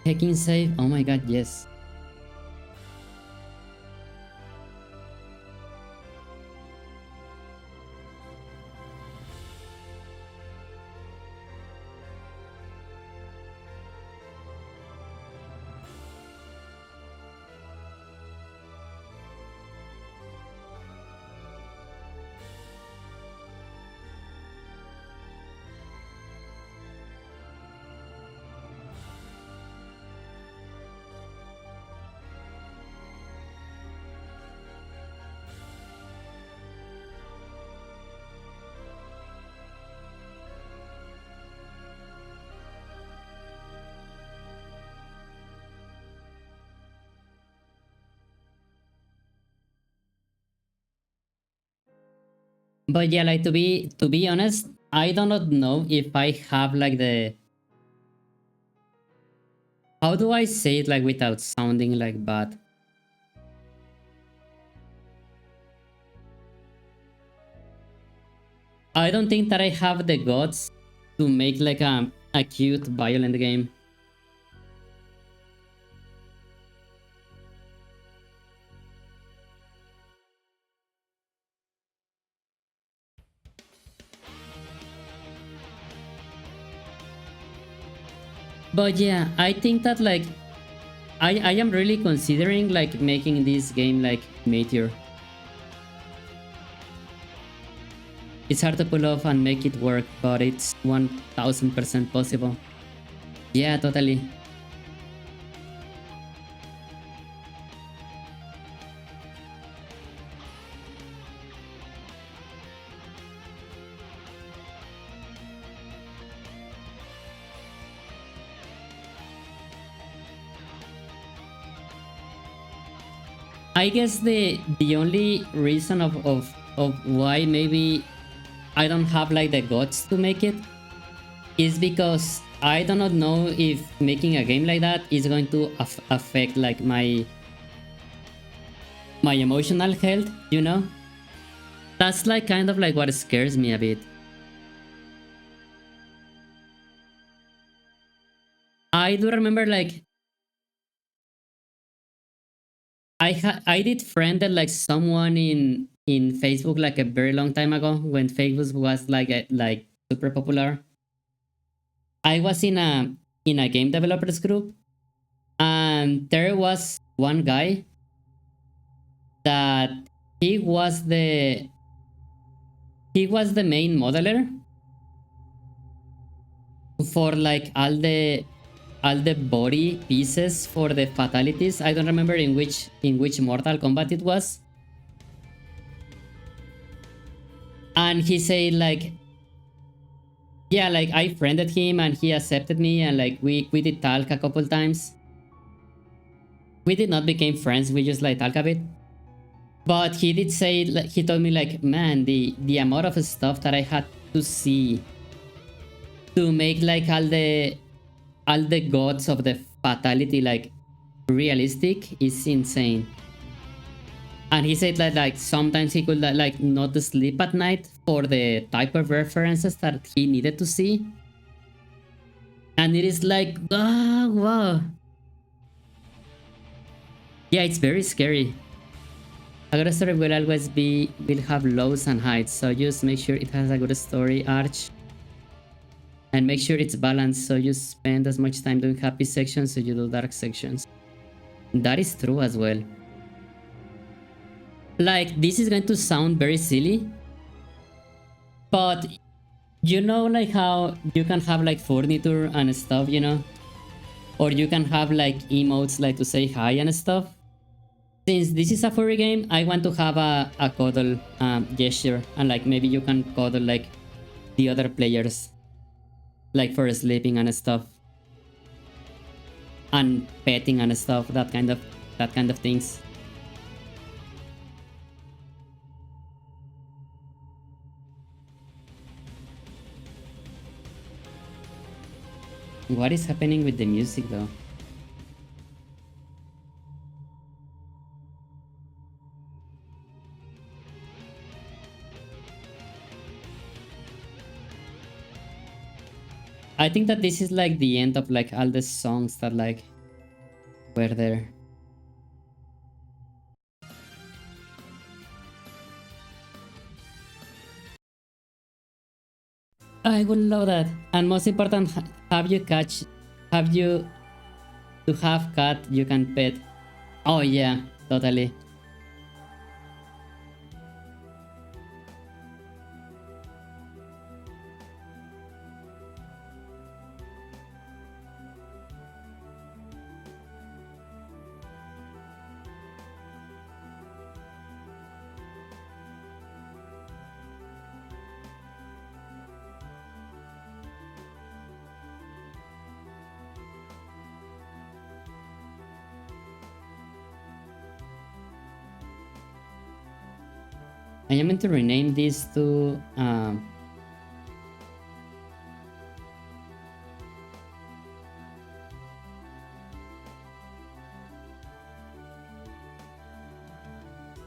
Hacking save. Oh my god, yes. But yeah, like to be honest, I do not know if I have like the, how do I say it like without sounding like bad? I don't think that I have the guts to make like a cute violent game. But yeah, I think that like I am really considering like making this game like Meteor. It's hard to pull off and make it work, but it's 1000% possible. Yeah, totally. I guess the only reason of why maybe I don't have like the guts to make it is because I do not know if making a game like that is going to affect like my emotional health, you know? That's like kind of like what scares me a bit. I do remember like I did friended like someone in Facebook like a very long time ago when Facebook was like super popular. I was in a game developers group, and there was one guy that he was the he was the main modeler for like all the body pieces for the fatalities. I don't remember in which Mortal Kombat it was. And he said like, yeah, like I friended him and he accepted me, and like we did talk a couple times. We did not become friends, we just like talk a bit. But he did say like, he told me like, man, the amount of stuff that I had to see to make like all the gods of the fatality like realistic is insane. And he said that like sometimes he could like not sleep at night for the type of references that he needed to see. And it is like, ah, wow. Yeah, it's very scary. A good story will have lows and heights, so just make sure it has a good story arch and make sure it's balanced, so you spend as much time doing happy sections so you do dark sections. That is true as well. Like, this is going to sound very silly, but you know like how you can have like furniture and stuff, you know? Or you can have like emotes like to say hi and stuff. Since this is a furry game, I want to have a cuddle gesture, and like maybe you can cuddle like the other players, like for sleeping and stuff, and petting and stuff, that kind of things. What is happening with the music though? I think that this is like the end of like all the songs that like were there. I would love that. And most important, have you to have cat you can pet. Oh yeah, totally. I am going to rename this to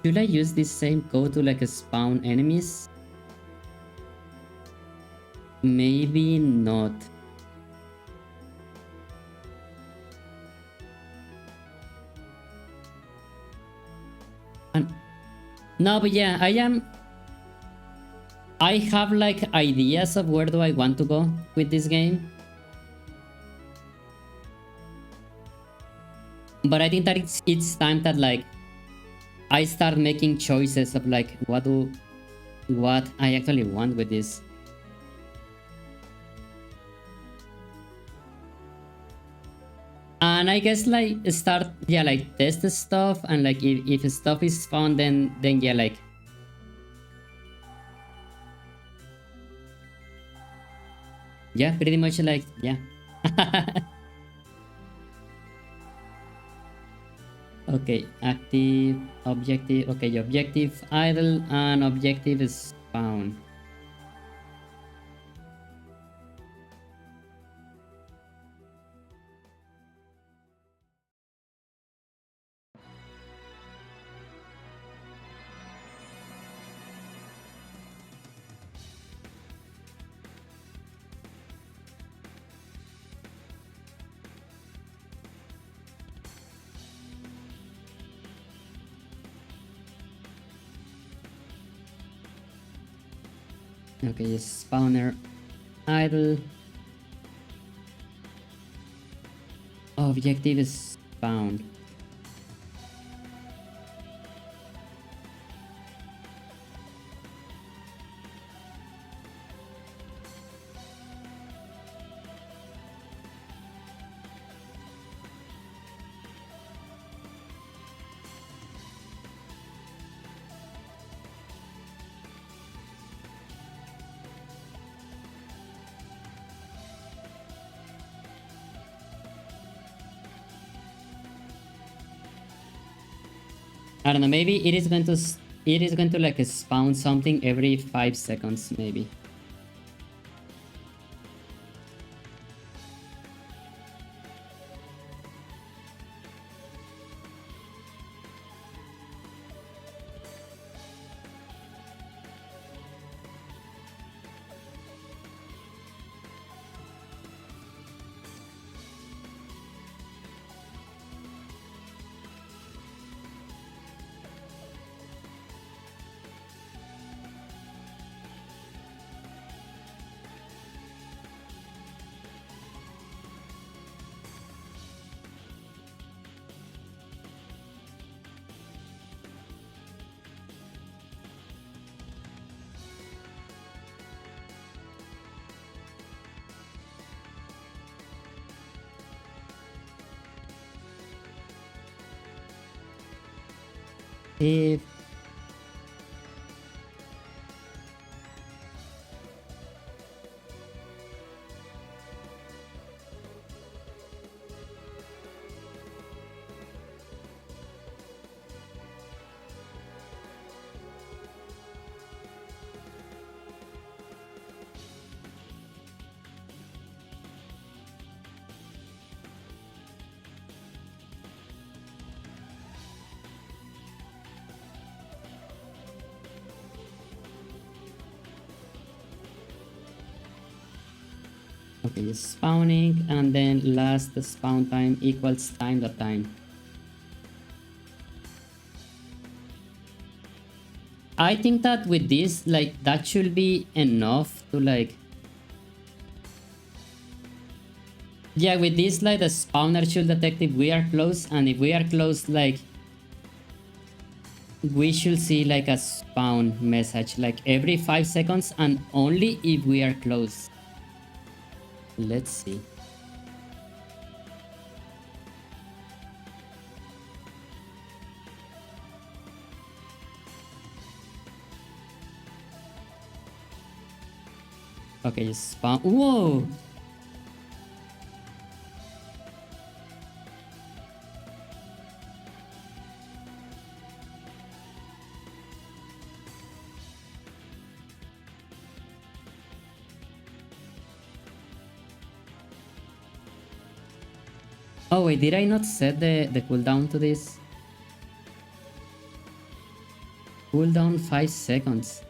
should I use this same code to like spawn enemies? Maybe not. No, but yeah, I have like ideas of where do I want to go with this game. But I think that it's time that like I start making choices of like what I actually want with this. And I guess like start like test the stuff, and like if stuff is fun, then yeah, like yeah, pretty much like yeah. Okay, active, objective. Okay, objective idle and objective is spawn. Okay, spawner idle. Objective is found. I don't know, maybe it is going to like spawn something every 5 seconds maybe. If okay, spawning, and then last spawn time equals time. I think that with this, like, that should be enough to like... Yeah, with this, like, the spawner should detect if we are close, and if we are close, like, we should see like a spawn message like every 5 seconds, and only if we are close. Let's see. Okay, spawn. Whoa! Oh wait, did I not set the cooldown to this? Cooldown 5 seconds.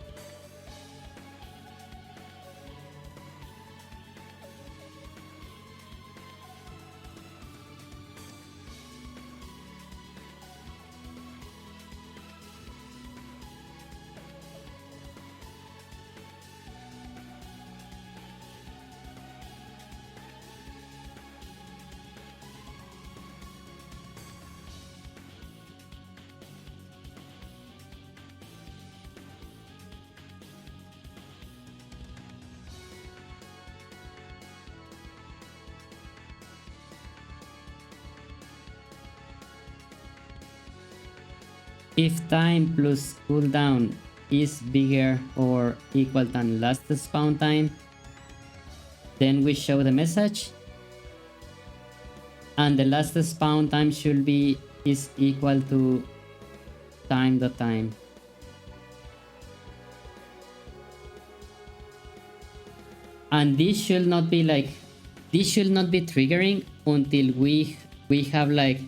If time plus cooldown is bigger or equal than last spawn time, then we show the message, and the last spawn time should be is equal to time. And this should not be like, this should not be triggering until we have like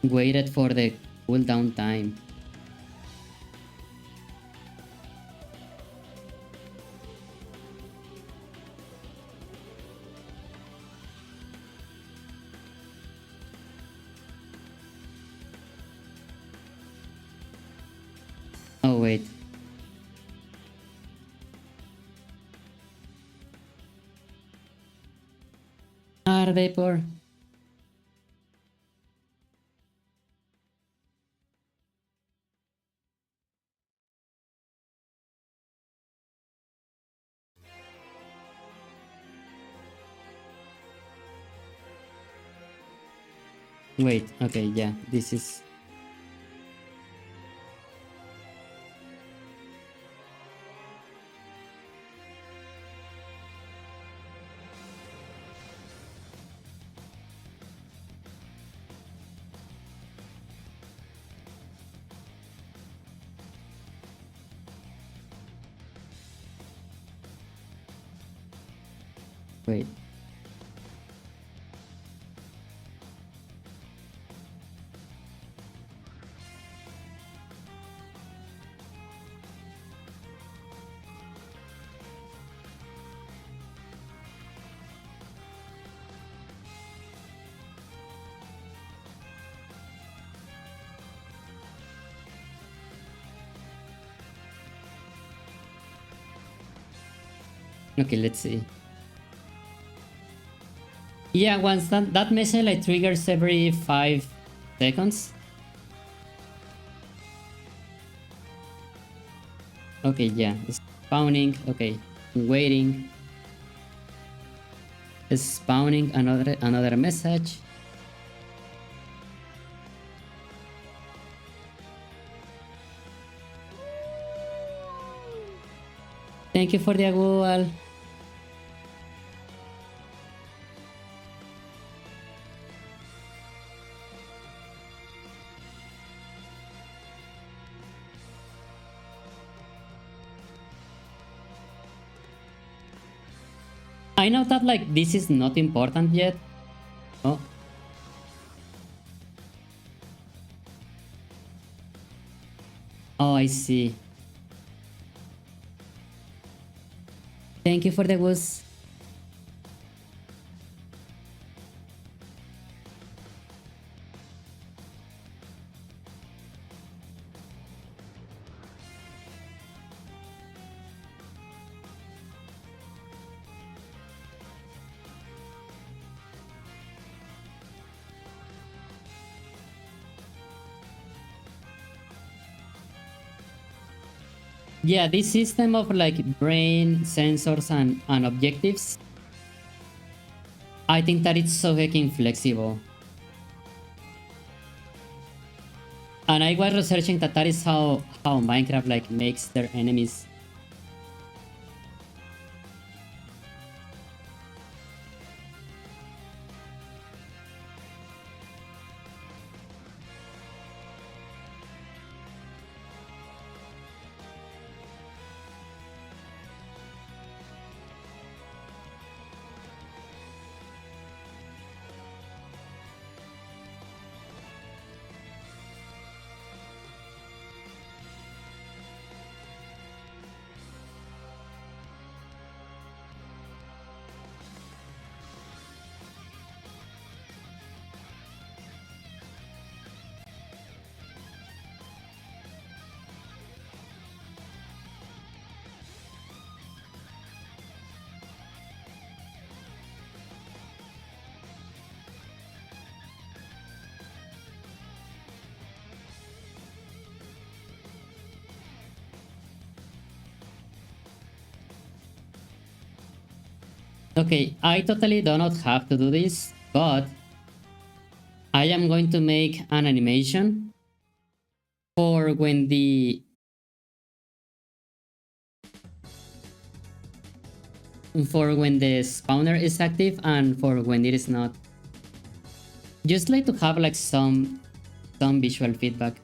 waited for the cooldown time. Oh wait. Are they poor? Wait, okay, yeah, this is... Wait. Okay, let's see. Yeah, once that message like triggers every 5 seconds. Okay, yeah, spawning. Okay, waiting. Spawning another message. Thank you for the Google. I know that like this is not important yet. Oh. Oh, I see. Thank you for the goose. Yeah, this system of like brain sensors and objectives, I think that it's so fucking flexible. And I was researching that that is how Minecraft like makes their enemies. Okay, I totally do not have to do this, but I am going to make an animation for when the spawner is active and for when it is not. Just like to have like some visual feedback.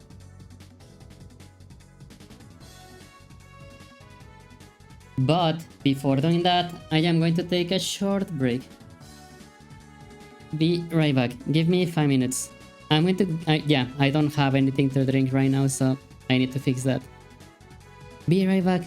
But before doing that, I am going to take a short break. Be right back. Give me 5 minutes. I'm going to... yeah, I don't have anything to drink right now, so I need to fix that. Be right back.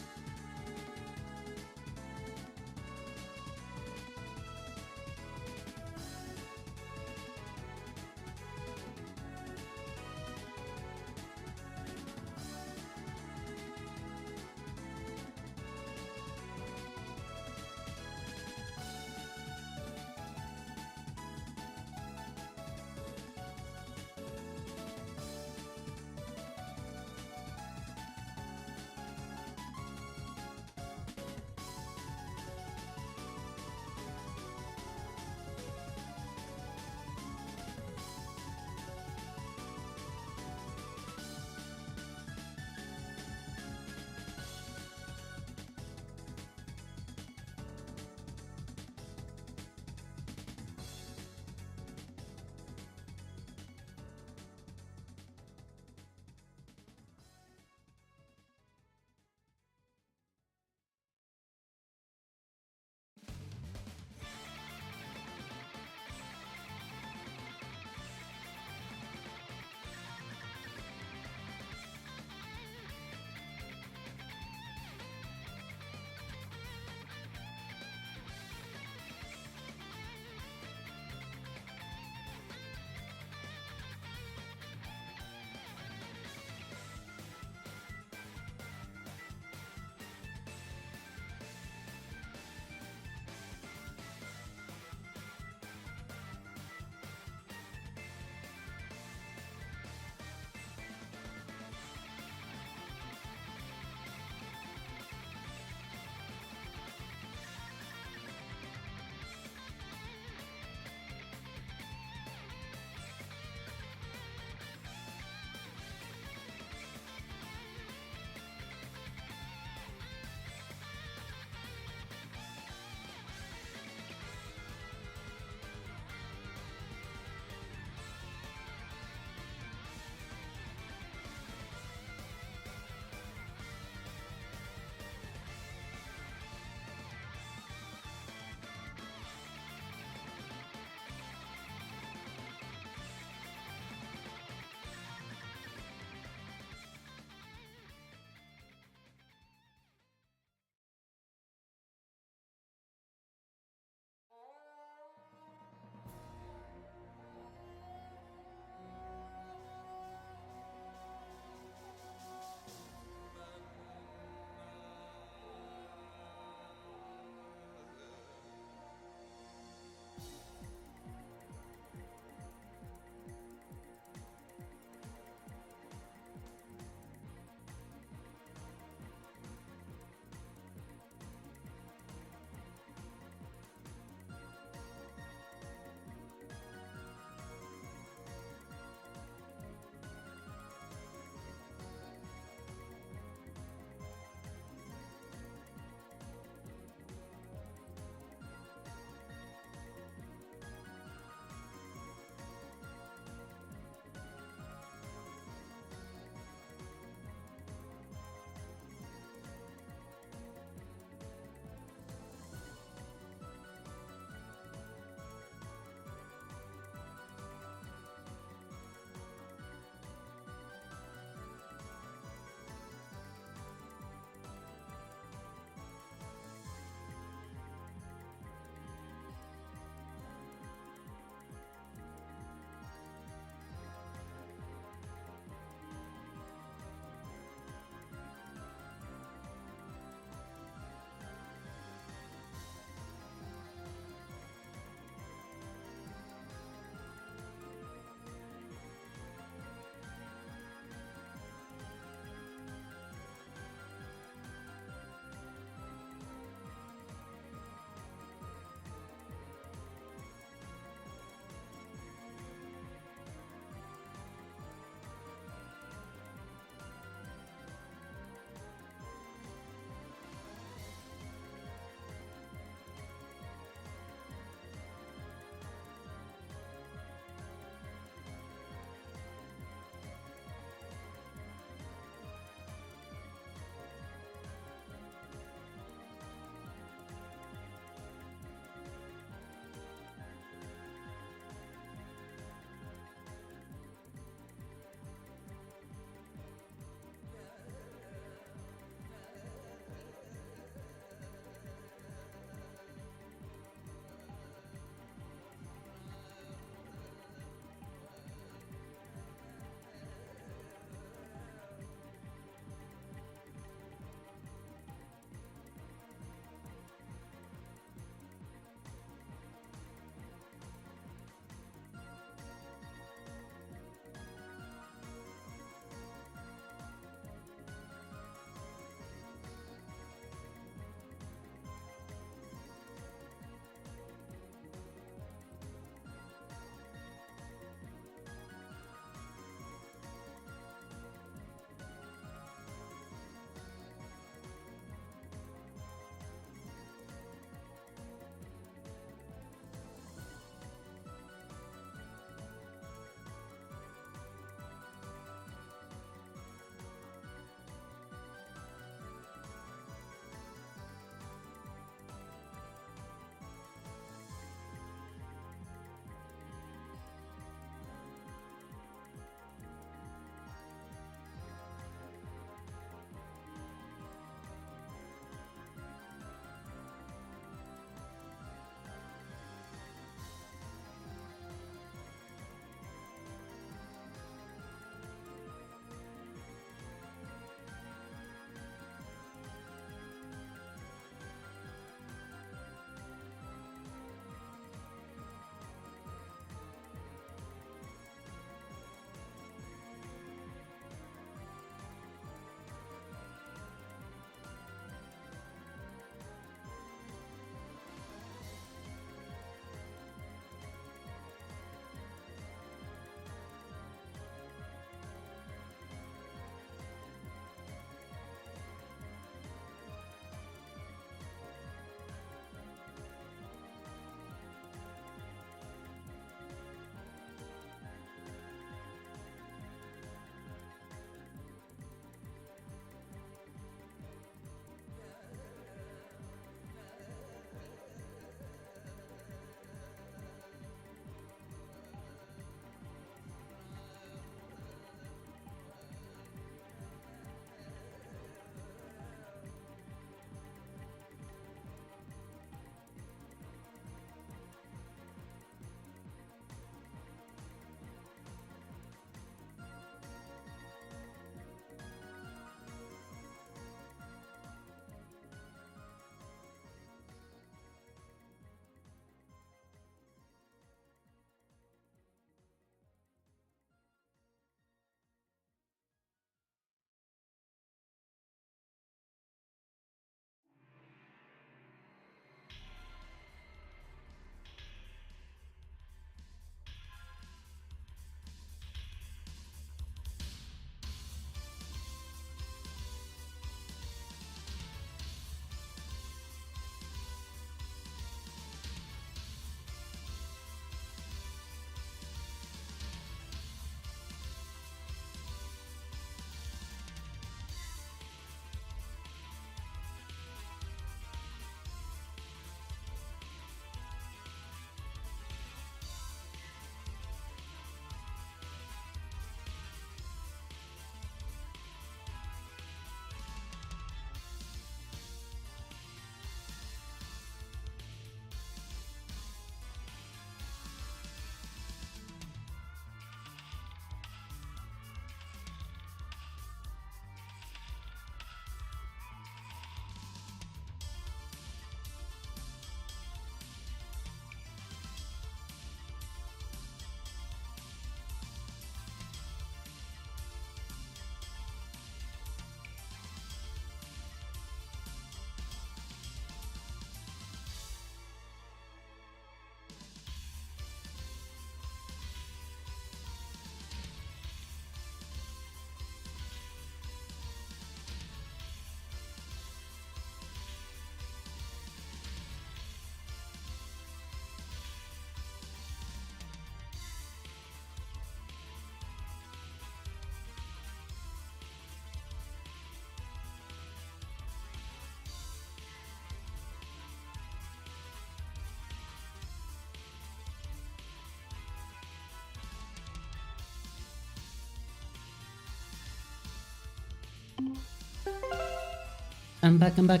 I'm back, I'm back.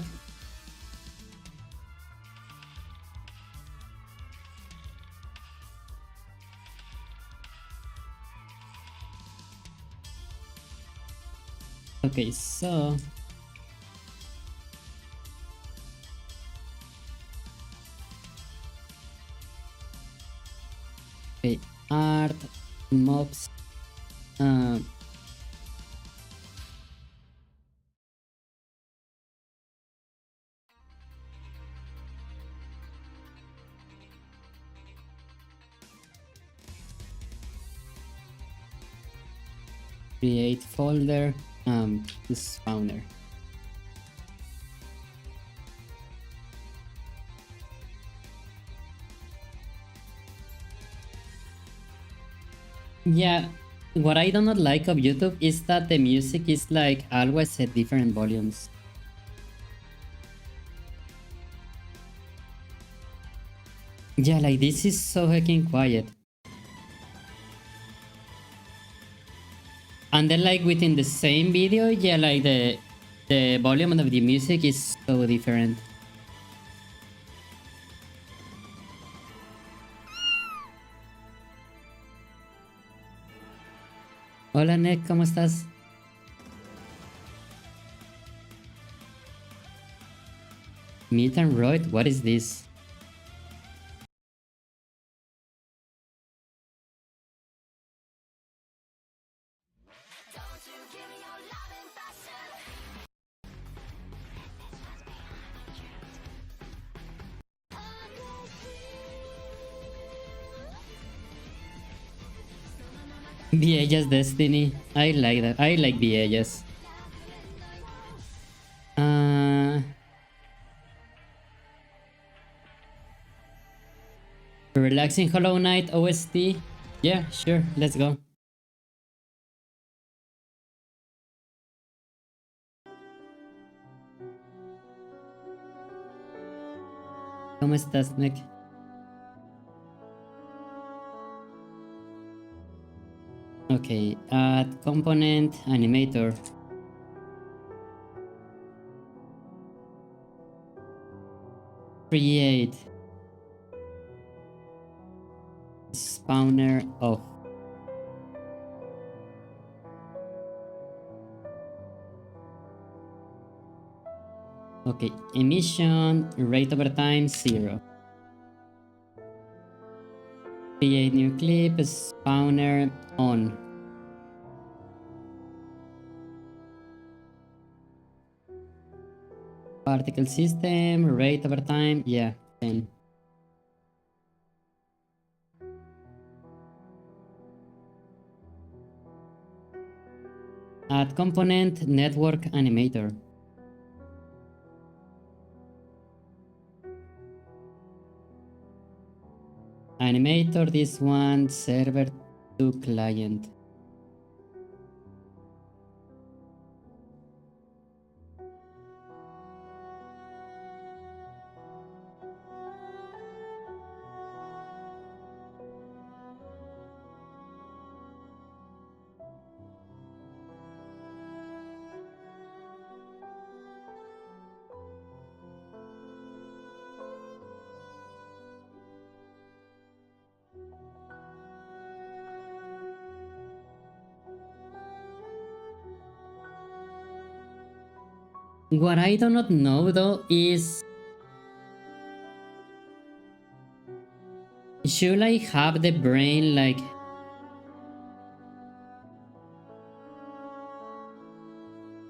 Okay, so okay, art, mobs, create folder, spawner. Yeah, what I do not like of YouTube is that the music is like always at different volumes. Yeah, like this is so heckin' quiet. And then like within the same video, yeah, like the volume of the music is so different. Hola Nick, ¿cómo estás? Meet and Royd, what is this? Viejas Destiny. I like that. I like Viejas. Uh, Relaxing Hollow Knight OST. Yeah, sure. Let's go. ¿Cómo estás, Nick? Okay, add component animator. Create spawner of. Okay, emission rate over time 0. Create new clip spawner on. Particle system rate over time, yeah, 10. Add component network animator. Animator, this one, server to client. What I do not know though is, should I have the brain like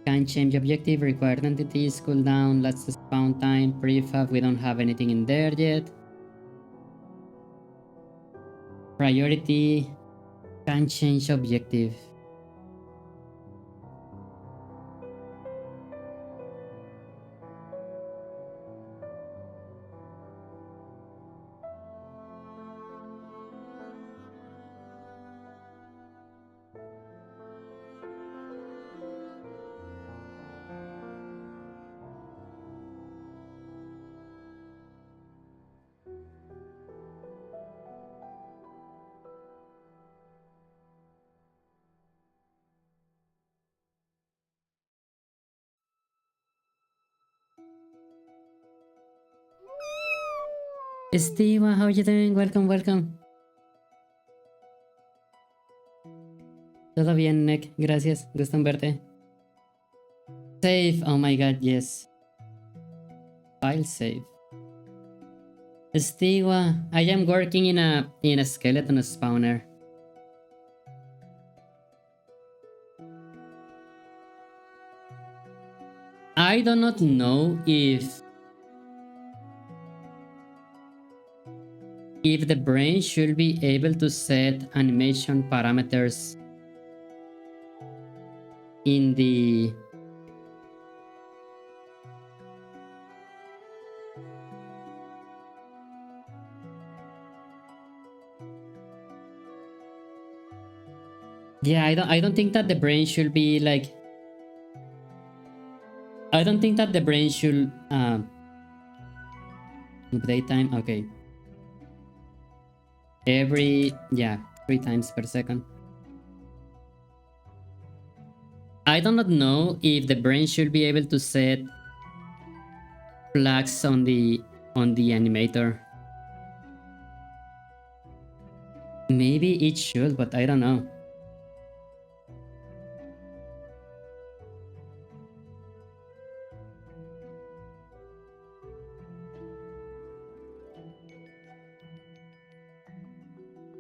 can change objective, required entities, cooldown, last spawn time, prefab, we don't have anything in there yet. Priority, can change objective. Steve, how are you doing? Welcome, welcome. Todo bien, Nick. Gracias. Gusto en verte. Save. Oh my god, yes. File save. Steve, I am working in a skeleton spawner. I do not know if the brain should be able to set animation parameters in the yeah, I don't think that the brain should be like I don't think that the brain should update time. Okay. Every 3 times per second. I do not know if the brain should be able to set flags on the animator. Maybe it should, but I don't know.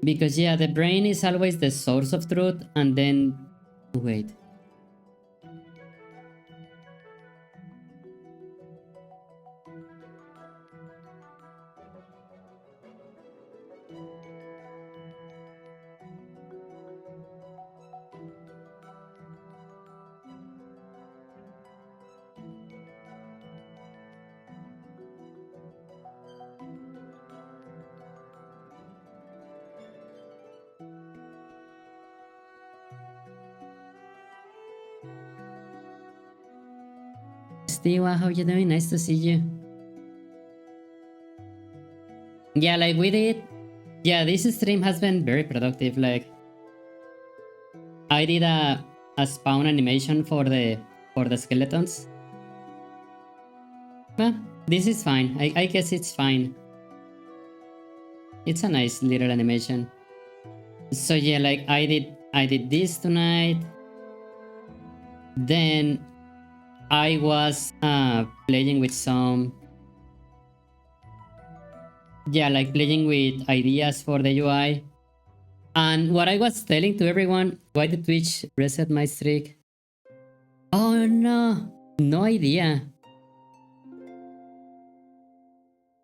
Because yeah, the brain is always the source of truth, and then wait. Steve, how you doing? Nice to see you. Yeah, like we did. Yeah, this stream has been very productive. Like I did a spawn animation for the skeletons. Well, this is fine. I guess it's fine. It's a nice little animation. So yeah, like I did this tonight. Then I was playing with some like playing with ideas for the UI. And what I was telling to everyone, why did Twitch reset my streak? Oh no, no idea.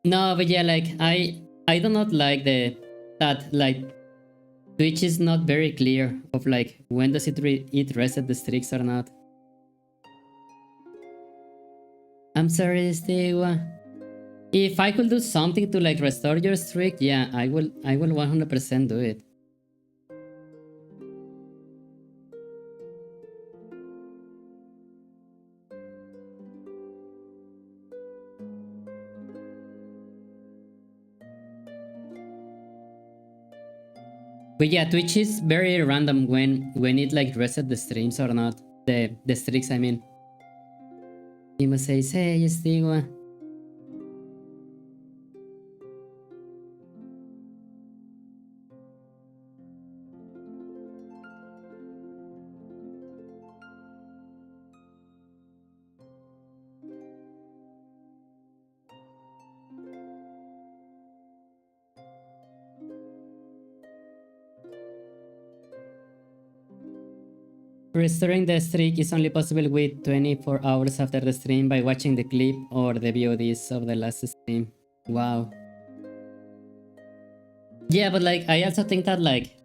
No, but yeah, like I do not like that like Twitch is not very clear of like when does it reset the streaks or not. I'm sorry, Steve. If I could do something to like restore your streak, yeah, I will 100% do it. But yeah, Twitch is very random when it like reset the streams or not. The streaks, I mean. You must say, hey, Steve. Restoring the streak is only possible with 24 hours after the stream by watching the clip or the VODs of the last stream. Wow. Yeah, but like I also think that like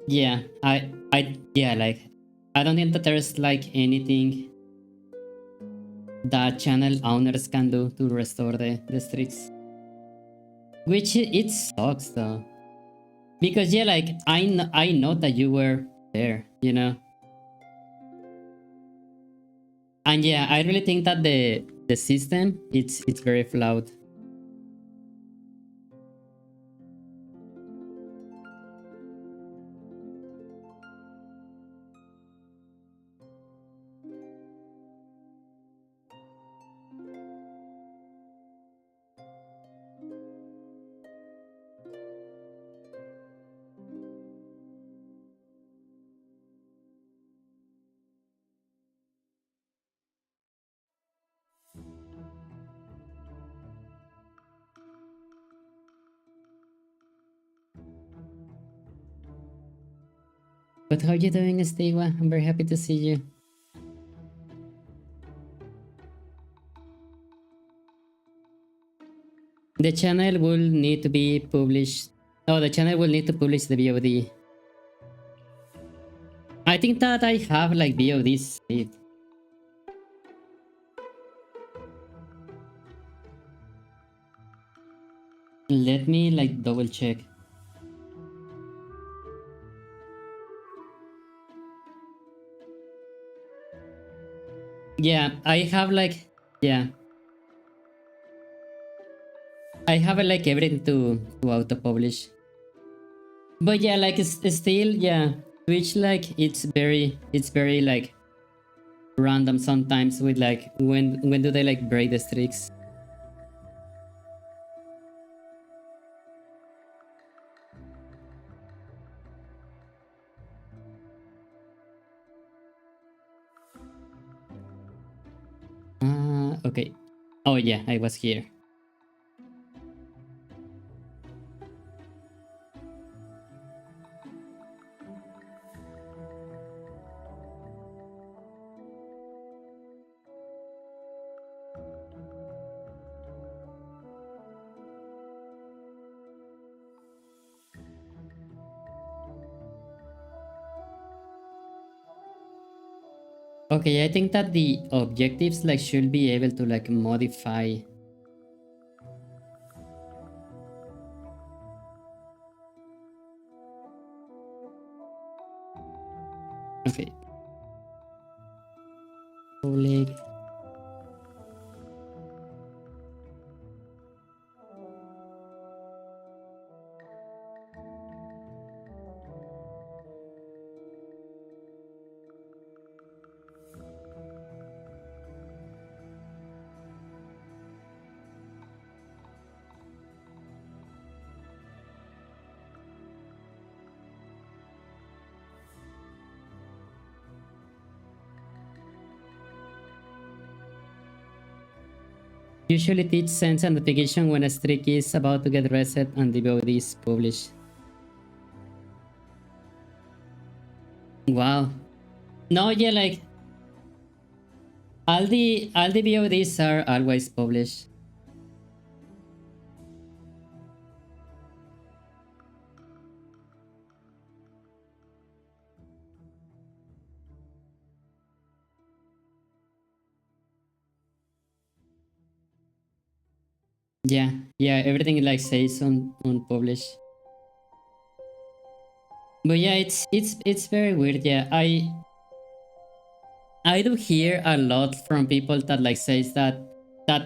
yeah, like I don't think that there's like anything that channel owners can do to restore the streaks. Which it sucks though. Because yeah, like I know that you were there, you know. And yeah, I really think that the system it's very flawed. But how you doing, Estigua? I'm very happy to see you. The channel will need to be published. Oh, the channel will need to publish the VOD. I think that I have like VODs saved. Let me like double check. Yeah, I have like, yeah. I have like everything to auto publish. But yeah, like it's still, yeah. Twitch like it's very like random sometimes with like when do they like break the streaks. Okay. Oh yeah, I was here. Okay, I think that the objectives like should be able to like modify. Okay. Public. Usually Twitch sends a notification when a streak is about to get reset and the VOD is published. Wow. No, yeah, like all the VODs are always published. Yeah, yeah, everything like says on publish. But yeah, it's very weird. Yeah, I do hear a lot from people that like says that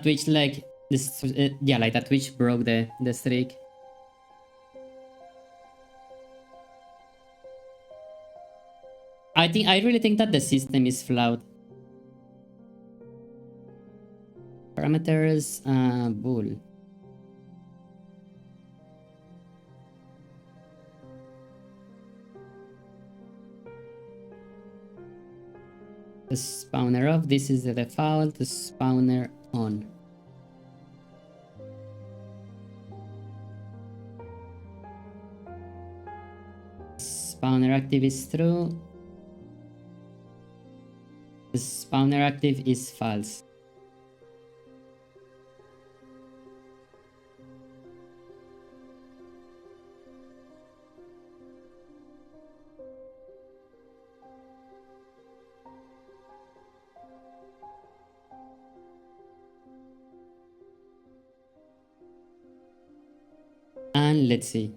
Twitch like this yeah, like that Twitch broke the streak. I really think that the system is flawed. Parameters bull. The spawner off, this is the default, the spawner on. Spawner active is true. The spawner active is false. And let's see.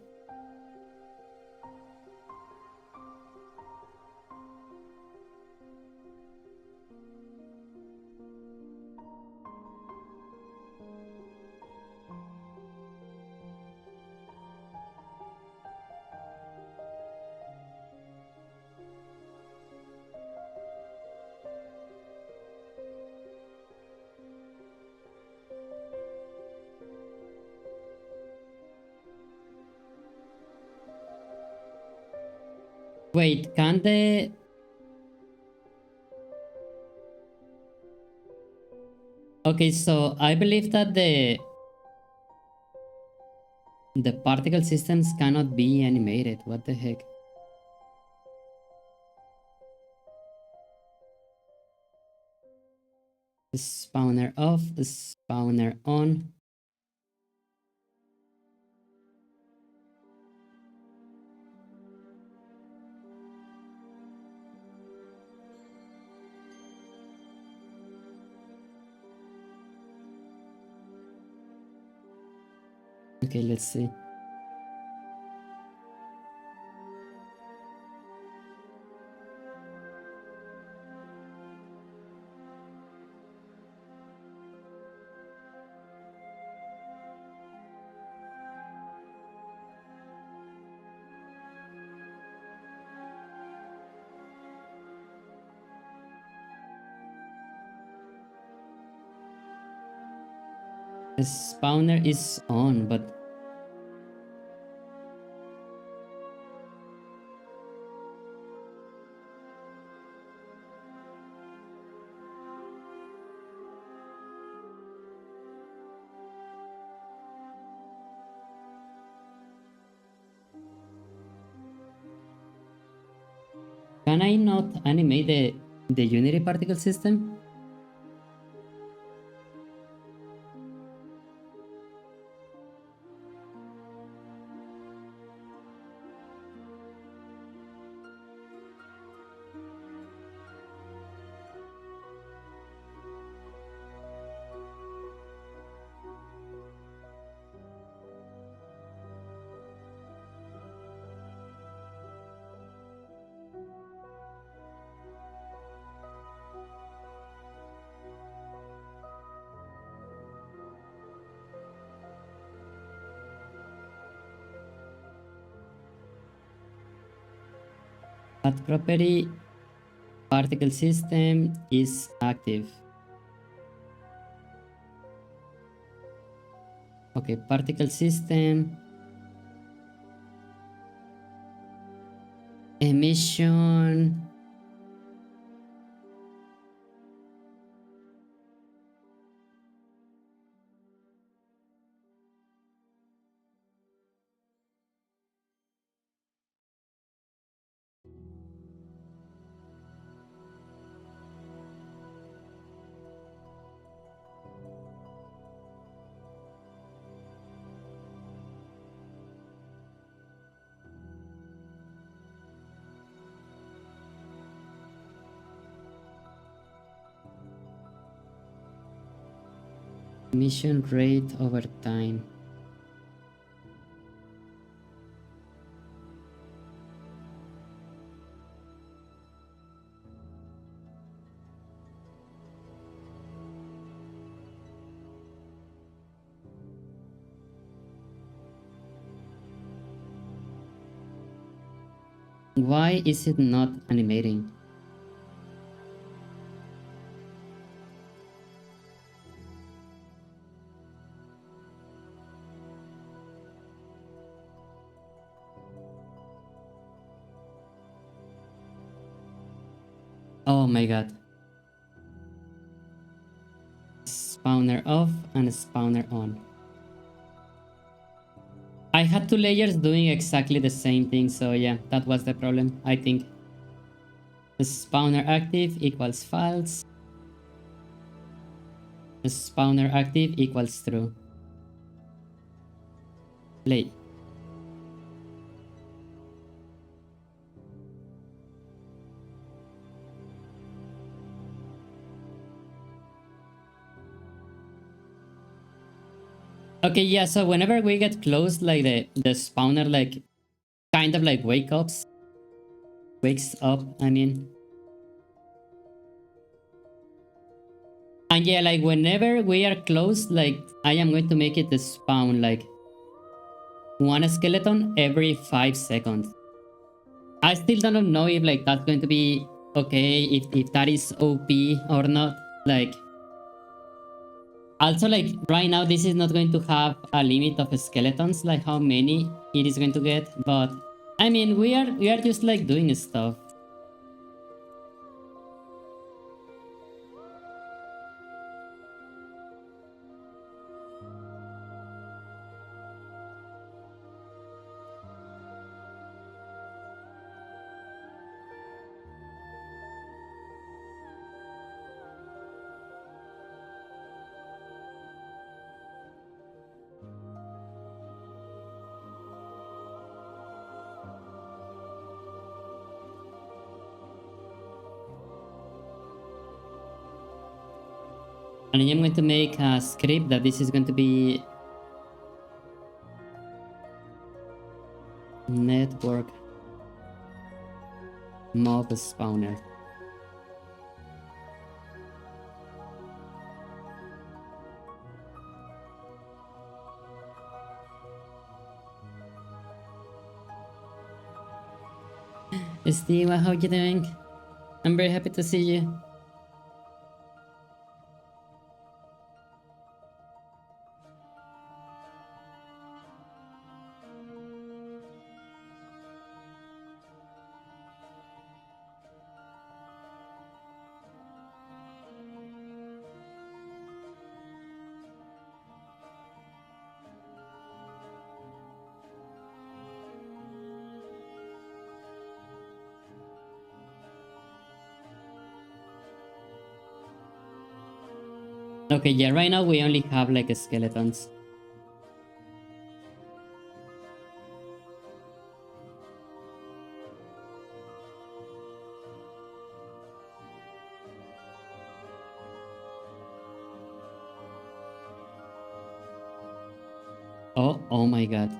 Wait, can the... Okay, so I believe that the particle systems cannot be animated. What the heck? spawner off, spawner on. Okay, let's see. The spawner is on, but can I not animate the Unity particle system? That property particle system is active. Okay, particle system emission. Emission rate over time. Why is it not animating? Oh my god. Spawner off and spawner on. I had two layers doing exactly the same thing, so yeah, that was the problem, I think. The spawner active equals false. The spawner active equals true. Play. Okay, yeah, so whenever we get close, like the spawner like kind of like wakes up, I mean. And yeah, like whenever we are close, like I am going to make it spawn like one skeleton every 5 seconds. I still don't know if like that's going to be okay, if that is OP or not. Like also like right now this is not going to have a limit of skeletons, like how many it is going to get, but I mean we are just like doing stuff. And I am going to make a script that this is going to be network mob spawner. Steve, how you doing? I'm very happy to see you. Okay, yeah, right now we only have like skeletons. Oh my god.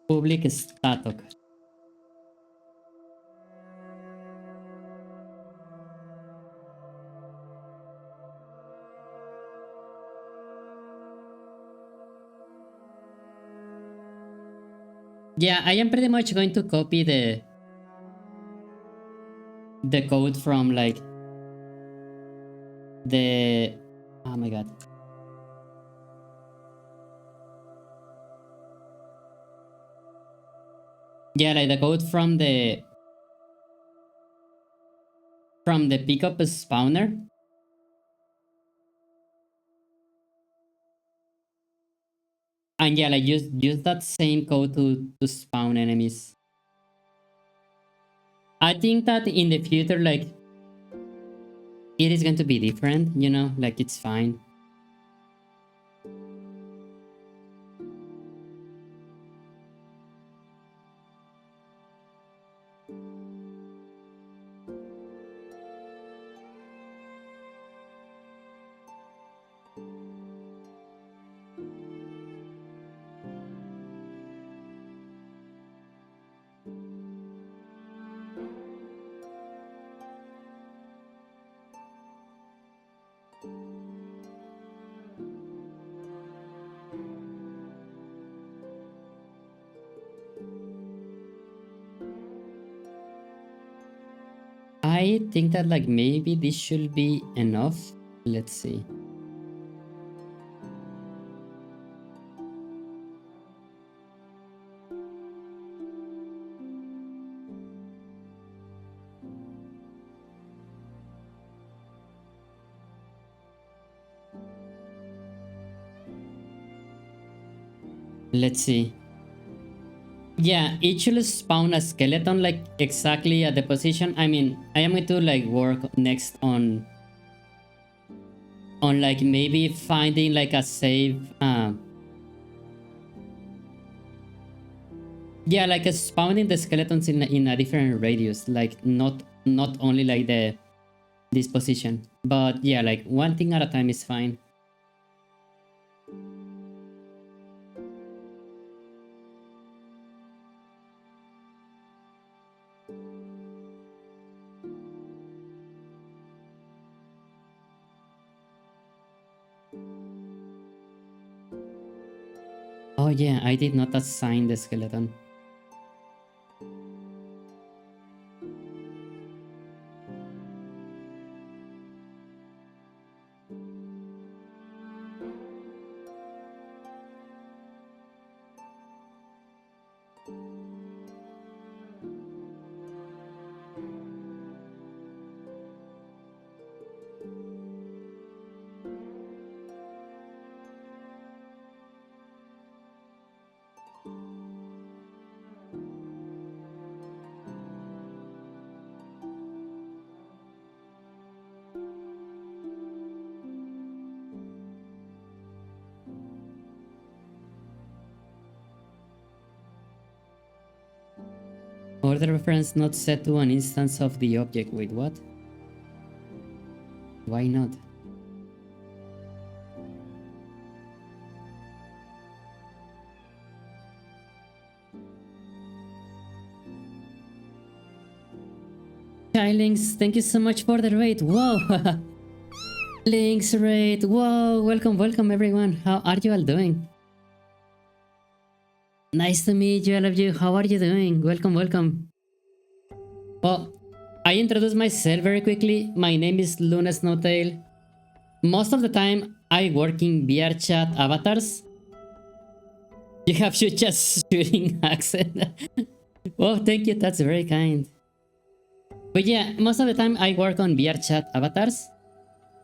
Public statok. Yeah, I am pretty much going to copy the code from like the oh my god. Yeah, like the code from the pickup spawner. And yeah, like use that same code to spawn enemies. I think that in the future, like it is going to be different, you know, like it's fine. I think that like maybe this should be enough. Let's see. Let's see. Yeah, it should spawn a skeleton like exactly at the position. I mean, I am going to like work next on like maybe finding like a safe yeah, like spawning the skeletons in a different radius, like not only like this position, but yeah, like one thing at a time is fine. Oh yeah, I did not assign the skeleton. Order reference not set to an instance of the object. Wait, what? Why not? Links, thank you so much for the raid. Whoa! Links raid. Whoa! Welcome everyone. How are you all doing? Nice to meet you, all of you. How are you doing? Welcome. Well, I introduce myself very quickly. My name is Lune Snowtail. Most of the time, I work in VR chat avatars. You have you just shooting accent. Oh, thank you. That's very kind. But yeah, most of the time I work on VR chat avatars.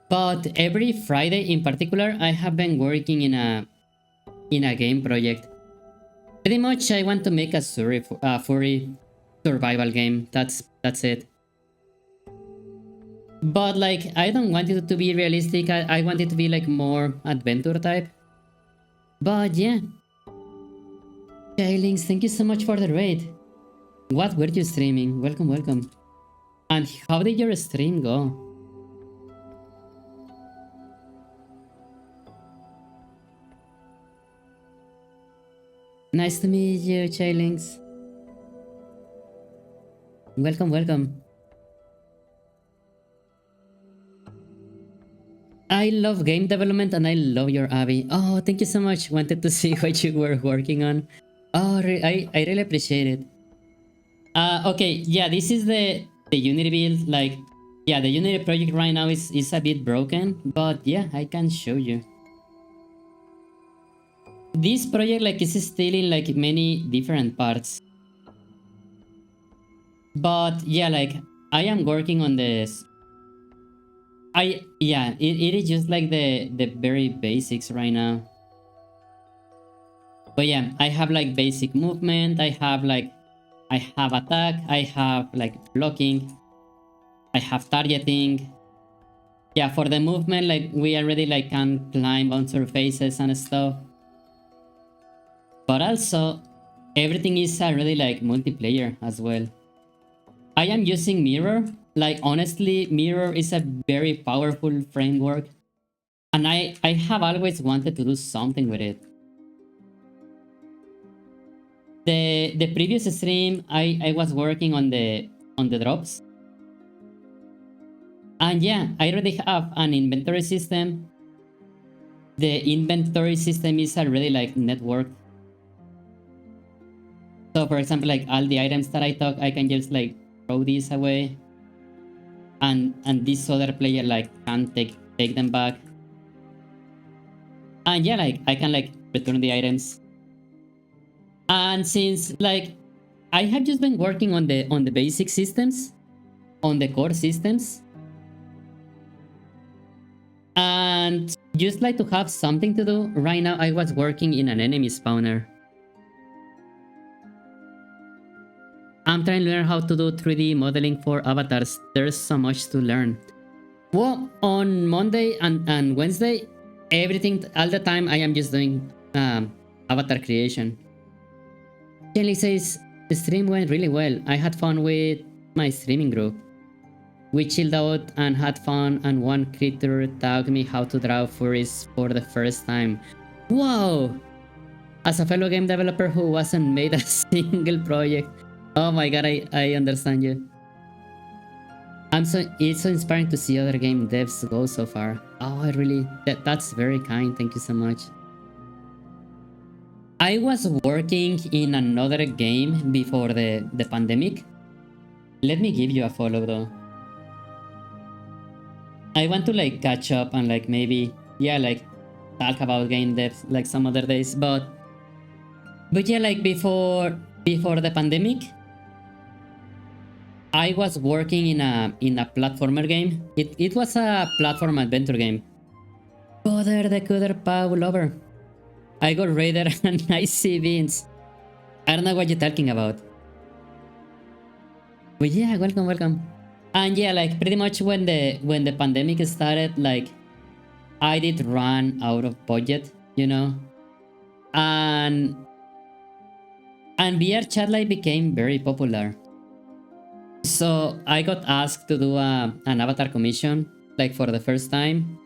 But every Friday in particular, I have been working in a game project. Pretty much, I want to make a furry survival game. That's it. But like, I don't want it to be realistic. I want it to be like more adventure type. But yeah. Links, thank you so much for the raid. What were you streaming? Welcome. And how did your stream go? Nice to meet you, Chailings. Welcome. I love game development and I love your Abby. Oh, thank you so much. Wanted to see what you were working on. Oh, I really appreciate it. Okay, yeah, this is the Unity build. Like, yeah, the Unity project right now is a bit broken, but yeah, I can show you. This project like is still in like many different parts. But yeah, like I am working on this. It is just like the very basics right now. But yeah, I have like basic movement, I have attack, I have like blocking, I have targeting. Yeah, for the movement, like we already like can climb on surfaces and stuff. But also, everything is already like multiplayer as well. I am using Mirror. Like honestly, Mirror is a very powerful framework. And I have always wanted to do something with it. The previous stream, I was working on the drops. And yeah, I already have an inventory system. The inventory system is already like networked. So for example, like all the items that I took, I can just like throw these away. And this other player like can take them back. And yeah, like I can like return the items. And since like I have just been working on the basic systems, on the core systems, and just like to have something to do, right now I was working in an enemy spawner. I'm trying to learn how to do 3D modeling for avatars. There's so much to learn. Well, on Monday and Wednesday, everything, all the time, I am just doing avatar creation. Jenny says, the stream went really well. I had fun with my streaming group. We chilled out and had fun, and one creator taught me how to draw furries for the first time. Wow! As a fellow game developer who wasn't made a single project. Oh my god, I understand you. It's so inspiring to see other game devs go so far. Oh, that's very kind. Thank you so much. I was working in another game before the pandemic. Let me give you a follow though. I want to like catch up and like maybe, yeah, like talk about game devs like some other days, but yeah, like before the pandemic, I was working in a platformer game. It was a platform adventure game. Coder the Cooder Pow Lover. I got Raider and I see beans. I don't know what you're talking about. But yeah, welcome. And yeah, like pretty much when the pandemic started, like I did run out of budget, you know? And VR chat like became very popular. So I got asked to do an avatar commission, like for the first time.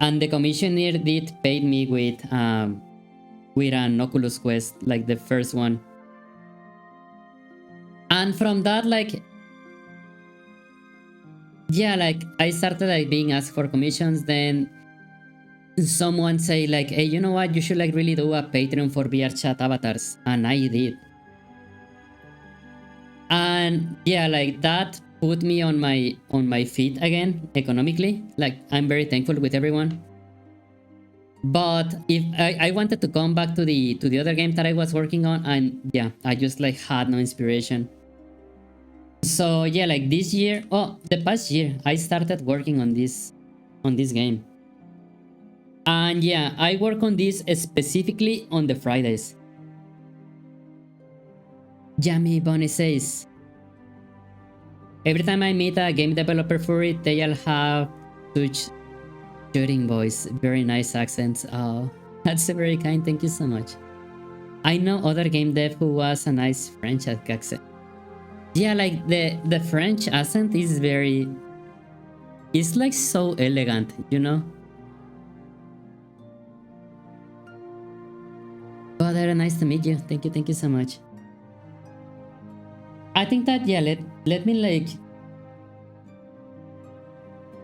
And the commissioner did pay me with an Oculus Quest, like the first one. And from that, like, yeah, like I started like being asked for commissions. Then someone say like, hey, you know what? You should like really do a Patreon for VR chat avatars, and I did. And yeah, like that put me on my feet again economically. Like I'm very thankful with everyone. But if I wanted to come back to the other game that I was working on, and yeah, I just like had no inspiration. So yeah, like this year, the past year, I started working on this game. And yeah, I work on this specifically on the Fridays. Jamie Bonnie says, every time I meet a game developer for it, they all have such shooting voice, very nice accents. Oh, that's very kind. Thank you so much. I know other game dev who has a nice French accent. Yeah, like the French accent is very... It's like so elegant, you know? Oh, very nice to meet you. Thank you so much. I think that, yeah, let me like...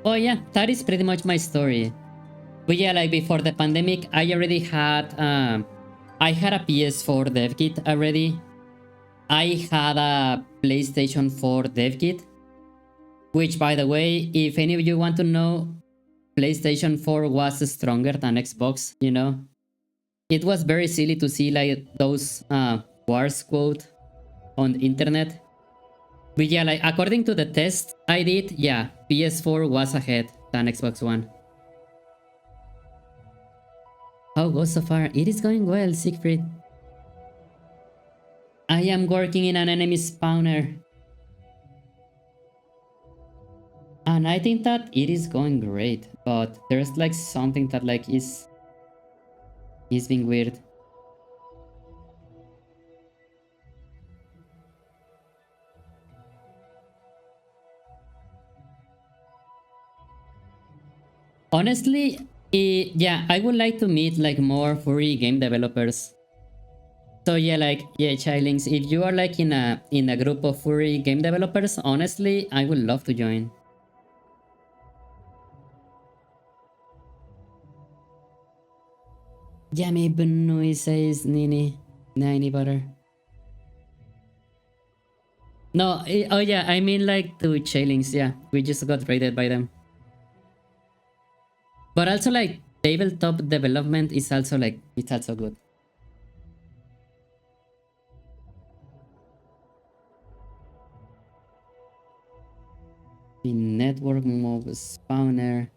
Oh yeah, that is pretty much my story. But yeah, like before the pandemic, I already had... I had a PS4 dev kit already. I had a PlayStation 4 dev kit. Which, by the way, if any of you want to know, PlayStation 4 was stronger than Xbox, you know? It was very silly to see like those wars quote on the internet. But yeah, like according to the test I did, yeah, PS4 was ahead than Xbox One. How goes so far? It is going well, Siegfried. I am working in an enemy spawner. And I think that it is going great, but there's like something that like is being weird. Honestly, yeah, I would like to meet like more furry game developers. So yeah, like yeah, Chilings, if you are like in a group of furry game developers, honestly, I would love to join. Yummy Bunui says Nini butter. No, oh yeah, I mean like to Chailings, yeah. We just got raided by them. But also like tabletop development is also like it's also good. The network mob spawner.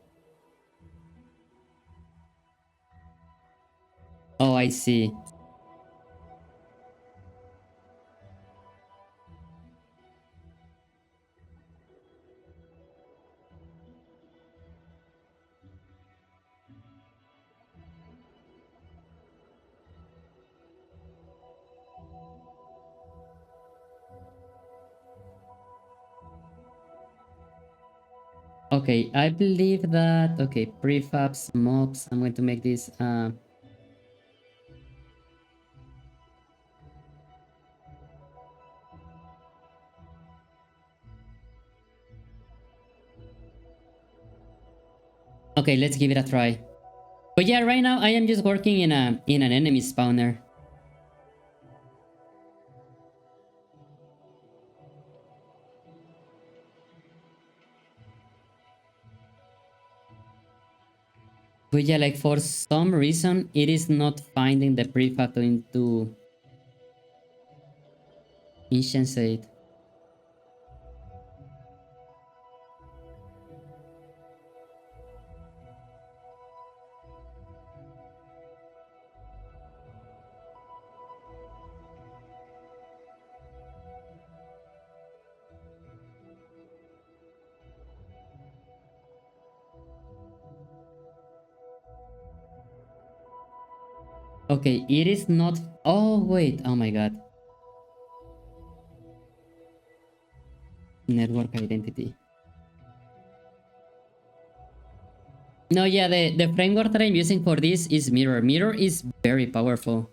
Oh, I see. Okay, I believe that... Okay, prefabs, mobs. I'm going to make this... Okay, let's give it a try. But yeah, right now I am just working in an enemy spawner. But yeah, like for some reason it is not finding the prefab into insensate. Okay, it is not... Oh wait, oh my god. Network identity. No, yeah, the framework that I'm using for this is Mirror. Mirror is very powerful.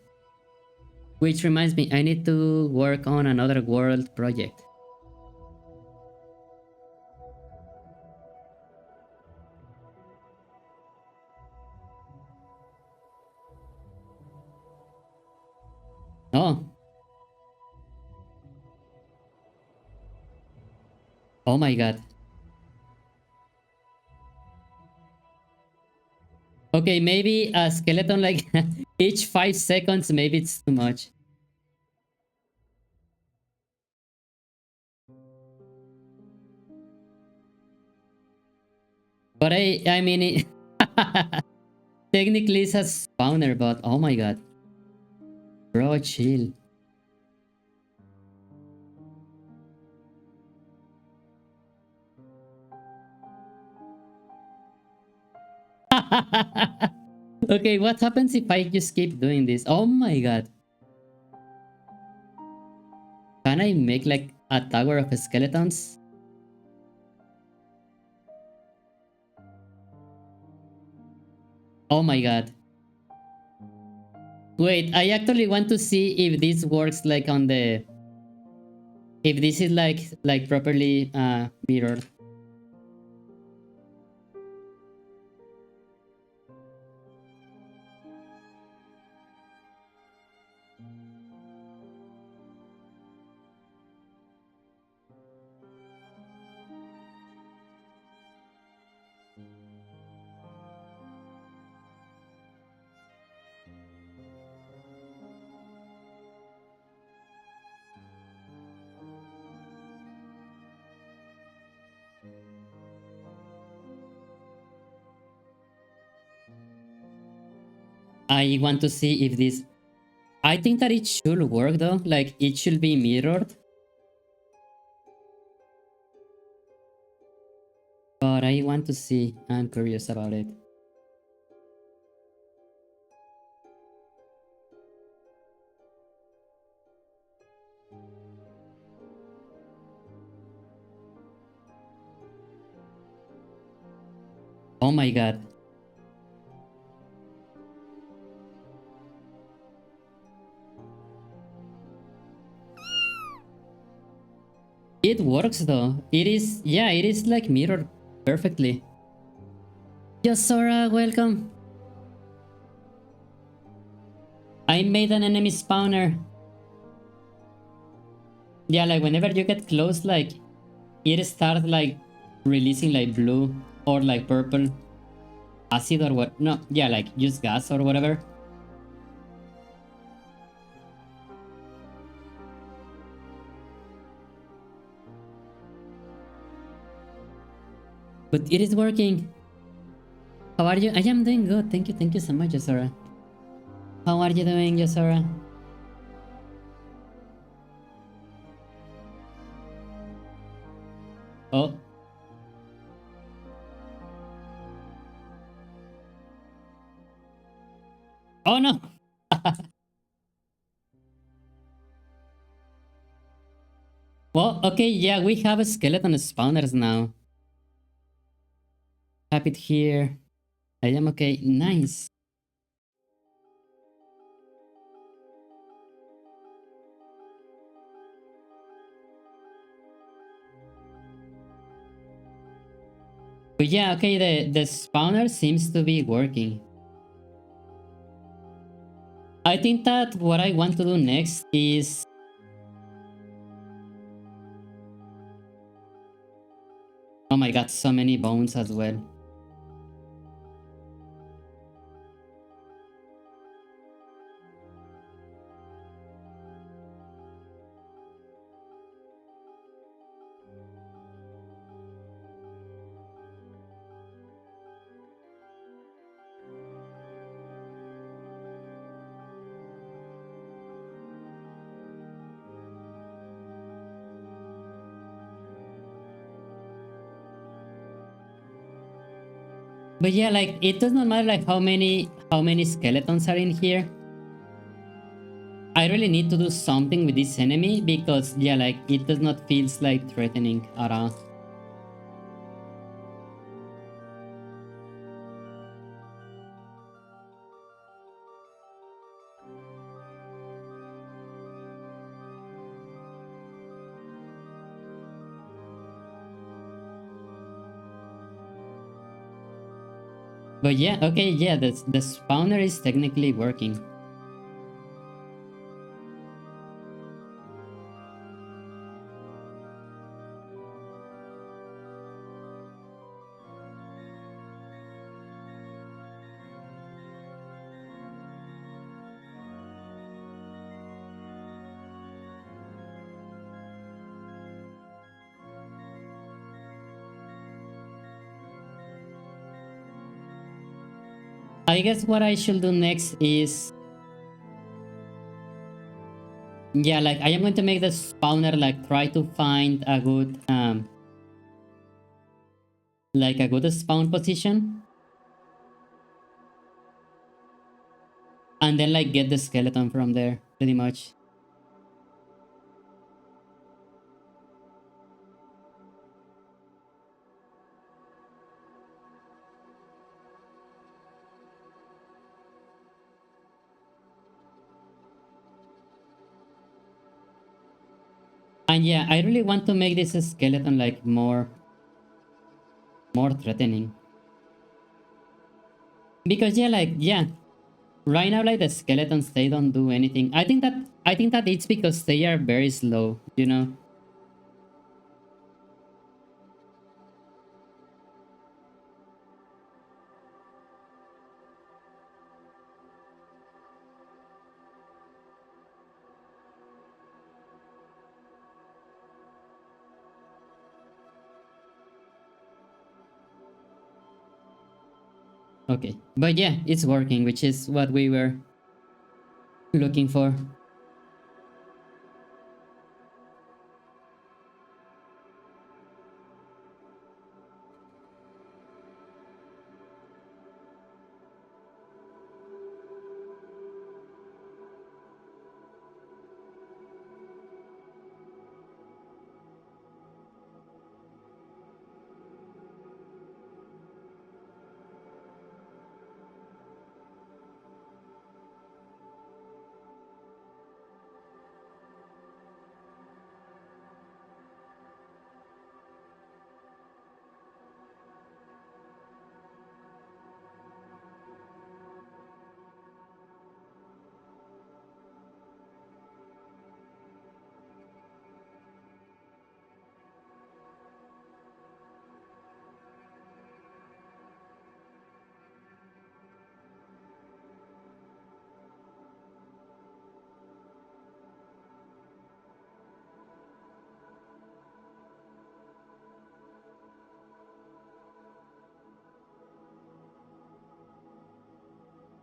Which reminds me, I need to work on another world project. Oh. Oh my god. Okay, maybe a skeleton like each 5 seconds, maybe it's too much. But I mean, technically it's a spawner, but oh my god. Bro, chill. Okay, what happens if I just keep doing this? Oh my god. Can I make like a tower of skeletons? Oh my god. Wait, I actually want to see if this works like on the... If this is like properly mirrored. I want to see if this... I think that it should work though. Like it should be mirrored. But I want to see. I'm curious about it. Oh my god. It works though. It is... Yeah, it is like mirrored perfectly. Yo, Sora, welcome. I made an enemy spawner. Yeah, like whenever you get close, like it starts like releasing like blue or like purple acid or what? No, yeah, like just gas or whatever. But it is working. How are you? I am doing good. Thank you so much, Yosora. How are you doing, Yosora? Oh. Oh no! Well, okay, yeah, we have skeleton spawners now. Happy here. I am okay. Nice. But yeah, okay, the spawner seems to be working. I think that what I want to do next is... Oh my god, so many bones as well. But yeah, like it does not matter like how many skeletons are in here. I really need to do something with this enemy because yeah, like it does not feels like threatening at all. But yeah, okay, yeah, the spawner is technically working. I guess what I should do next is... Yeah, like I am going to make the spawner like try to find a good like a good spawn position. And then like get the skeleton from there, pretty much. And yeah, I really want to make this skeleton like more threatening. Because yeah, like yeah, right now like the skeletons they don't do anything. I think that it's because they are very slow, you know. Okay, but yeah, it's working, which is what we were looking for.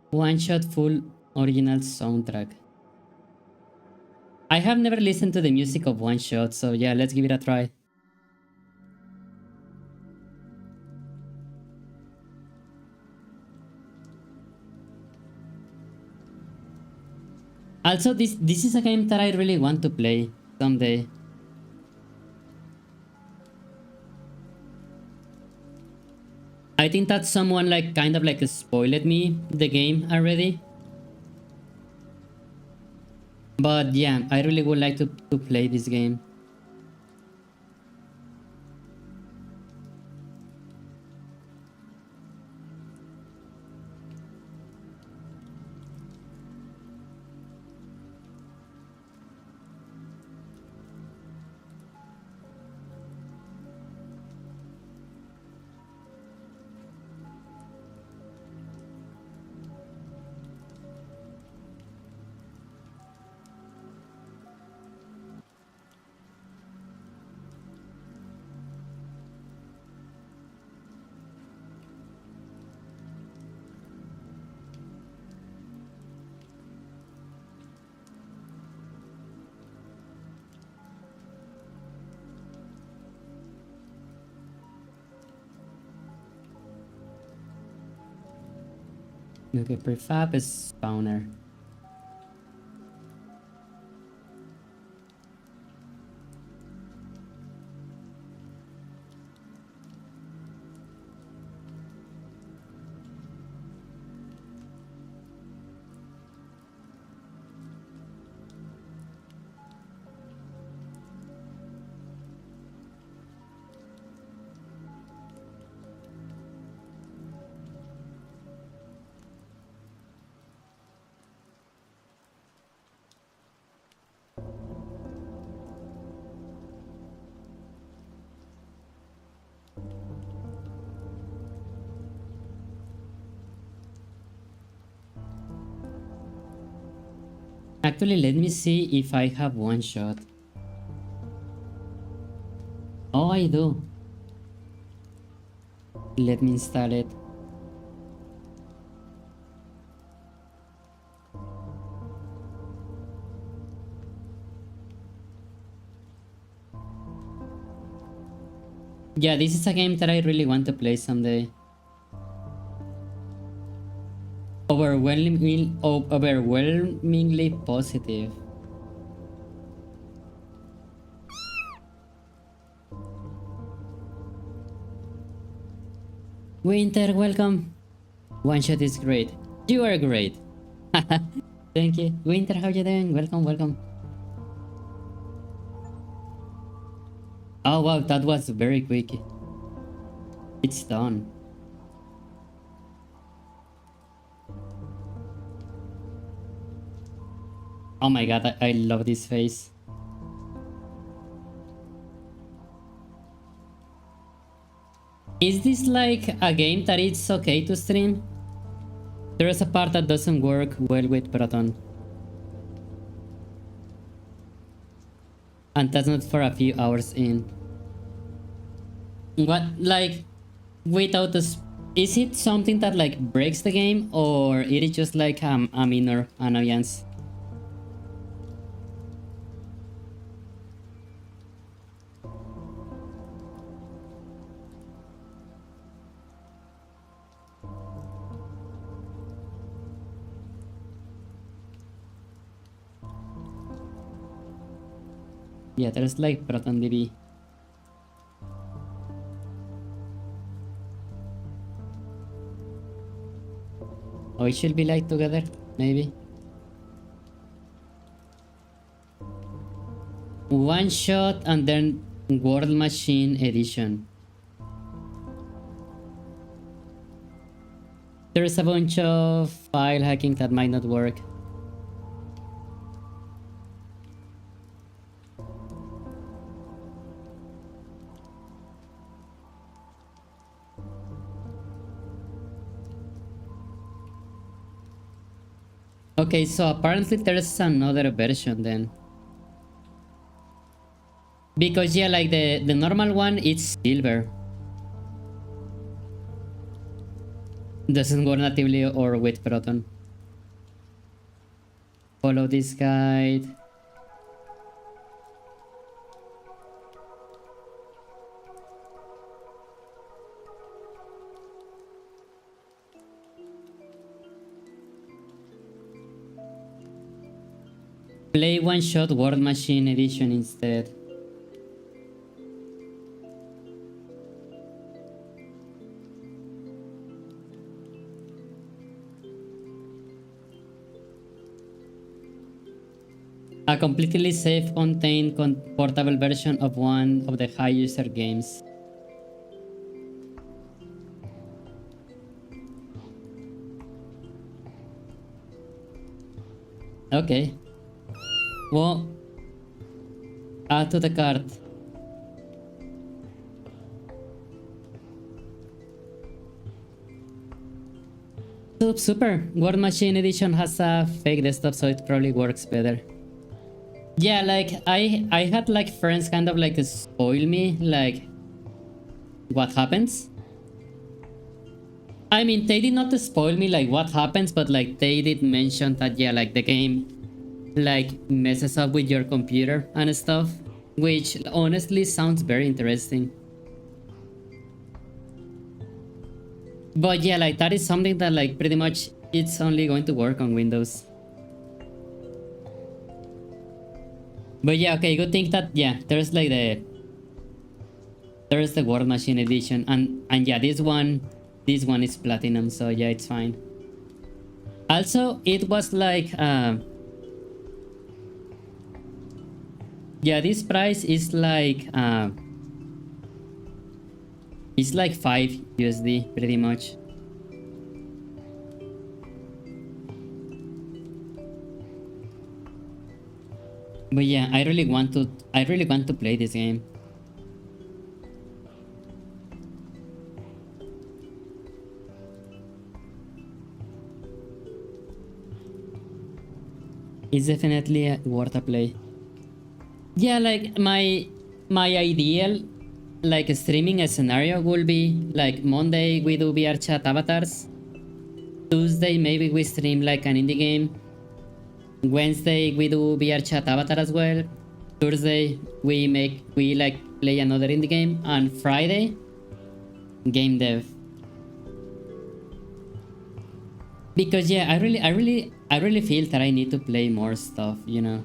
One shot full original soundtrack. I have never listened to the music of One Shot, so yeah, let's give it a try. Also, this is a game that I really want to play someday. I think that someone like kind of like spoiled me the game already. But yeah, I really would like to play this game. Okay, prefab is spawner. Actually, let me see if I have one shot. Oh, I do. Let me install it. Yeah, this is a game that I really want to play someday. Overwhelmingly positive. Winter, welcome. One shot is great. You are great. Thank you. Winter, how you doing? Welcome, welcome. Oh wow, that was very quick. It's done. Oh my god, I love this face. Is this like a game that it's okay to stream? There is a part that doesn't work well with Proton. And that's not for a few hours in. What, like, without the... Is it something that like breaks the game, or it is just like a minor annoyance? Yeah, there's like ProtonDB. Oh, it should be like together, maybe. One shot and then World Machine Edition. There's a bunch of file hacking that might not work. Okay, so apparently there's another version then. Because yeah, like the normal one, it's silver. Doesn't work natively or with Proton. Follow this guide. Play one shot World Machine Edition instead. A completely self-contained portable version of one of the high user games. Okay. Well, add to the cart. Super. Word Machine Edition has a fake desktop, so it probably works better. Yeah, like I had like friends kind of like spoil me like what happens. I mean, they did not spoil me like what happens, but like they did mention that yeah, like the game like messes up with your computer and stuff, which honestly sounds very interesting. But yeah, like that is something that like pretty much it's only going to work on Windows. But yeah, okay, good thing that yeah, there's the War Machine edition, and yeah, this one is platinum, so yeah, it's fine. Also, it was like yeah, this price is like it's like 5 USD pretty much. But yeah, I really want to play this game. It's definitely worth a play. Yeah, like my ideal like streaming scenario will be like Monday we do VR chat avatars. Tuesday maybe we stream like an indie game. Wednesday we do VR chat avatar as well. Thursday we like play another indie game, and Friday game dev. Because yeah, I really feel that I need to play more stuff, you know.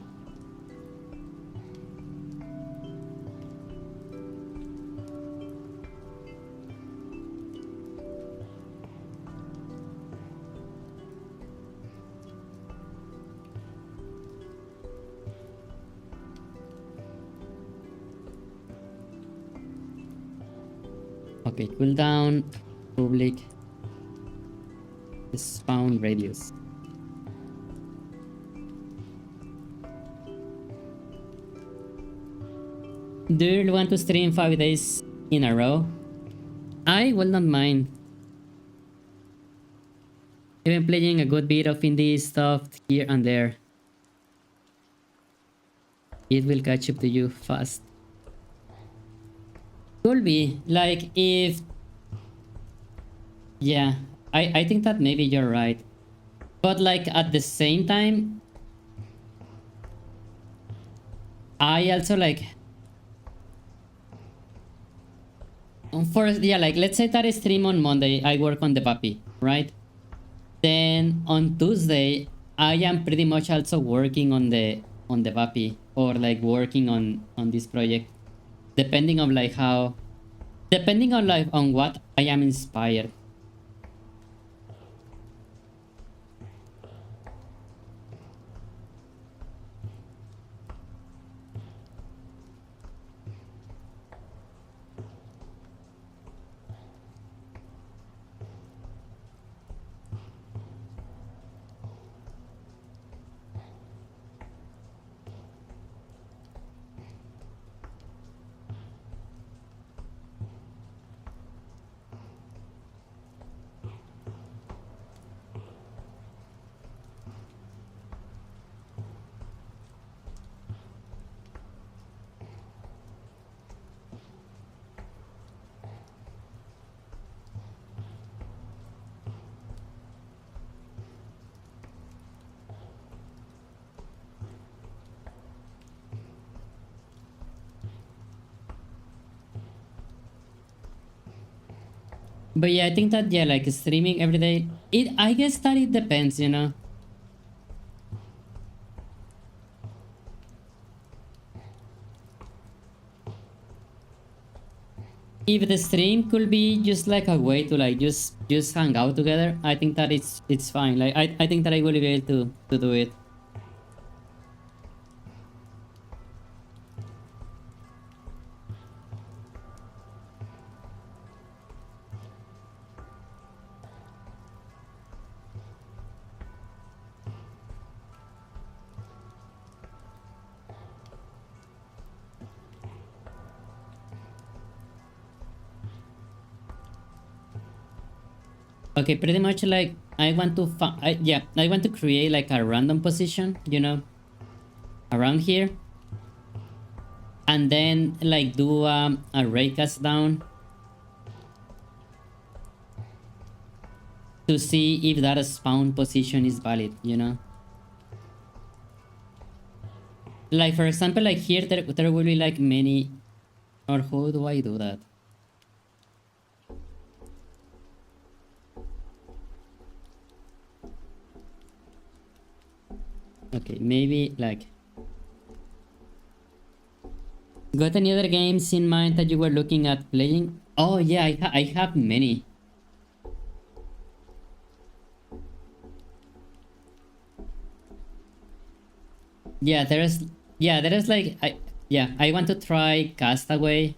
Okay, cooldown, public, spawn radius. Do you want to stream 5 days in a row? I will not mind. Even playing a good bit of indie stuff here and there. It will catch up to you fast. Could be. Like if... Yeah, I think that maybe you're right. But like at the same time... I also like... Yeah, like let's say that I stream on Monday, I work on the puppy, right? Then on Tuesday, I am pretty much also working on the puppy, or like working on this project, depending on like how, depending on like on what I am inspired. But yeah, I think that yeah, like streaming every day, I guess that it depends, you know. If the stream could be just like a way to like just hang out together, I think that it's fine. Like I think that I will be able to do it. Okay, pretty much like I want to I want to create like a random position, you know, around here, and then like do a raycast down to see if that spawn position is valid, you know. Like for example, like here there will be like many, or how do I do that? Okay, maybe like, got any other games in mind that you were looking at playing? Oh yeah, I have many. Yeah, there's like I want to try Castaway.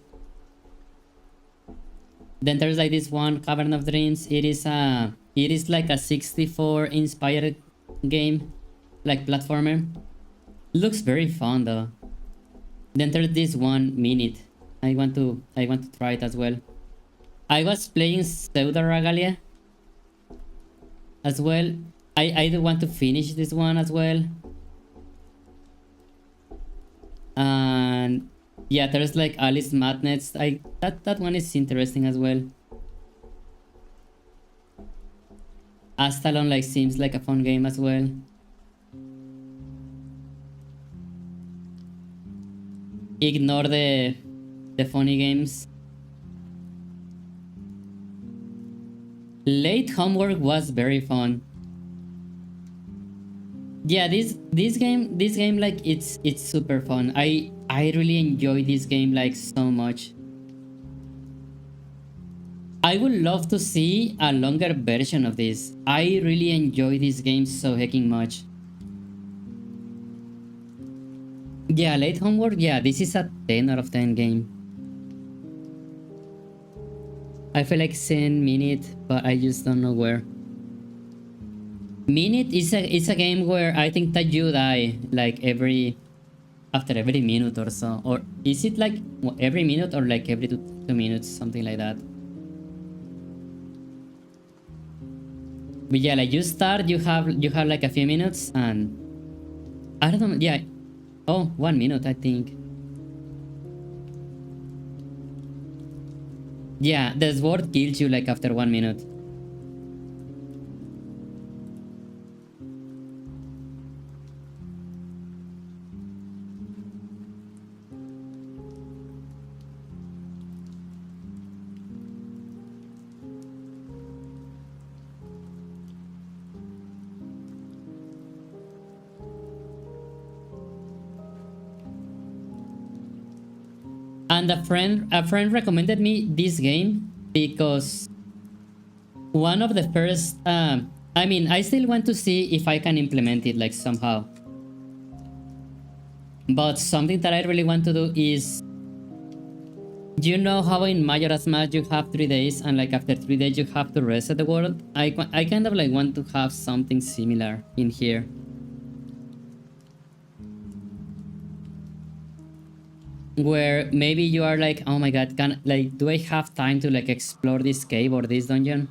Then there's like this one, Cavern of Dreams. It is like a 64 inspired game, like platformer. Looks very fun though. Then there's this one, Minute. I want to try it as well. I was playing Pseudo Regalia as well. I do want to finish this one as well. And yeah, there's like Alice Madness. That one is interesting as well. Astalon like seems like a fun game as well. Ignore the funny games. Late homework was very fun. Yeah, this game like it's super fun. I really enjoy this game like so much. I would love to see a longer version of this. I really enjoy this game so hecking much. Yeah, late homework. Yeah, this is a 10 out of 10 game. I feel like saying Minute, but I just don't know where. Minute is a game where I think that you die like after every minute or so, or is it like every minute or like every 2 minutes, something like that. But yeah, like you start, you have like a few minutes, and I don't know. Yeah, oh, 1 minute I think. Yeah, the sword kills you like after 1 minute. And a friend recommended me this game because one of the first I mean, I still want to see if I can implement it like somehow. But something that I really want to do is, you know how in Majora's Mask you have 3 days, and like after 3 days you have to reset the world? I kind of like want to have something similar in here. Where maybe you are like, oh my god, can like do I have time to like explore this cave or this dungeon?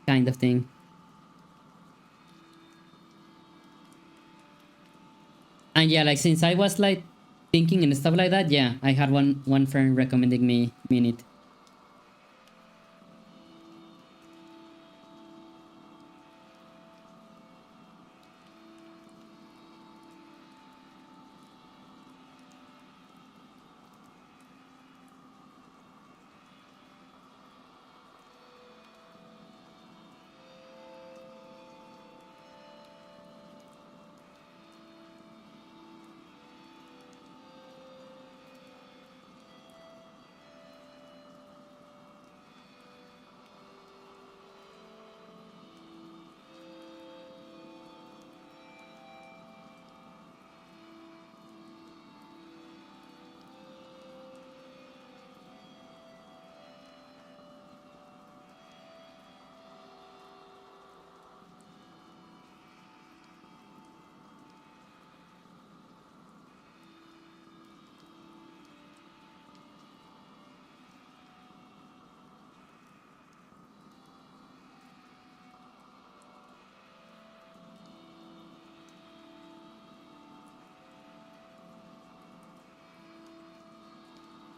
Kind of thing. And yeah, like since I was like thinking and stuff like that, yeah, I had one friend recommending me Minute.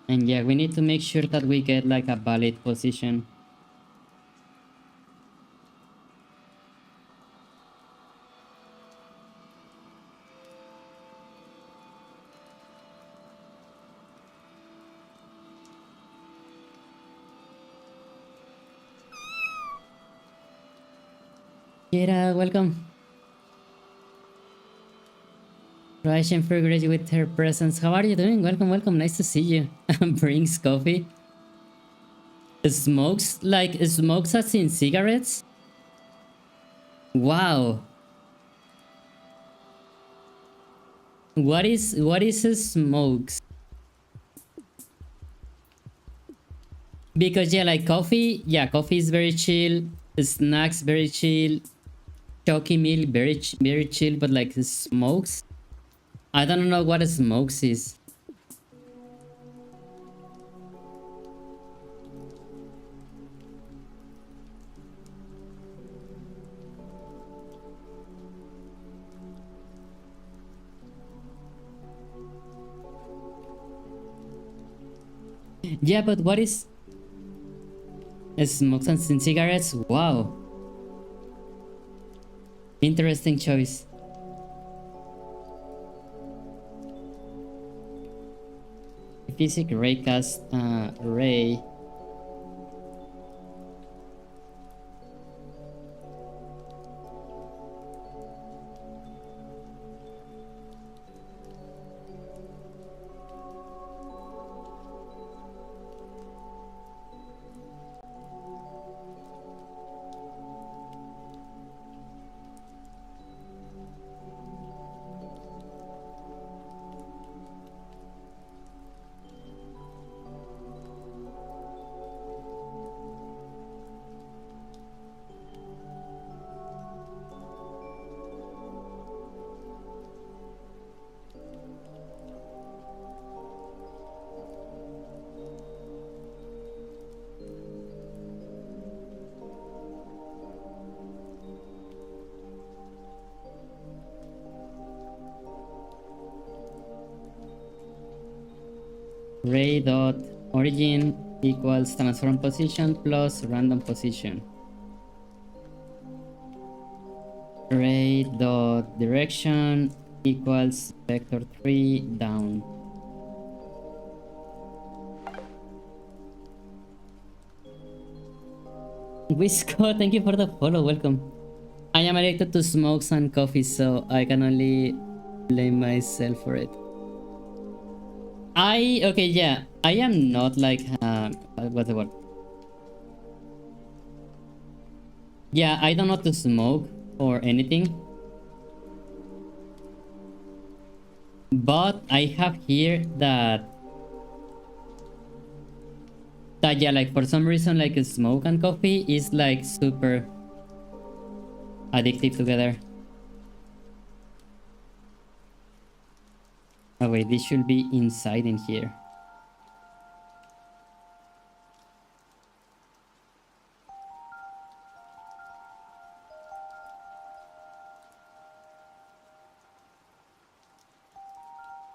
And yeah, we need to make sure that we get like a valid position. Kira, welcome. Russian progress with her presence. How are you doing? Welcome, welcome. Nice to see you. Brings coffee. Smokes? Like smokes as in cigarettes? Wow. What is a smokes? Because yeah, like coffee, yeah, coffee is very chill. Snacks very chill. Chalky meal very chill. But like smokes, I don't know what a smokes is. Yeah, but what is smokes and cigarettes? Wow, interesting choice. Physic raycast ray. Ray dot origin equals transform position plus random position. Ray dot direction equals vector 3 down. Wisco, thank you for the follow. Welcome. I am addicted to smokes and coffee, so I can only blame myself for it. Okay, yeah, I am not like what's the word? Yeah, I don't know to smoke or anything, but I have here that yeah, like for some reason, like smoke and coffee is like super addictive together. Oh wait, this should be inside in here.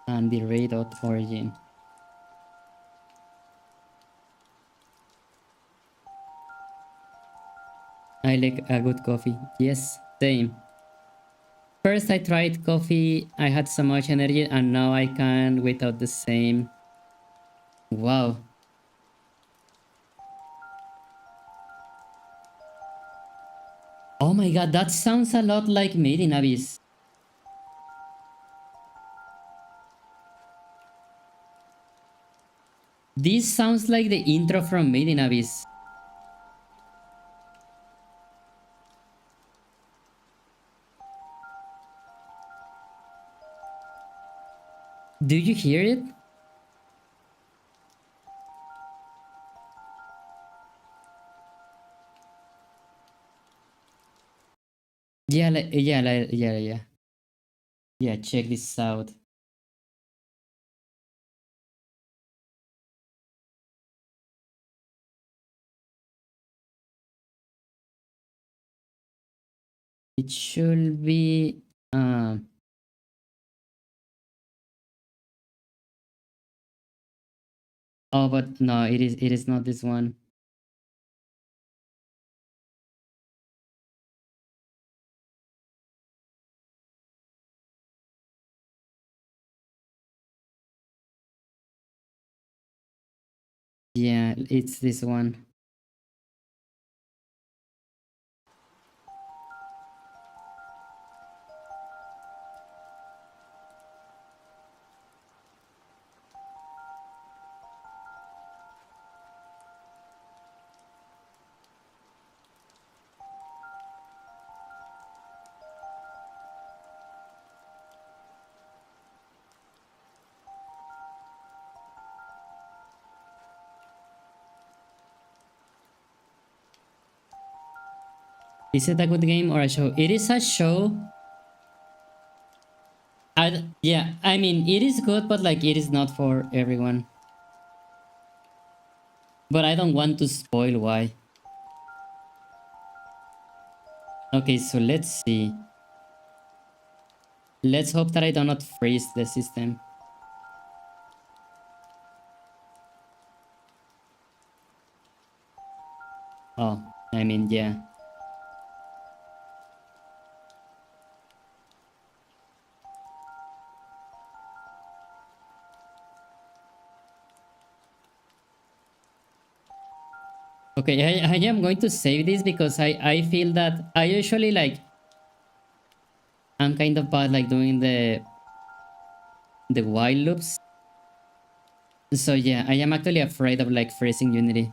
And the ray dot origin. I like a good coffee. Yes, same. First I tried coffee, I had so much energy, and now I can without the same. Wow. Oh my god, that sounds a lot like Made in Abyss. This sounds like the intro from Made in Abyss. Do you hear it? Yeah. Yeah, check this out. It should be Oh, but no, it is not this one. Yeah, it's this one. Is it a good game or a show? It is a show. Yeah, I mean, it is good, but like, it is not for everyone. But I don't want to spoil why. Okay, so let's see. Let's hope that I do not freeze the system. Oh, I mean, yeah. Okay, I am going to save this because I feel that I usually like I'm kind of bad like doing the while loops. So yeah, I am actually afraid of like freezing Unity.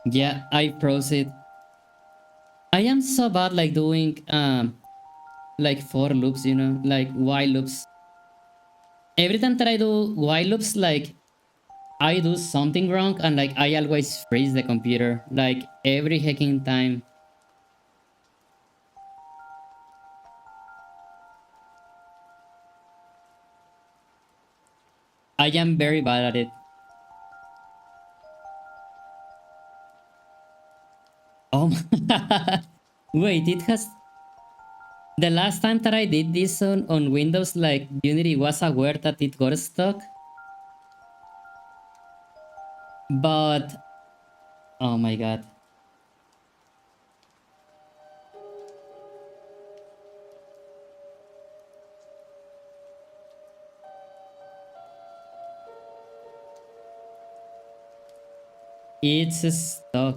Yeah, I froze it. I am so bad like doing like for loops, you know, like while loops. Every time that I do while loops, like I do something wrong and like I always freeze the computer. Like every hacking time. I am very bad at it. Oh my wait, it has the last time that I did this on Windows, like Unity was aware that it got stuck. But oh my god. It's stuck.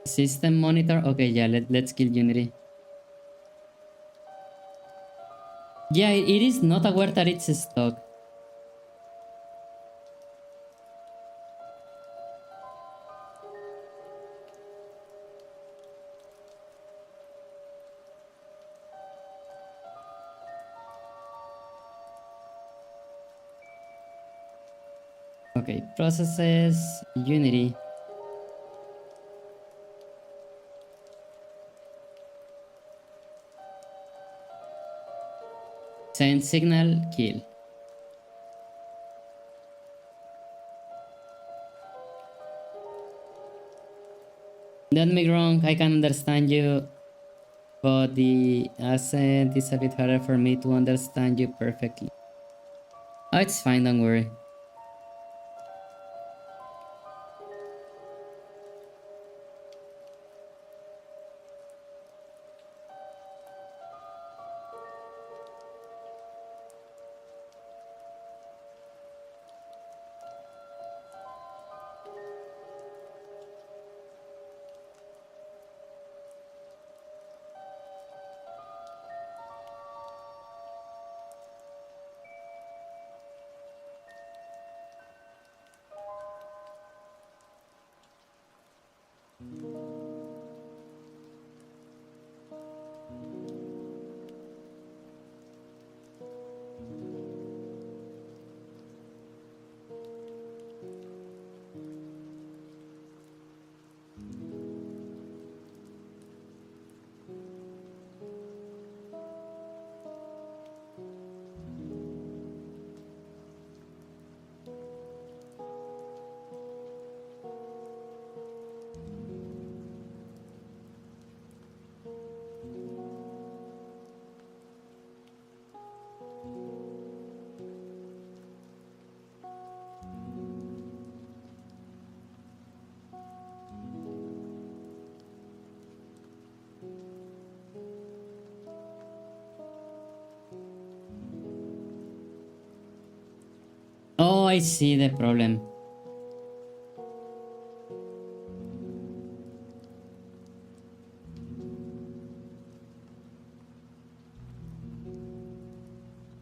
System monitor. Okay, yeah, let's kill Unity. Yeah, it is not aware that it's stuck. Okay, processes, Unity. Send signal, kill. Don't make wrong, I can understand you, but the accent is a bit harder for me to understand you perfectly. Oh, it's fine, don't worry. I see the problem.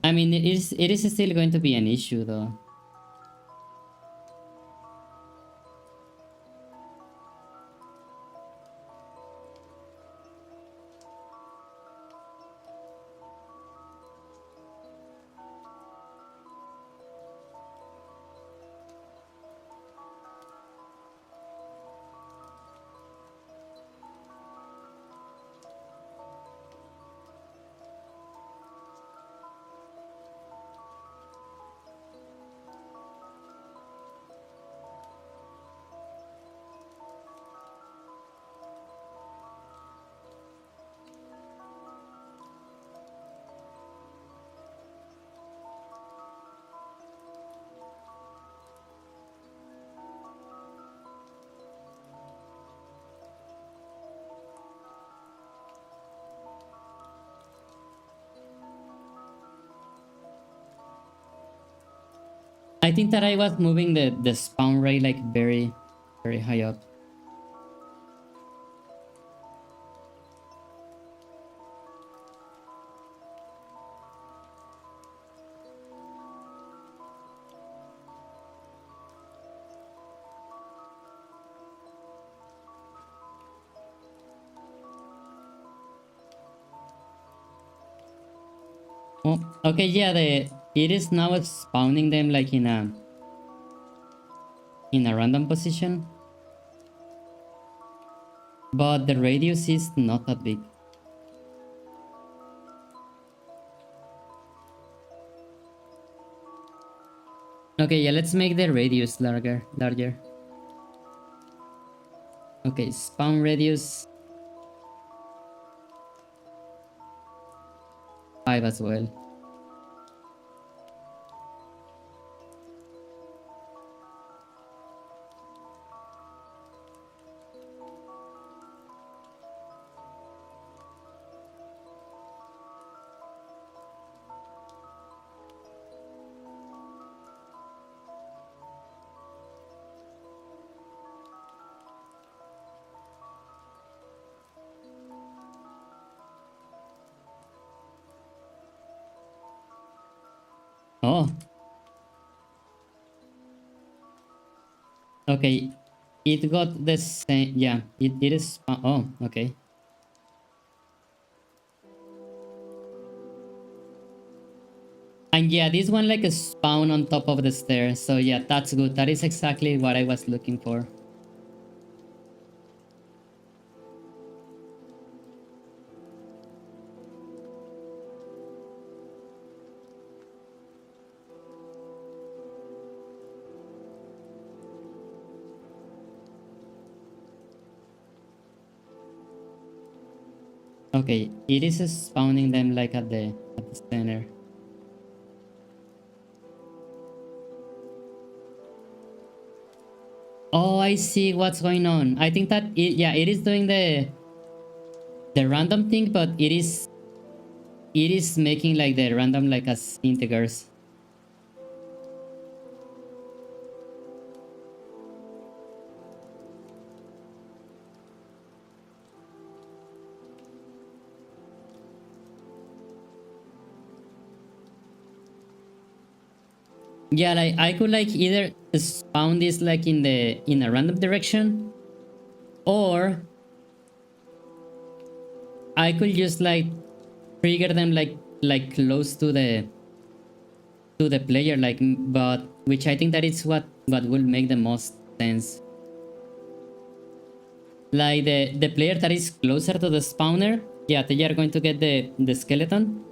I mean, it is still going to be an issue though. I think that I was moving the spawn rate like very, very high up. Oh, okay, yeah, it is now spawning them like in a random position, but the radius is not that big. Okay, yeah, let's make the radius larger. Okay, spawn radius 5 as well. Oh, okay. It got the same. Yeah, it is. Oh, okay. And yeah, this one like a spawn on top of the stairs. So yeah, that's good. That is exactly what I was looking for. Okay, it is spawning them like at the center. Oh, I see what's going on. I think that it is doing the random thing, but it is making like the random like as integers. Yeah, like I could like either spawn this like in a random direction, or I could just like trigger them like close to the player, like, but which I think that is what will make the most sense. Like the player that is closer to the spawner, yeah, they are going to get the skeleton.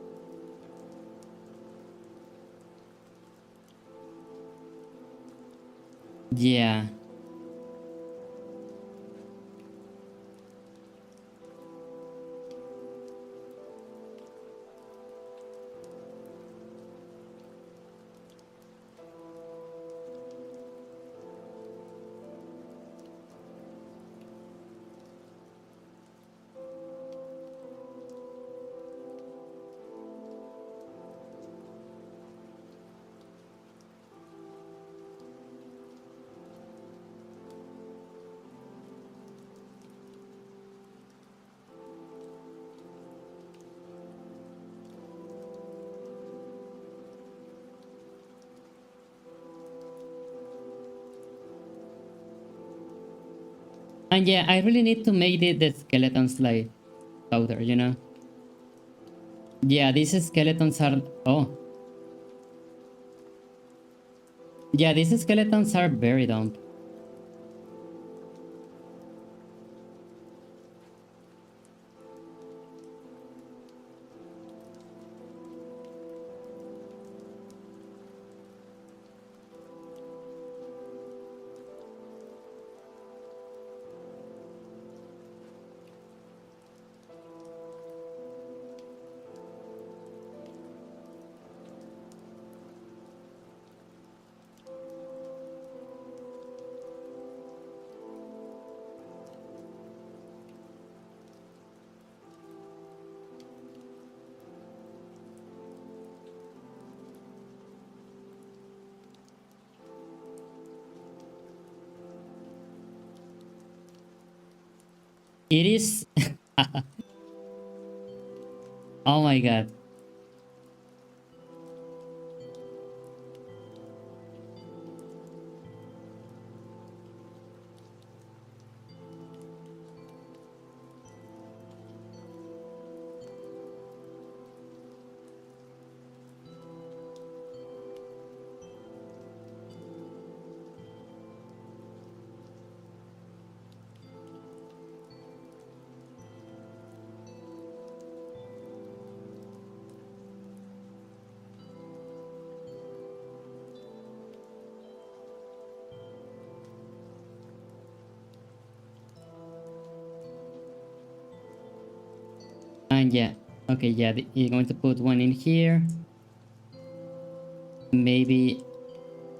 Yeah. And yeah, I really need to make the skeletons like powder, you know? Yeah, these skeletons are... Oh. Yeah, these skeletons are very dumb. It is... Oh my god. And yeah. Okay, yeah, you're going to put one in here. Maybe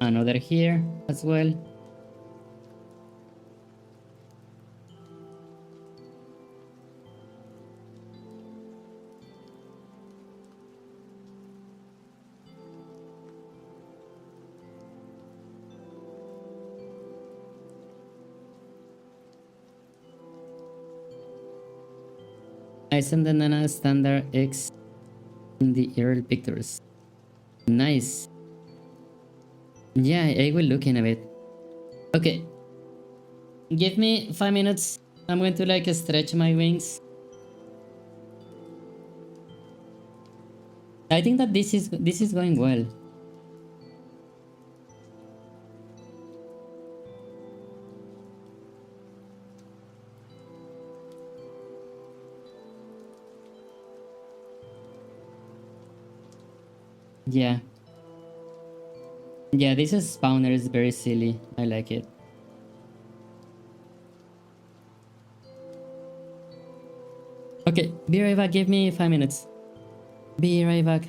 another here as well. I send the Nana standard X in the early pictures. Nice. Yeah, I will look in a bit. Okay. Give me 5 minutes. I'm going to like stretch my wings. I think that this is going well. Yeah. Yeah, this spawner is very silly. I like it. Okay, be right back. Give me 5 minutes. Be right back.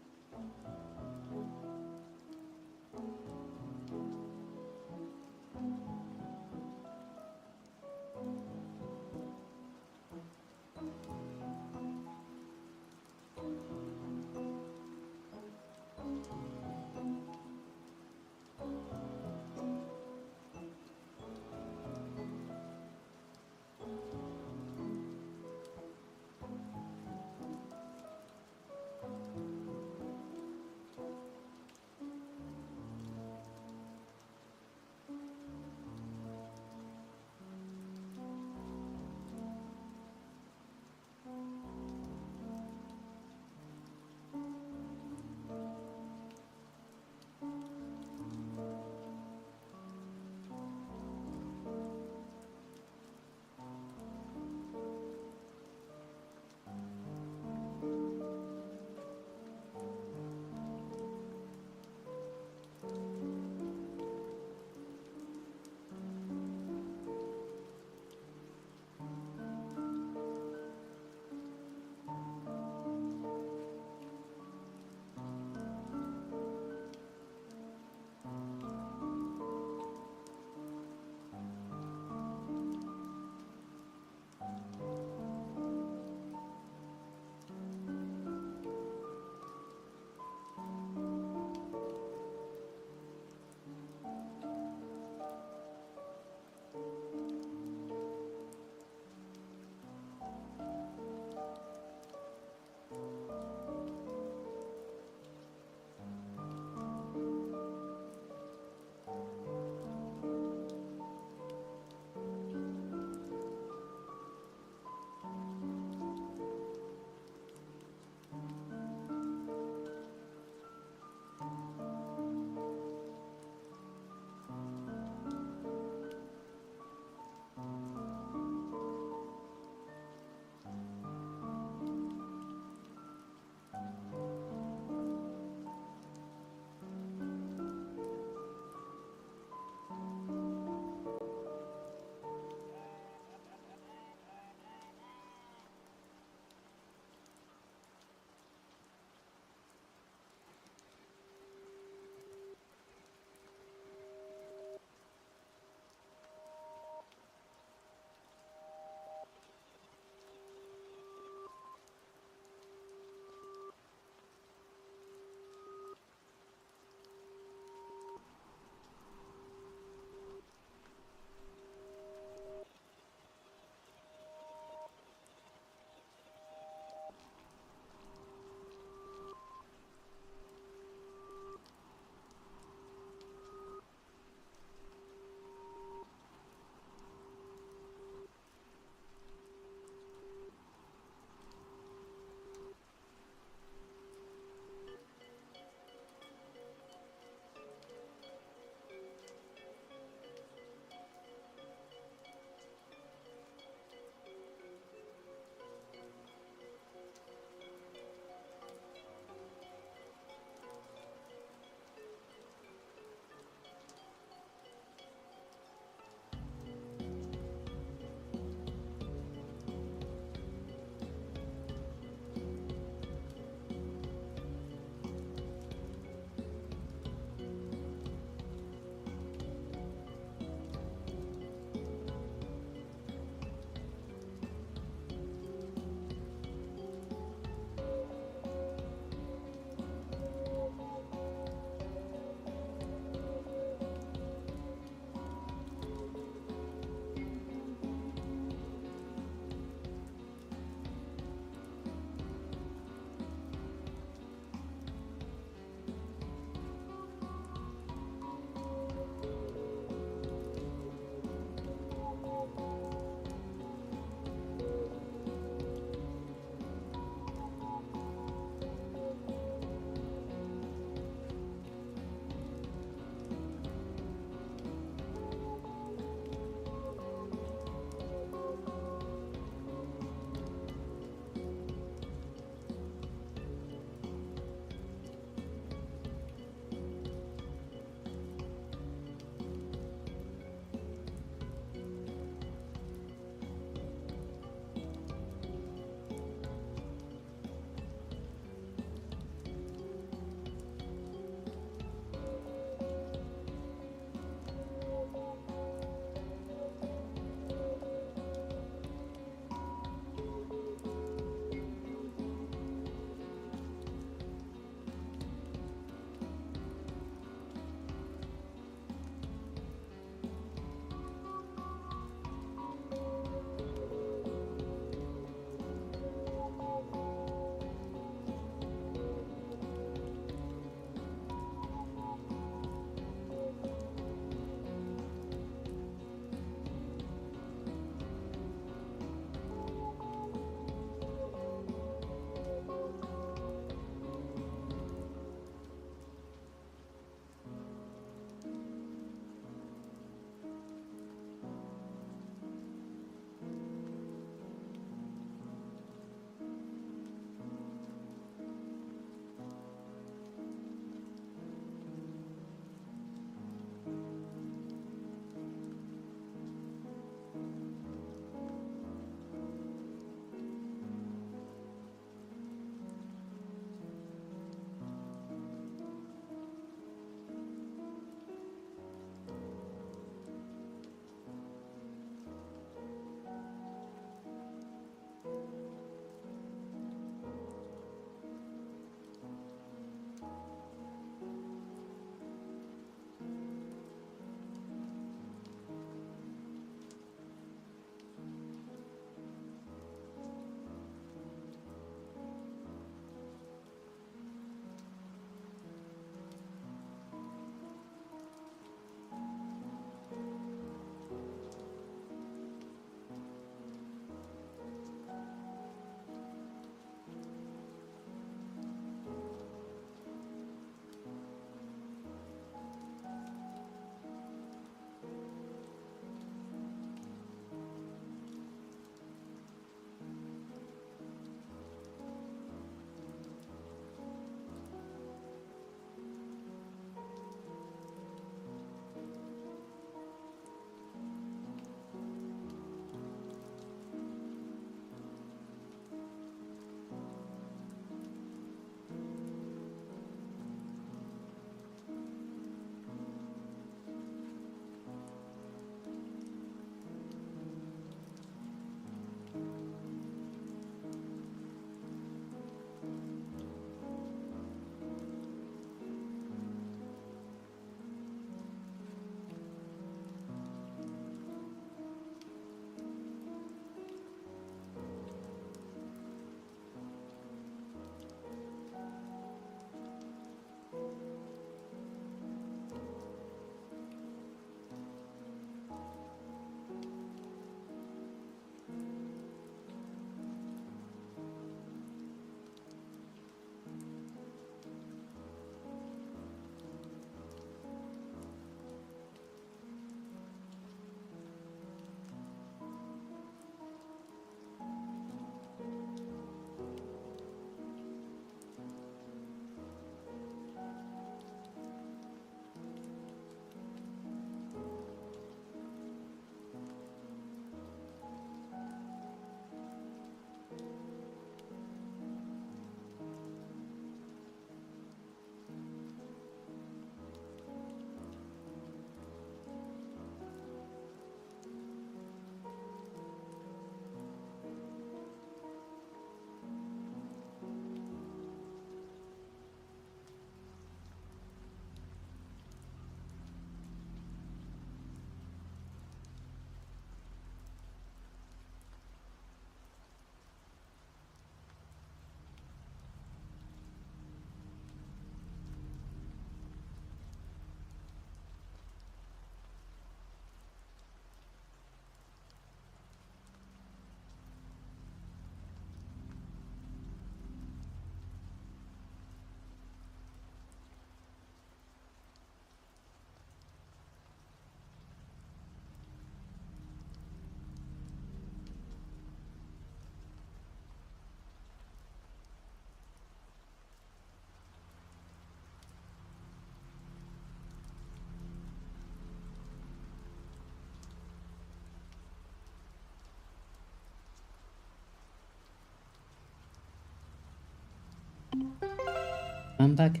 I'm back.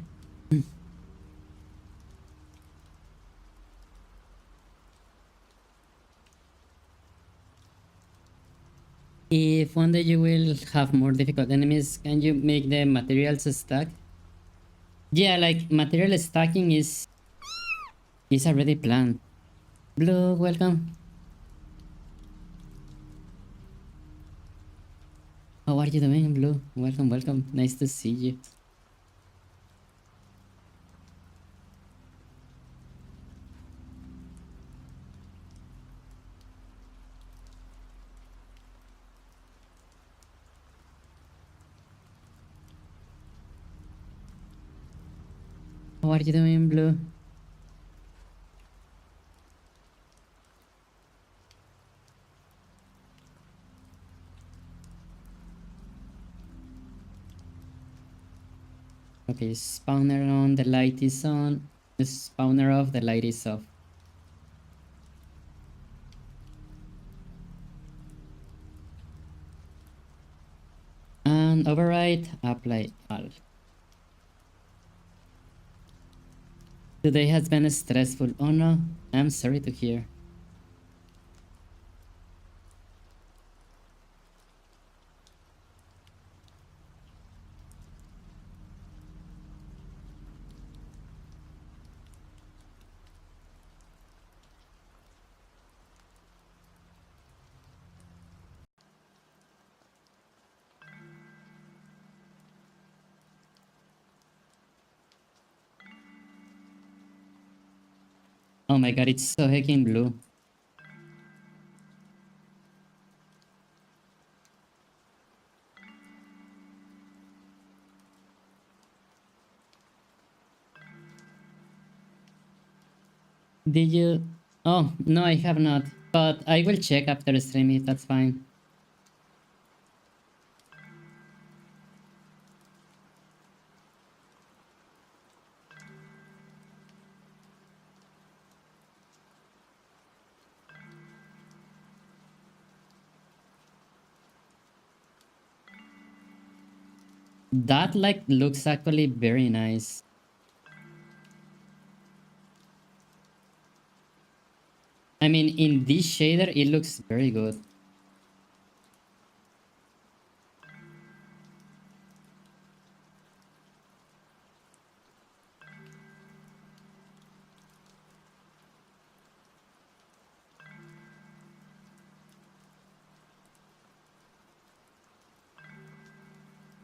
If one day you will have more difficult enemies, can you make the materials stack? Yeah, like material stacking is already planned. Blue, welcome. How are you doing, Blue? Welcome, welcome. Nice to see you. How are you doing, Blue? Okay, spawner on, the light is on. The spawner off, the light is off. And override, apply all. Today has been stressful. Oh no, I'm sorry to hear. Oh my god, it's so heckin' blue. Did you? Oh, no, I have not. But I will check after streaming, that's fine. That like looks actually very nice. I mean, in this shader, it looks very good.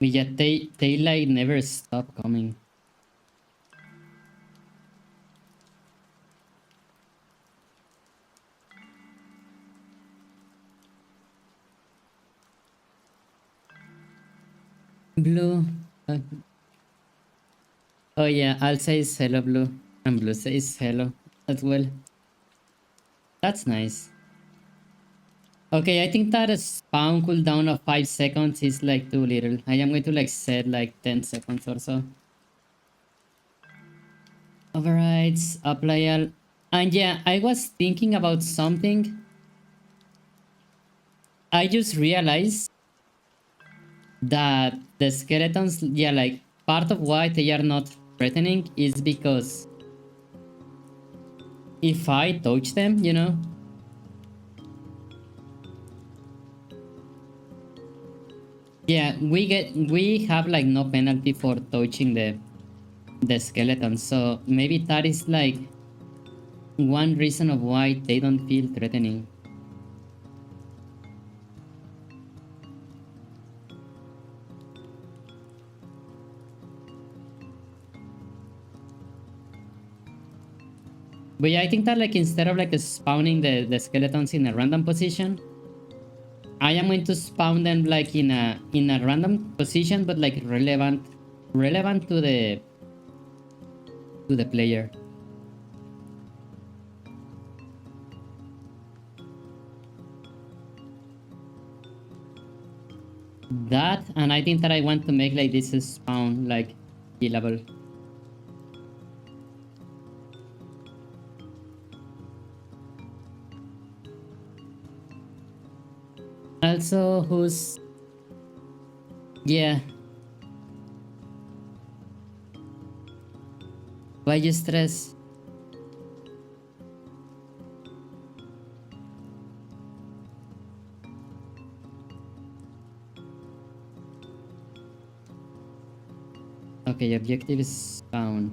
But yet they like never stop coming. Blue. uh, oh yeah, I'll say hello, Blue. And Blue says hello as well. That's nice. Okay, I think that a spawn cooldown of 5 seconds is like too little. I am going to like set like 10 seconds or so. Overrides, apply all. And yeah, I was thinking about something. I just realized that the skeletons, yeah, like part of why they are not threatening is because if I touch them, you know, yeah, we have like no penalty for touching the skeleton. So maybe that is like one reason of why they don't feel threatening. But yeah, I think that like instead of like spawning the skeletons in a random position, I am going to spawn them like in a random position, but like relevant to the player. That, and I think that I want to make like this spawn like killable. Also, who's yeah. Why you stress? Okay, objective is found.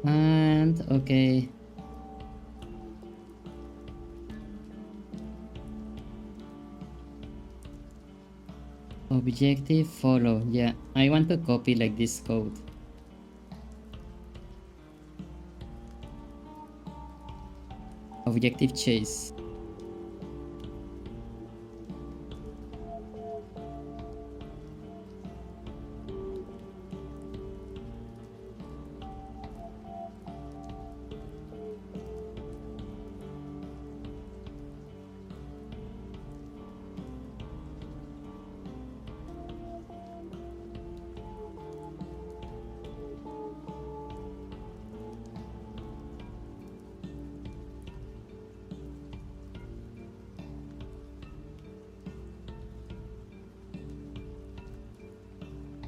And okay. Objective follow. Yeah, I want to copy like this code. Objective chase.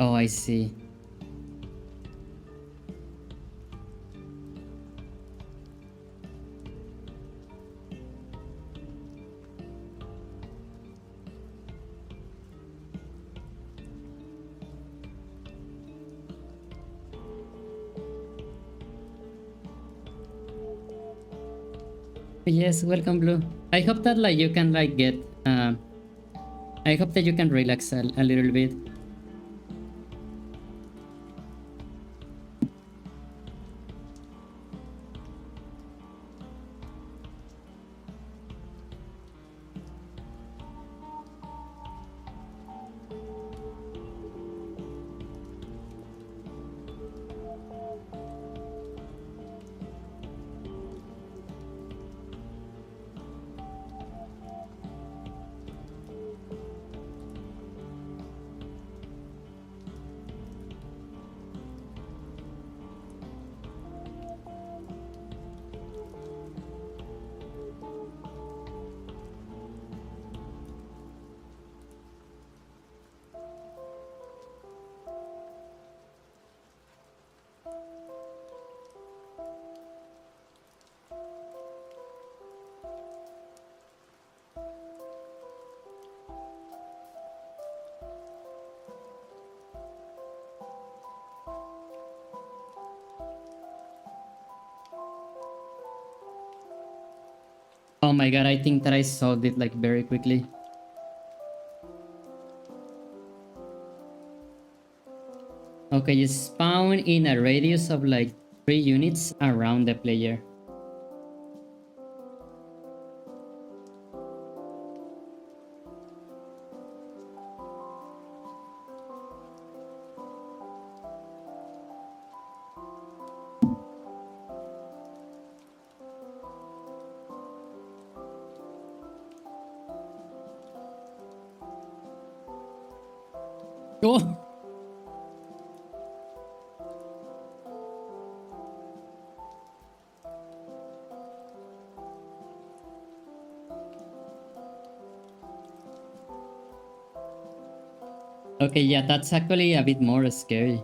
Oh, I see. Yes, welcome Blue. I hope that like you can like get I hope that you can relax a little bit. Oh my god, I think that I solved it like very quickly. Okay, you spawn in a radius of like 3 units around the player. Oh! Okay, yeah, that's actually a bit more scary.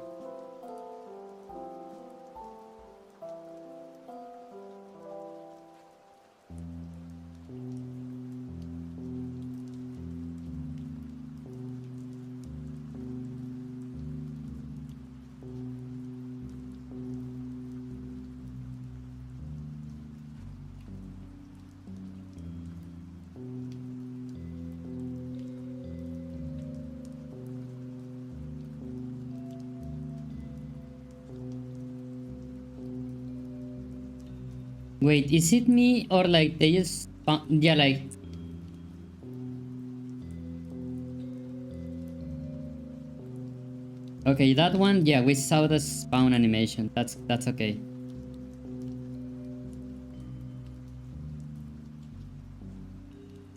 Wait, is it me or like they just yeah, like okay, that one, yeah, we saw the spawn animation. That's okay.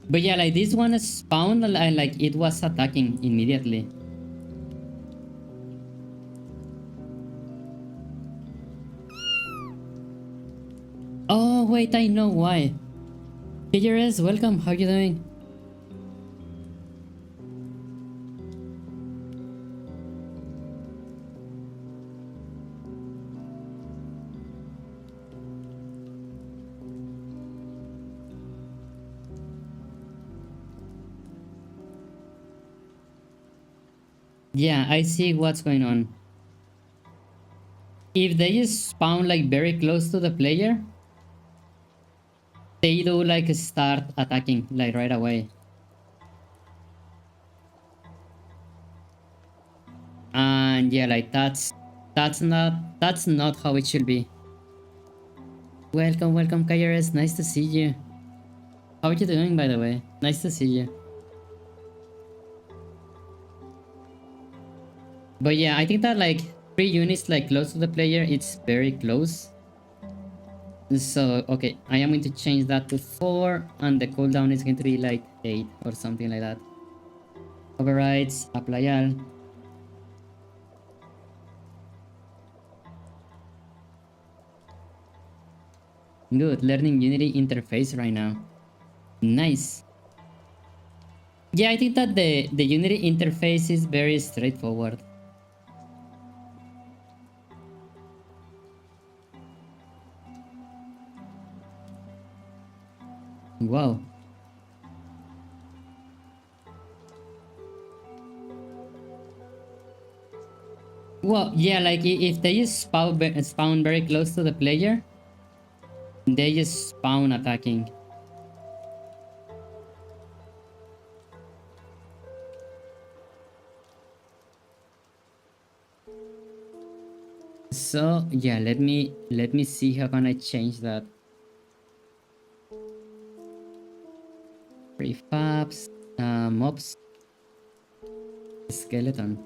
But yeah, like this one spawned like it was attacking immediately. Oh wait, I know why. KRS, welcome. How you doing? Yeah, I see what's going on. If they spawn like very close to the player, they do like start attacking like right away. And yeah, like that's not how it should be. Welcome, welcome, KRS. Nice to see you. How are you doing, by the way? Nice to see you. But yeah, I think that like 3 units like close to the player, it's very close. So okay, I am going to change that to 4, and the cooldown is going to be like 8 or something like that. Overrides, apply all. Good, learning Unity interface right now. Nice. Yeah, I think that the Unity interface is very straightforward. Wow. Well, yeah, like if they just spawn very close to the player, they just spawn attacking. So yeah, let me see how can I change that. Prefabs, mobs, skeleton.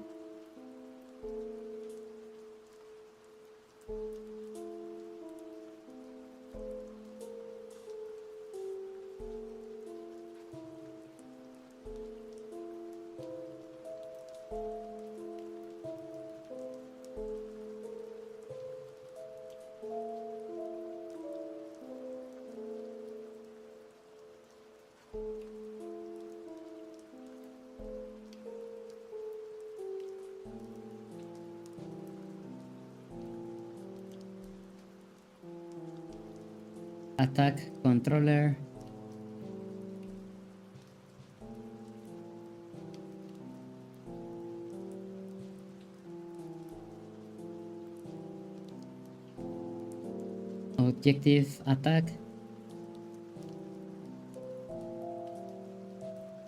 Attack controller. Objective attack.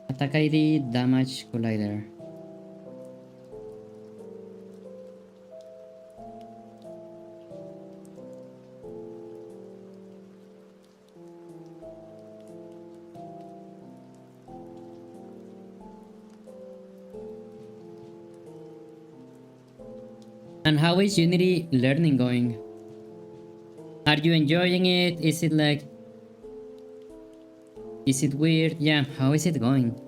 Attack ID damage collider. And how is Unity learning going? Are you enjoying it? Is it like... Is it weird? Yeah, how is it going?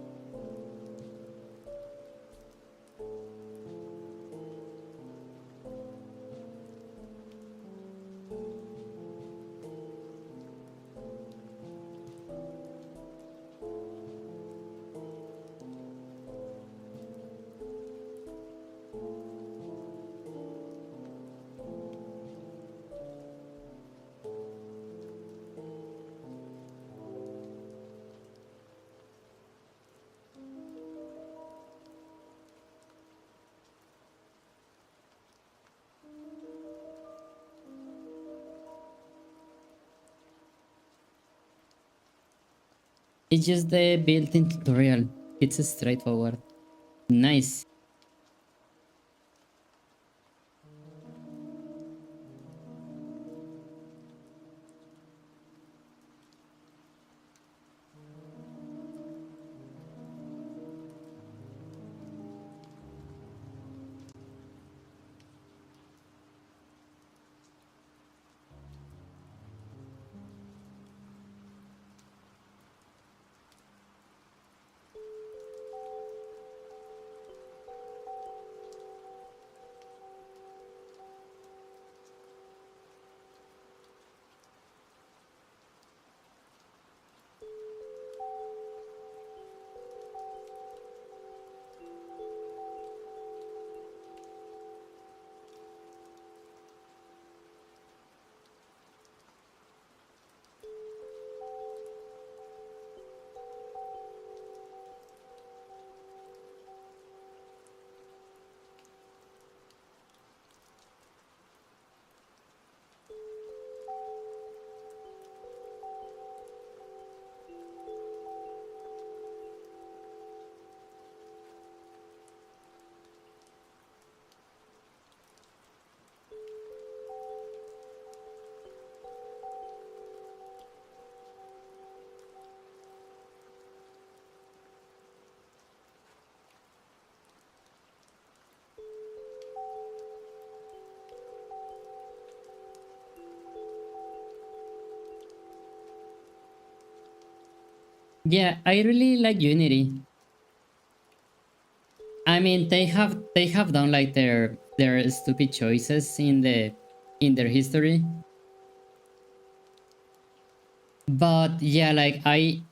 It's just the built-in tutorial. It's straightforward. Nice. Yeah, I really like Unity. I mean, they have done like their stupid choices in their history. But yeah, like I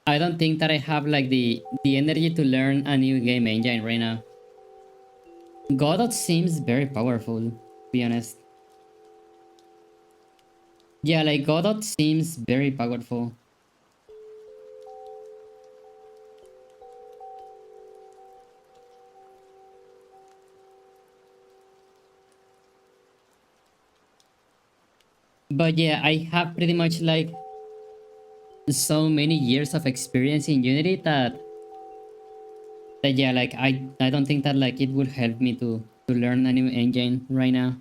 don't think that I have like the energy to learn a new game engine right now. Godot seems very powerful, to be honest. Yeah, like Godot seems very powerful. But yeah, I have pretty much like so many years of experience in Unity that yeah, like I don't think that like it would help me to learn a new engine right now.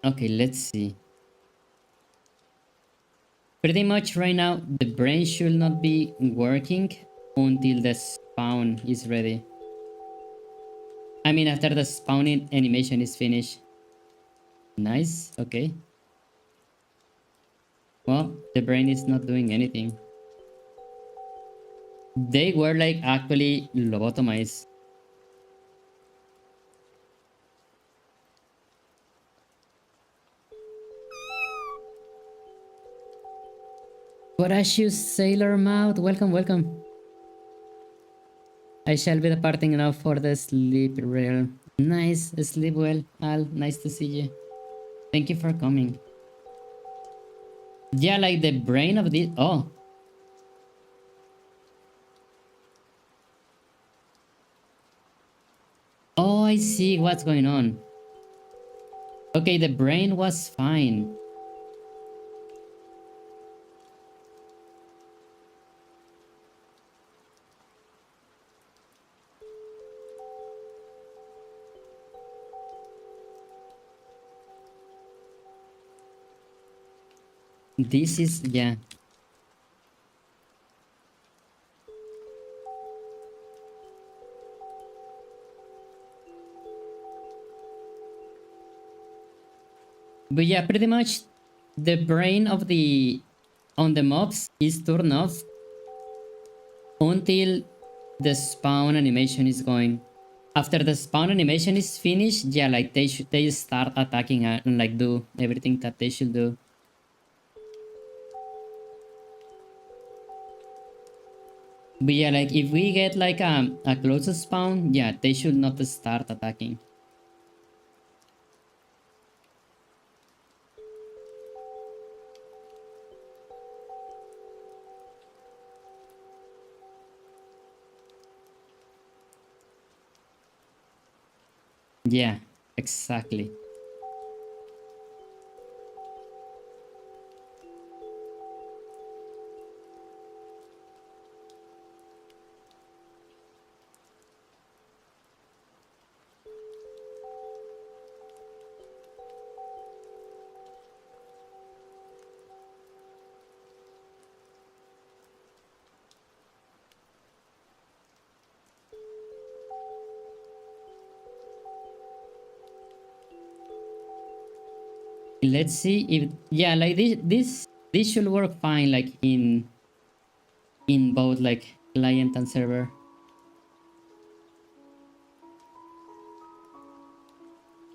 Okay, let's see. Pretty much right now, the brain should not be working until the spawn is ready. I mean, after the spawning animation is finished. Nice, okay. Well, the brain is not doing anything. They were like actually lobotomized. Voracious Sailor Mouth, welcome, welcome. I shall be departing now for the sleep realm. Nice, sleep well, Al. Nice to see you. Thank you for coming. Yeah, like the brain of this. Oh, oh, I see what's going on. Okay, the brain was fine. This is, yeah. But yeah, pretty much the brain of the on the mobs is turned off until the spawn animation is going. After the spawn animation is finished, yeah, like they start attacking and like do everything that they should do. But yeah, like if we get like a closer spawn, yeah, they should not start attacking. Yeah, exactly. Let's see if, yeah, like this should work fine, like in both like client and server.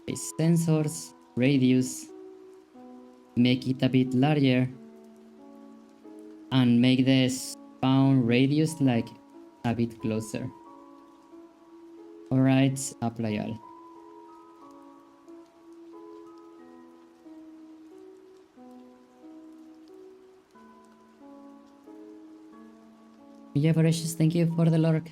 Okay, sensors, radius, make it a bit larger, and make the spawn radius like a bit closer. Alright, apply all. Yeah, Voracious, thank you for the lurk.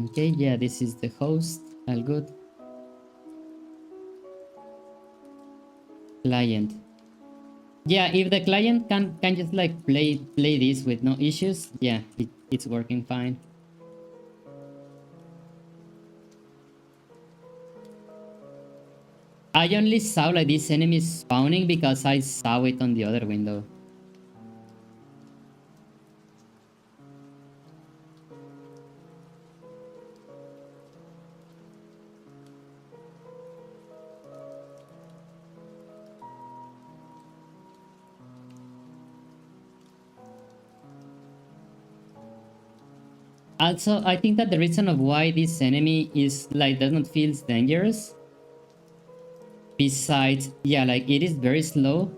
Okay, yeah, this is the host. All good. Client. Yeah, if the client can just like play this with no issues, yeah, it's working fine. I only saw like this enemy spawning because I saw it on the other window. Also, I think that the reason of why this enemy is like does not feel dangerous, besides, yeah, like it is very slow,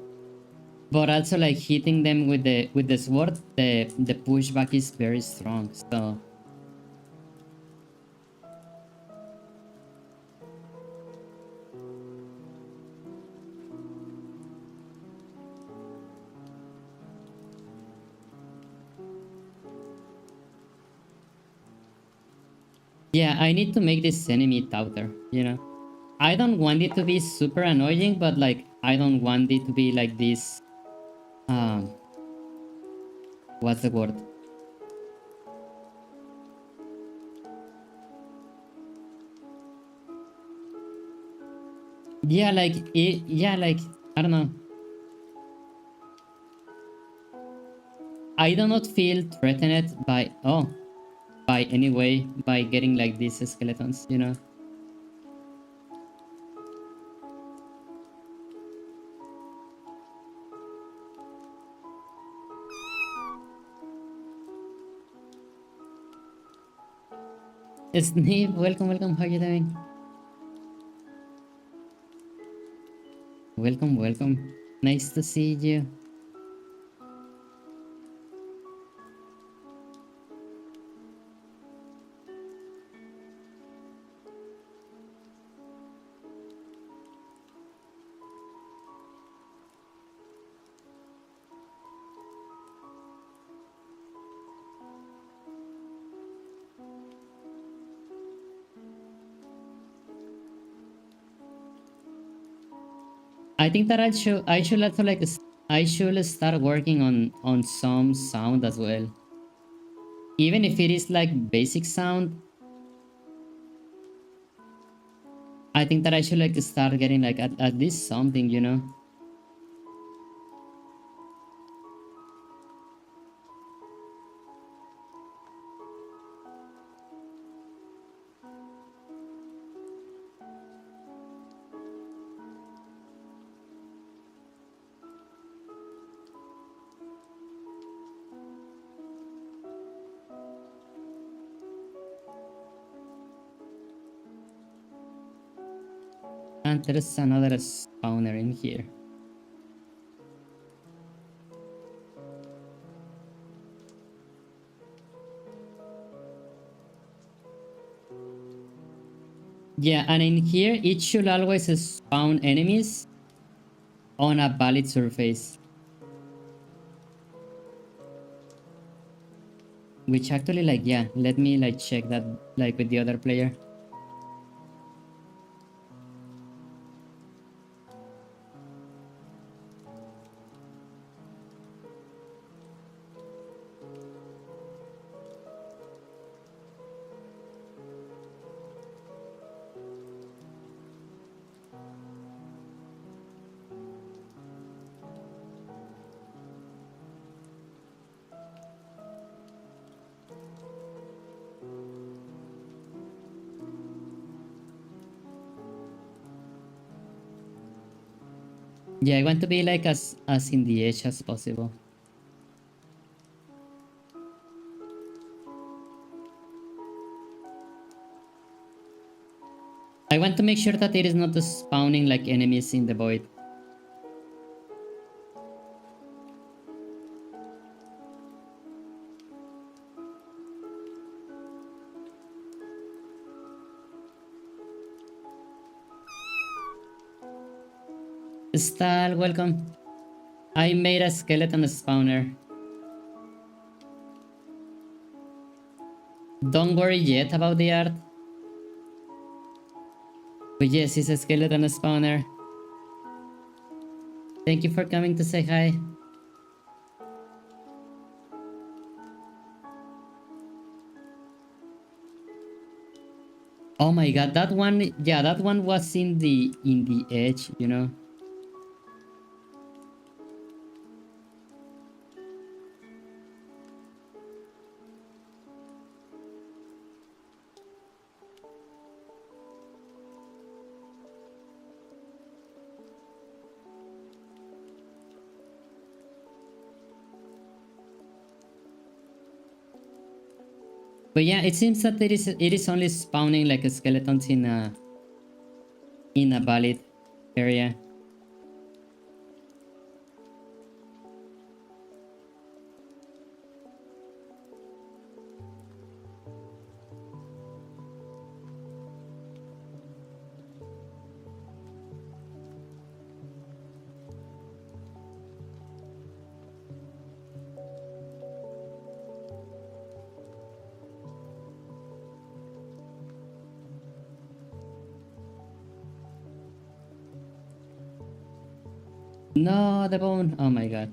but also like hitting them with the sword, the pushback is very strong. So yeah, I need to make this enemy tougher, you know. I don't want it to be super annoying, but like I don't want it to be like this. Um, what's the word? Yeah, like it. Yeah, like I don't know. I do not feel threatened by any way by getting like these skeletons, you know. Sneep, welcome, welcome. How you doing? Welcome, welcome. Nice to see you. I think that I should also like I should start working on some sound as well. Even if it is like basic sound, I think that I should like start getting like at least something, you know. And there's another spawner in here. Yeah, and in here, it should always spawn enemies on a valid surface. Which actually, like, yeah, let me, like, check that, like, with the other player. Yeah, I want to be, like, as in the edge as possible. I want to make sure that it is not spawning, like, enemies in the void. Stal, welcome. I made a skeleton spawner. Don't worry yet about the art. But yes, it's a skeleton spawner. Thank you for coming to say hi. Oh my god, that one, yeah, that one was in the edge, you know. But yeah, it seems that it is only spawning like skeletons in a valid area. No, the bone. Oh my god.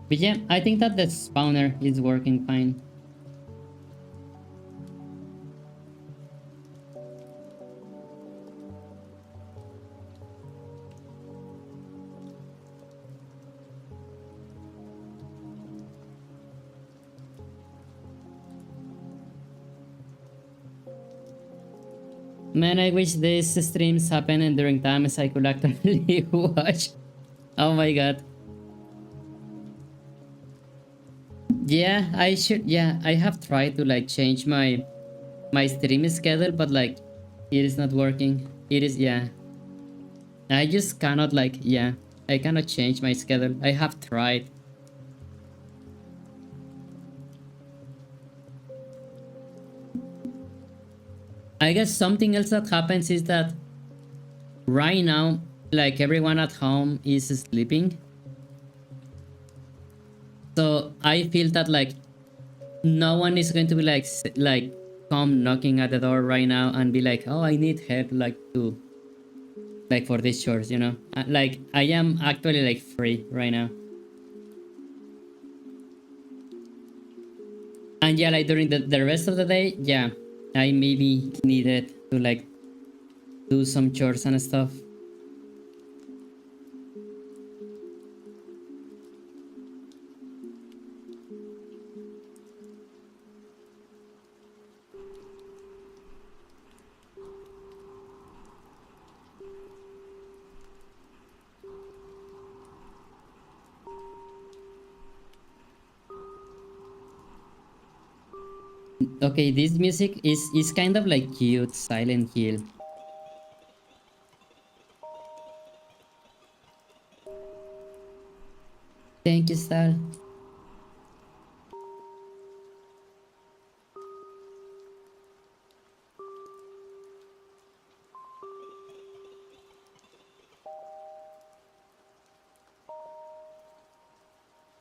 But yeah, I think that the spawner is working fine. Man, I wish these streams happen during times I could actually watch. Oh my god. Yeah, I should. Yeah, I have tried to like change my stream schedule, but like it is not working. It is, yeah. I just cannot, like, yeah. I cannot change my schedule. I have tried. I guess something else that happens is that right now, like, everyone at home is sleeping. So I feel that like no one is going to be like come knocking at the door right now and be like, oh, I need help, like, to like for these chores, you know. Like, I am actually like free right now. And yeah, like during the rest of the day, yeah, I maybe needed to like do some chores and stuff. Okay, this music is kind of like cute, Silent Hill. Thank you, Star.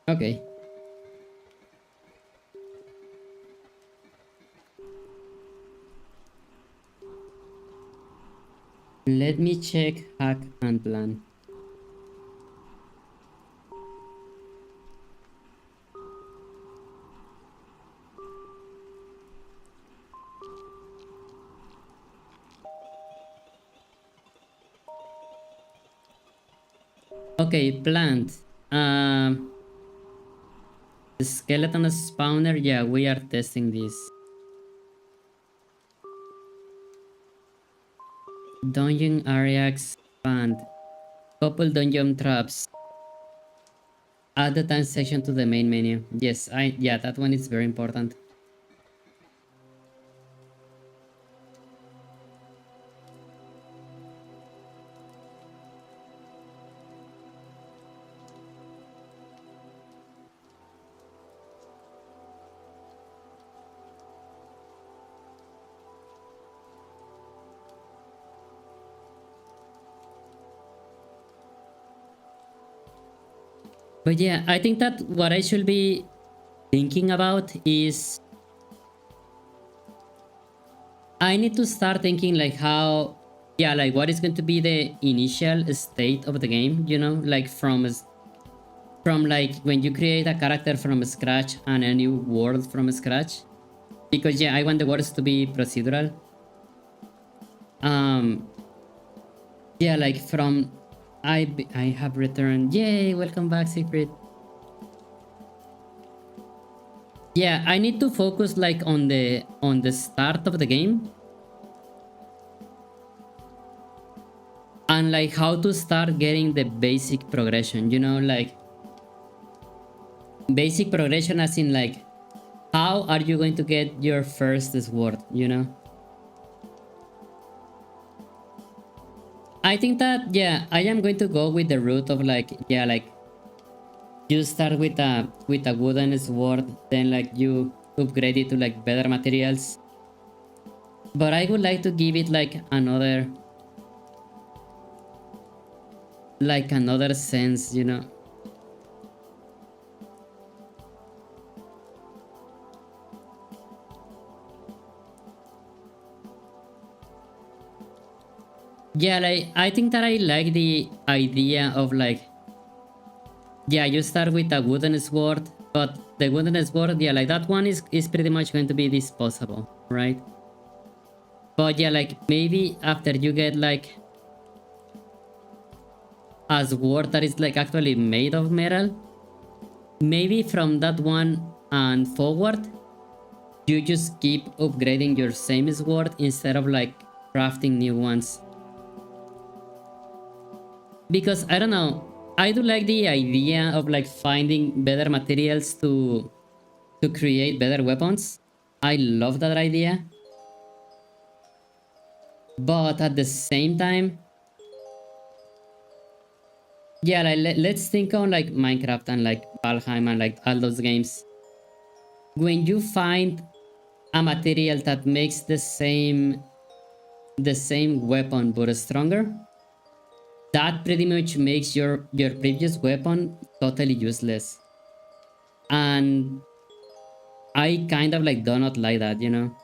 Okay. Let me check hack and plan. Okay, plant. The skeleton spawner, yeah, we are testing this. Dungeon area expand. Couple dungeon traps. Add the time section to the main menu. Yes, yeah, that one is very important. But yeah, I think that what I should be thinking about is I need to start thinking like how, yeah, like what is going to be the initial state of the game, you know, like from like when you create a character from scratch and a new world from scratch. Because yeah, I want the worlds to be procedural. Um, yeah, like from I have returned. Yay, welcome back, Secret. Yeah, I need to focus like on the start of the game and like how to start getting the basic progression, you know, like basic progression as in like how are you going to get your first sword, you know? I think that yeah, I am going to go with the route of like yeah, like you start with a wooden sword, then like you upgrade it to like better materials. But I would like to give it like another sense, you know. Yeah, like I think that I like the idea of like yeah, you start with a wooden sword, but the wooden sword, yeah, like that one is pretty much going to be disposable, right? But yeah, like maybe after you get like a sword that is like actually made of metal, maybe from that one and forward, you just keep upgrading your same sword instead of like crafting new ones. Because I don't know, I do like the idea of like finding better materials to create better weapons. I love that idea. But at the same time, yeah, like let's think on like Minecraft and like Valheim and like all those games. When you find a material that makes the same weapon but stronger, that pretty much makes your previous weapon totally useless. And I kind of like do not like that, you know.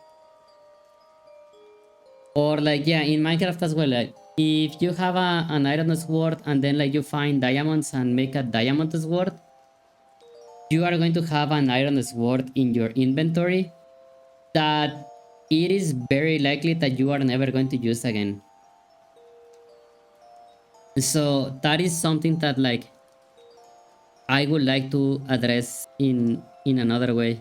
Or like yeah, in Minecraft as well, like if you have an iron sword and then like you find diamonds and make a diamond sword, you are going to have an iron sword in your inventory that it is very likely that you are never going to use again. So that is something that like I would like to address in another way.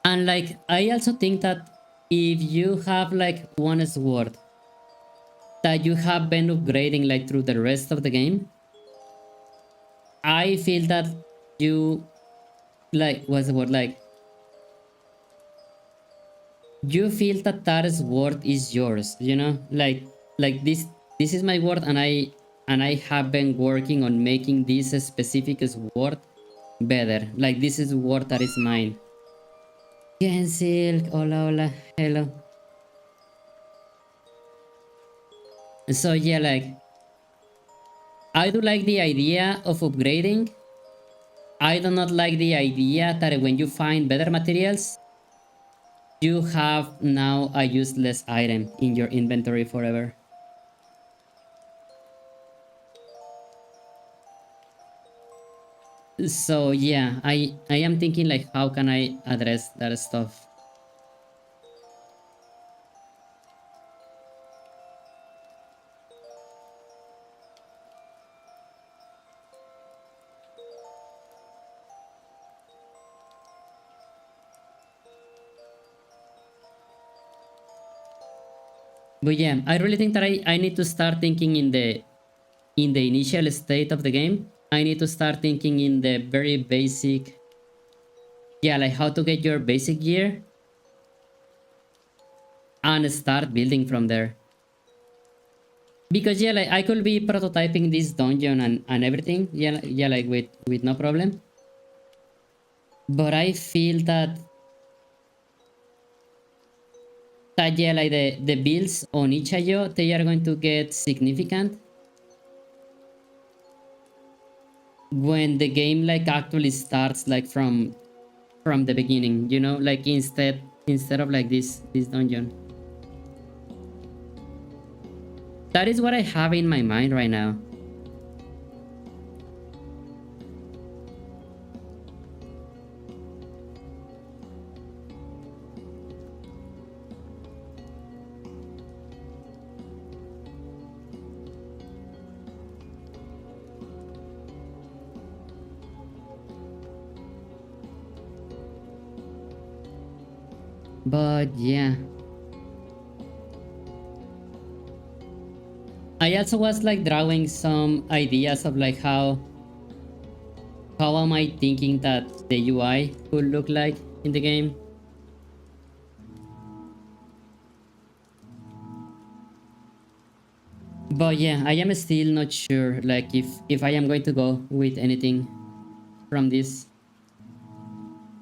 And like I also think that if you have like one sword that you have been upgrading like through the rest of the game, I I feel that you like what's the word like you feel that that word is yours, you know, like this is my word, and I have been working on making this specific word better. Like this is word that is mine. Cancel. Hola, hola, hello. So yeah, like I do like the idea of upgrading. I do not like the idea that when you find better materials, you have now a useless item in your inventory forever. So yeah, I am thinking like how can I address that stuff. But yeah, I really think that I need to start thinking in the initial state of the game. I need to start thinking in the very basic, yeah, like how to get your basic gear and start building from there. Because yeah, like I could be prototyping this dungeon and everything, yeah, yeah, like with no problem. But I feel that yeah, like the builds on each of you, they are going to get significant when the game like actually starts like from the beginning, you know, like instead of like this dungeon. That is what I have in my mind right now. But yeah, I also was like drawing some ideas of like how am I thinking that the UI could look like in the game. But yeah, I am still not sure like if I am going to go with anything from this.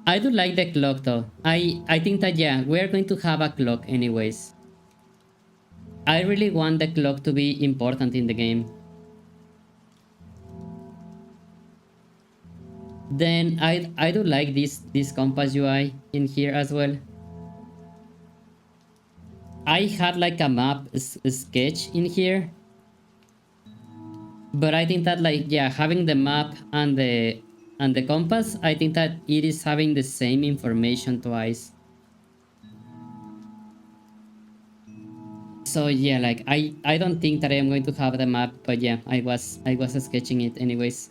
I do like the clock though. I think that yeah, we're going to have a clock anyways. I really want the clock to be important in the game. Then I do like this compass UI in here as well. I had like a map sketch in here, but I think that like yeah, having the map and the compass, I think that it is having the same information twice. So yeah, like I don't think that I am going to have the map, but yeah, I was sketching it anyways.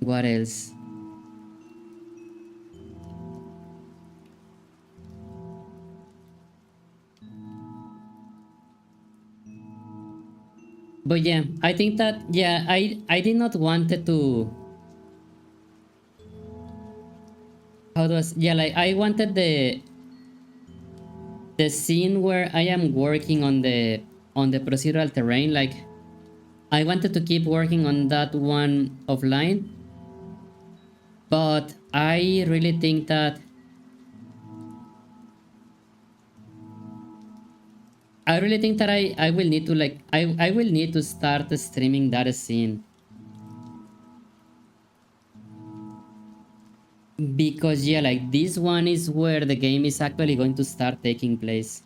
What else? But yeah, I think that yeah, I did not wanted to how do I yeah, like I wanted the scene where I am working on the procedural terrain, like I wanted to keep working on that one offline, but I really think that I will need to like I will need to start streaming that scene because yeah, like this one is where the game is actually going to start taking place.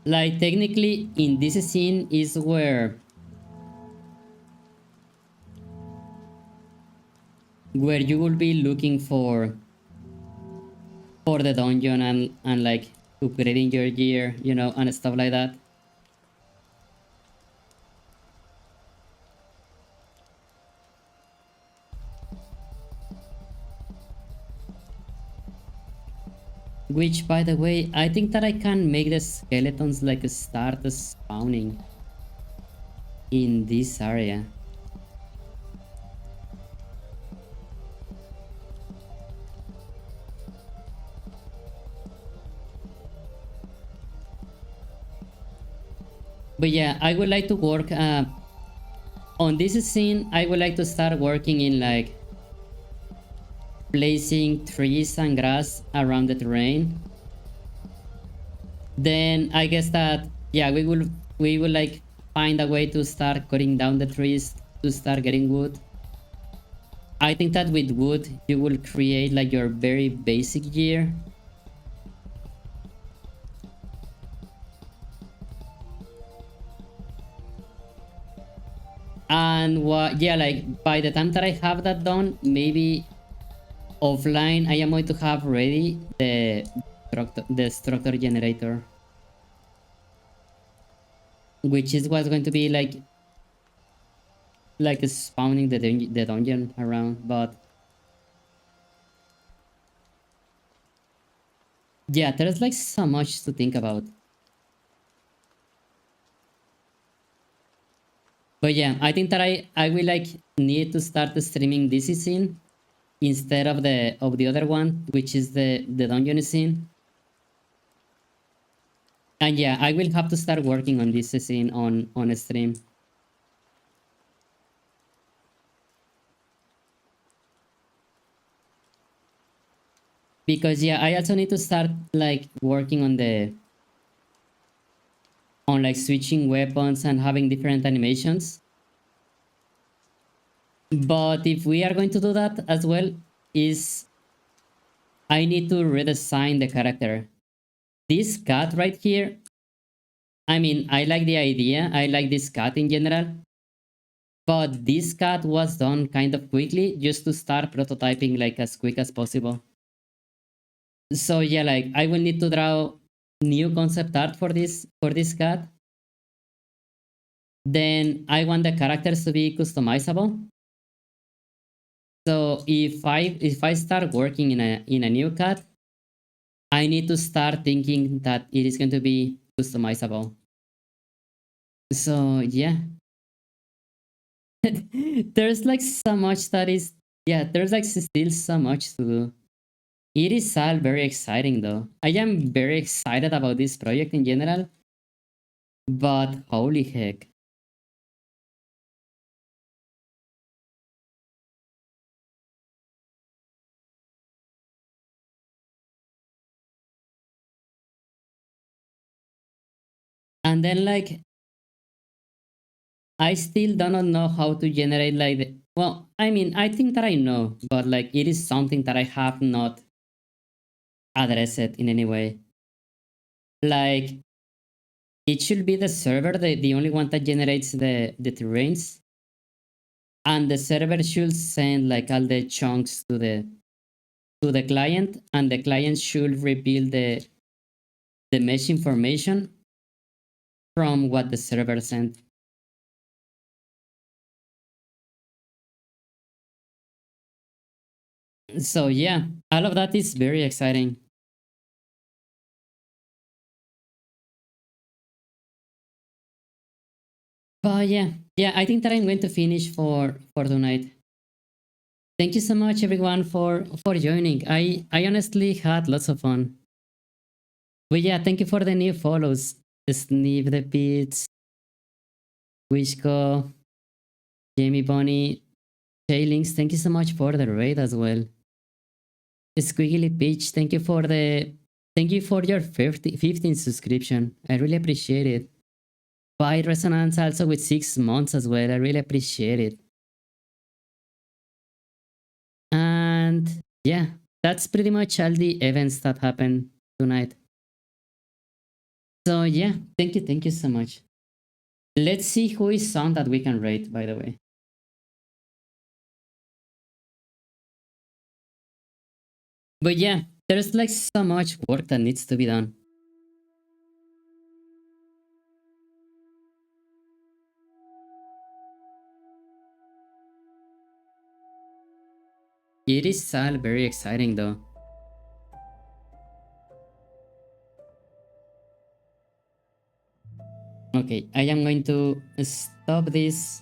Like technically in this scene is where you will be looking for the dungeon and like upgrading your gear, you know, and stuff like that. Which, by the way, I think that I can make the skeletons like start spawning in this area. But yeah, I would like to work on this scene. I would like to start working in like placing trees and grass around the terrain. Then I guess that yeah, we will like find a way to start cutting down the trees to start getting wood. I think that with wood you will create like your very basic gear. And what, yeah, like by the time that I have that done, maybe offline I am going to have ready the structure generator, which is what's going to be like spawning the dungeon around. But yeah, there's like so much to think about. But yeah, I think that I will like need to start streaming this scene instead of the other one, which is the dungeon scene. And yeah, I will have to start working on this scene on a stream. Because yeah, I also need to start like working on like switching weapons and having different animations. But if we are going to do that as well, is I need to redesign the character. This cat right here, I mean, I like the idea. I like this cat in general. But this cat was done kind of quickly just to start prototyping like as quick as possible. So yeah, like I will need to draw new concept art for this cat. Then I want the characters to be customizable. So if I start working in a new cat, I need to start thinking that it is going to be customizable. So yeah, there's like so much that is, yeah, there's like still so much to do. It is all very exciting though. I am very excited about this project in general, but holy heck. And then like I still do not know how to generate like well, I mean, I think that I know, but like it is something that I have not addressed in any way. Like it should be the server, the only one that generates the terrains, and the server should send like all the chunks to the client, and the client should reveal the mesh information from what the server sent. So yeah, all of that is very exciting. But yeah, I think that I'm going to finish for tonight. Thank you so much everyone for joining. I honestly had lots of fun. But yeah, thank you for the new follows. Sniff the Beats, Wishko, Jamie Bunny, Tailings, thank you so much for the raid as well. Squiggly Peach, thank you for your 15th subscription. I really appreciate it. By Resonance also with 6 months as well. I really appreciate it. And yeah, that's pretty much all the events that happened tonight. So yeah, thank you so much. Let's see who is on that we can rate, by the way. But yeah, There's like so much work that needs to be done. It is all very exciting though. Okay, I am going to stop this.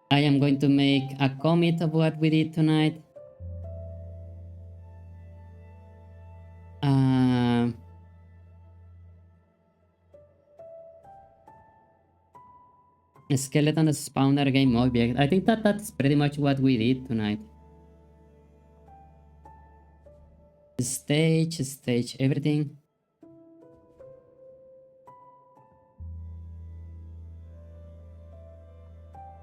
I am going to make a commit of what we did tonight. Skeleton spawner game object. I think that that's pretty much what we did tonight. Stage, everything.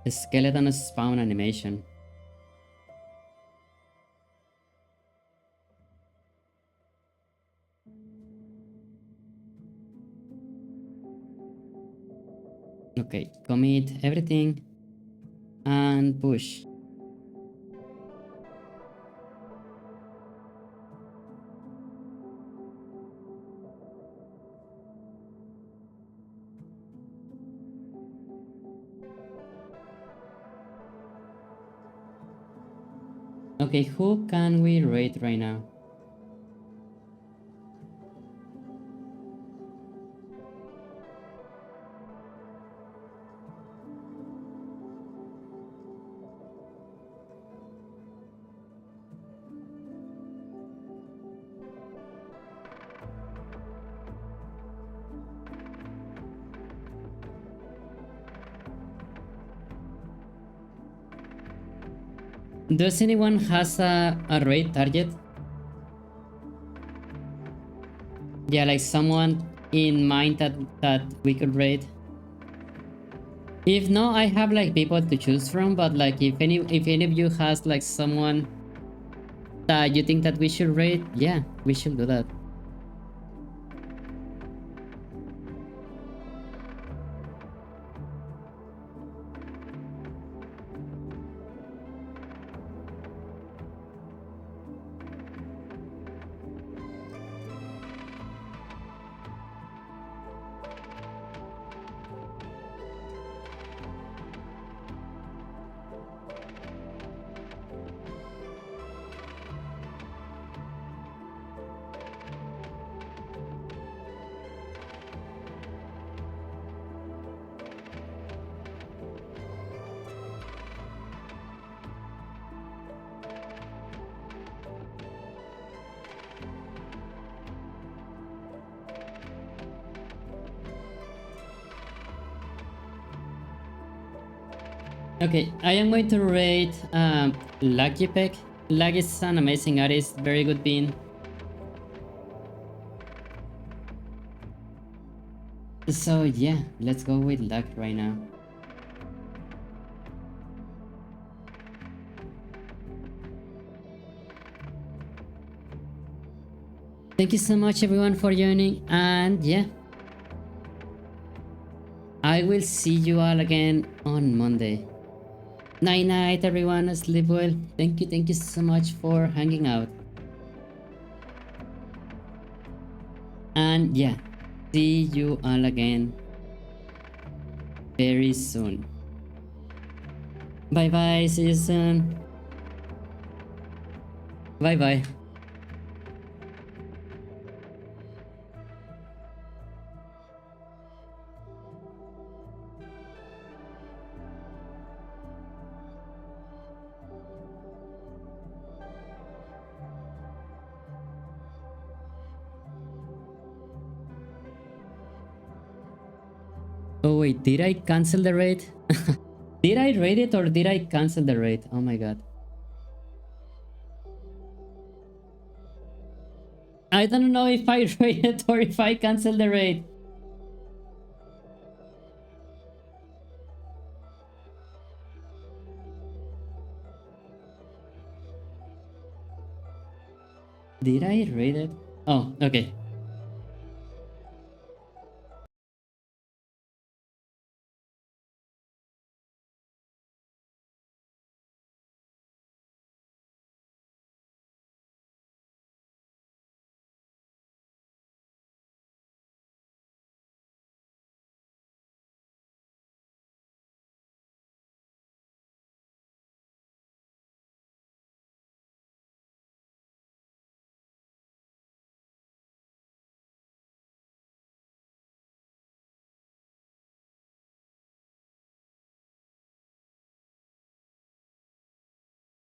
Skeleton spawn animation. Okay, commit everything and push. Okay, who can we rate right now? Does anyone has a rate target? Yeah, like someone in mind that we could rate. If no, I have like people to choose from, but like if any of you has like someone that you think that we should rate, yeah, we should do that. Okay, I am going to rate Lagipek. Lag is an amazing artist, very good bean. So yeah, let's go with Lag right now. Thank you so much everyone for joining, and yeah, I will see you all again on Monday. Night night everyone, sleep well. Thank you so much for hanging out. And yeah, see you all again very soon. Bye bye, see you soon. Bye bye. Oh wait, did I cancel the raid? Did I raid it or did I cancel the raid? Oh my god. I don't know if I raided or if I canceled the raid. Did I raid it? Oh, okay.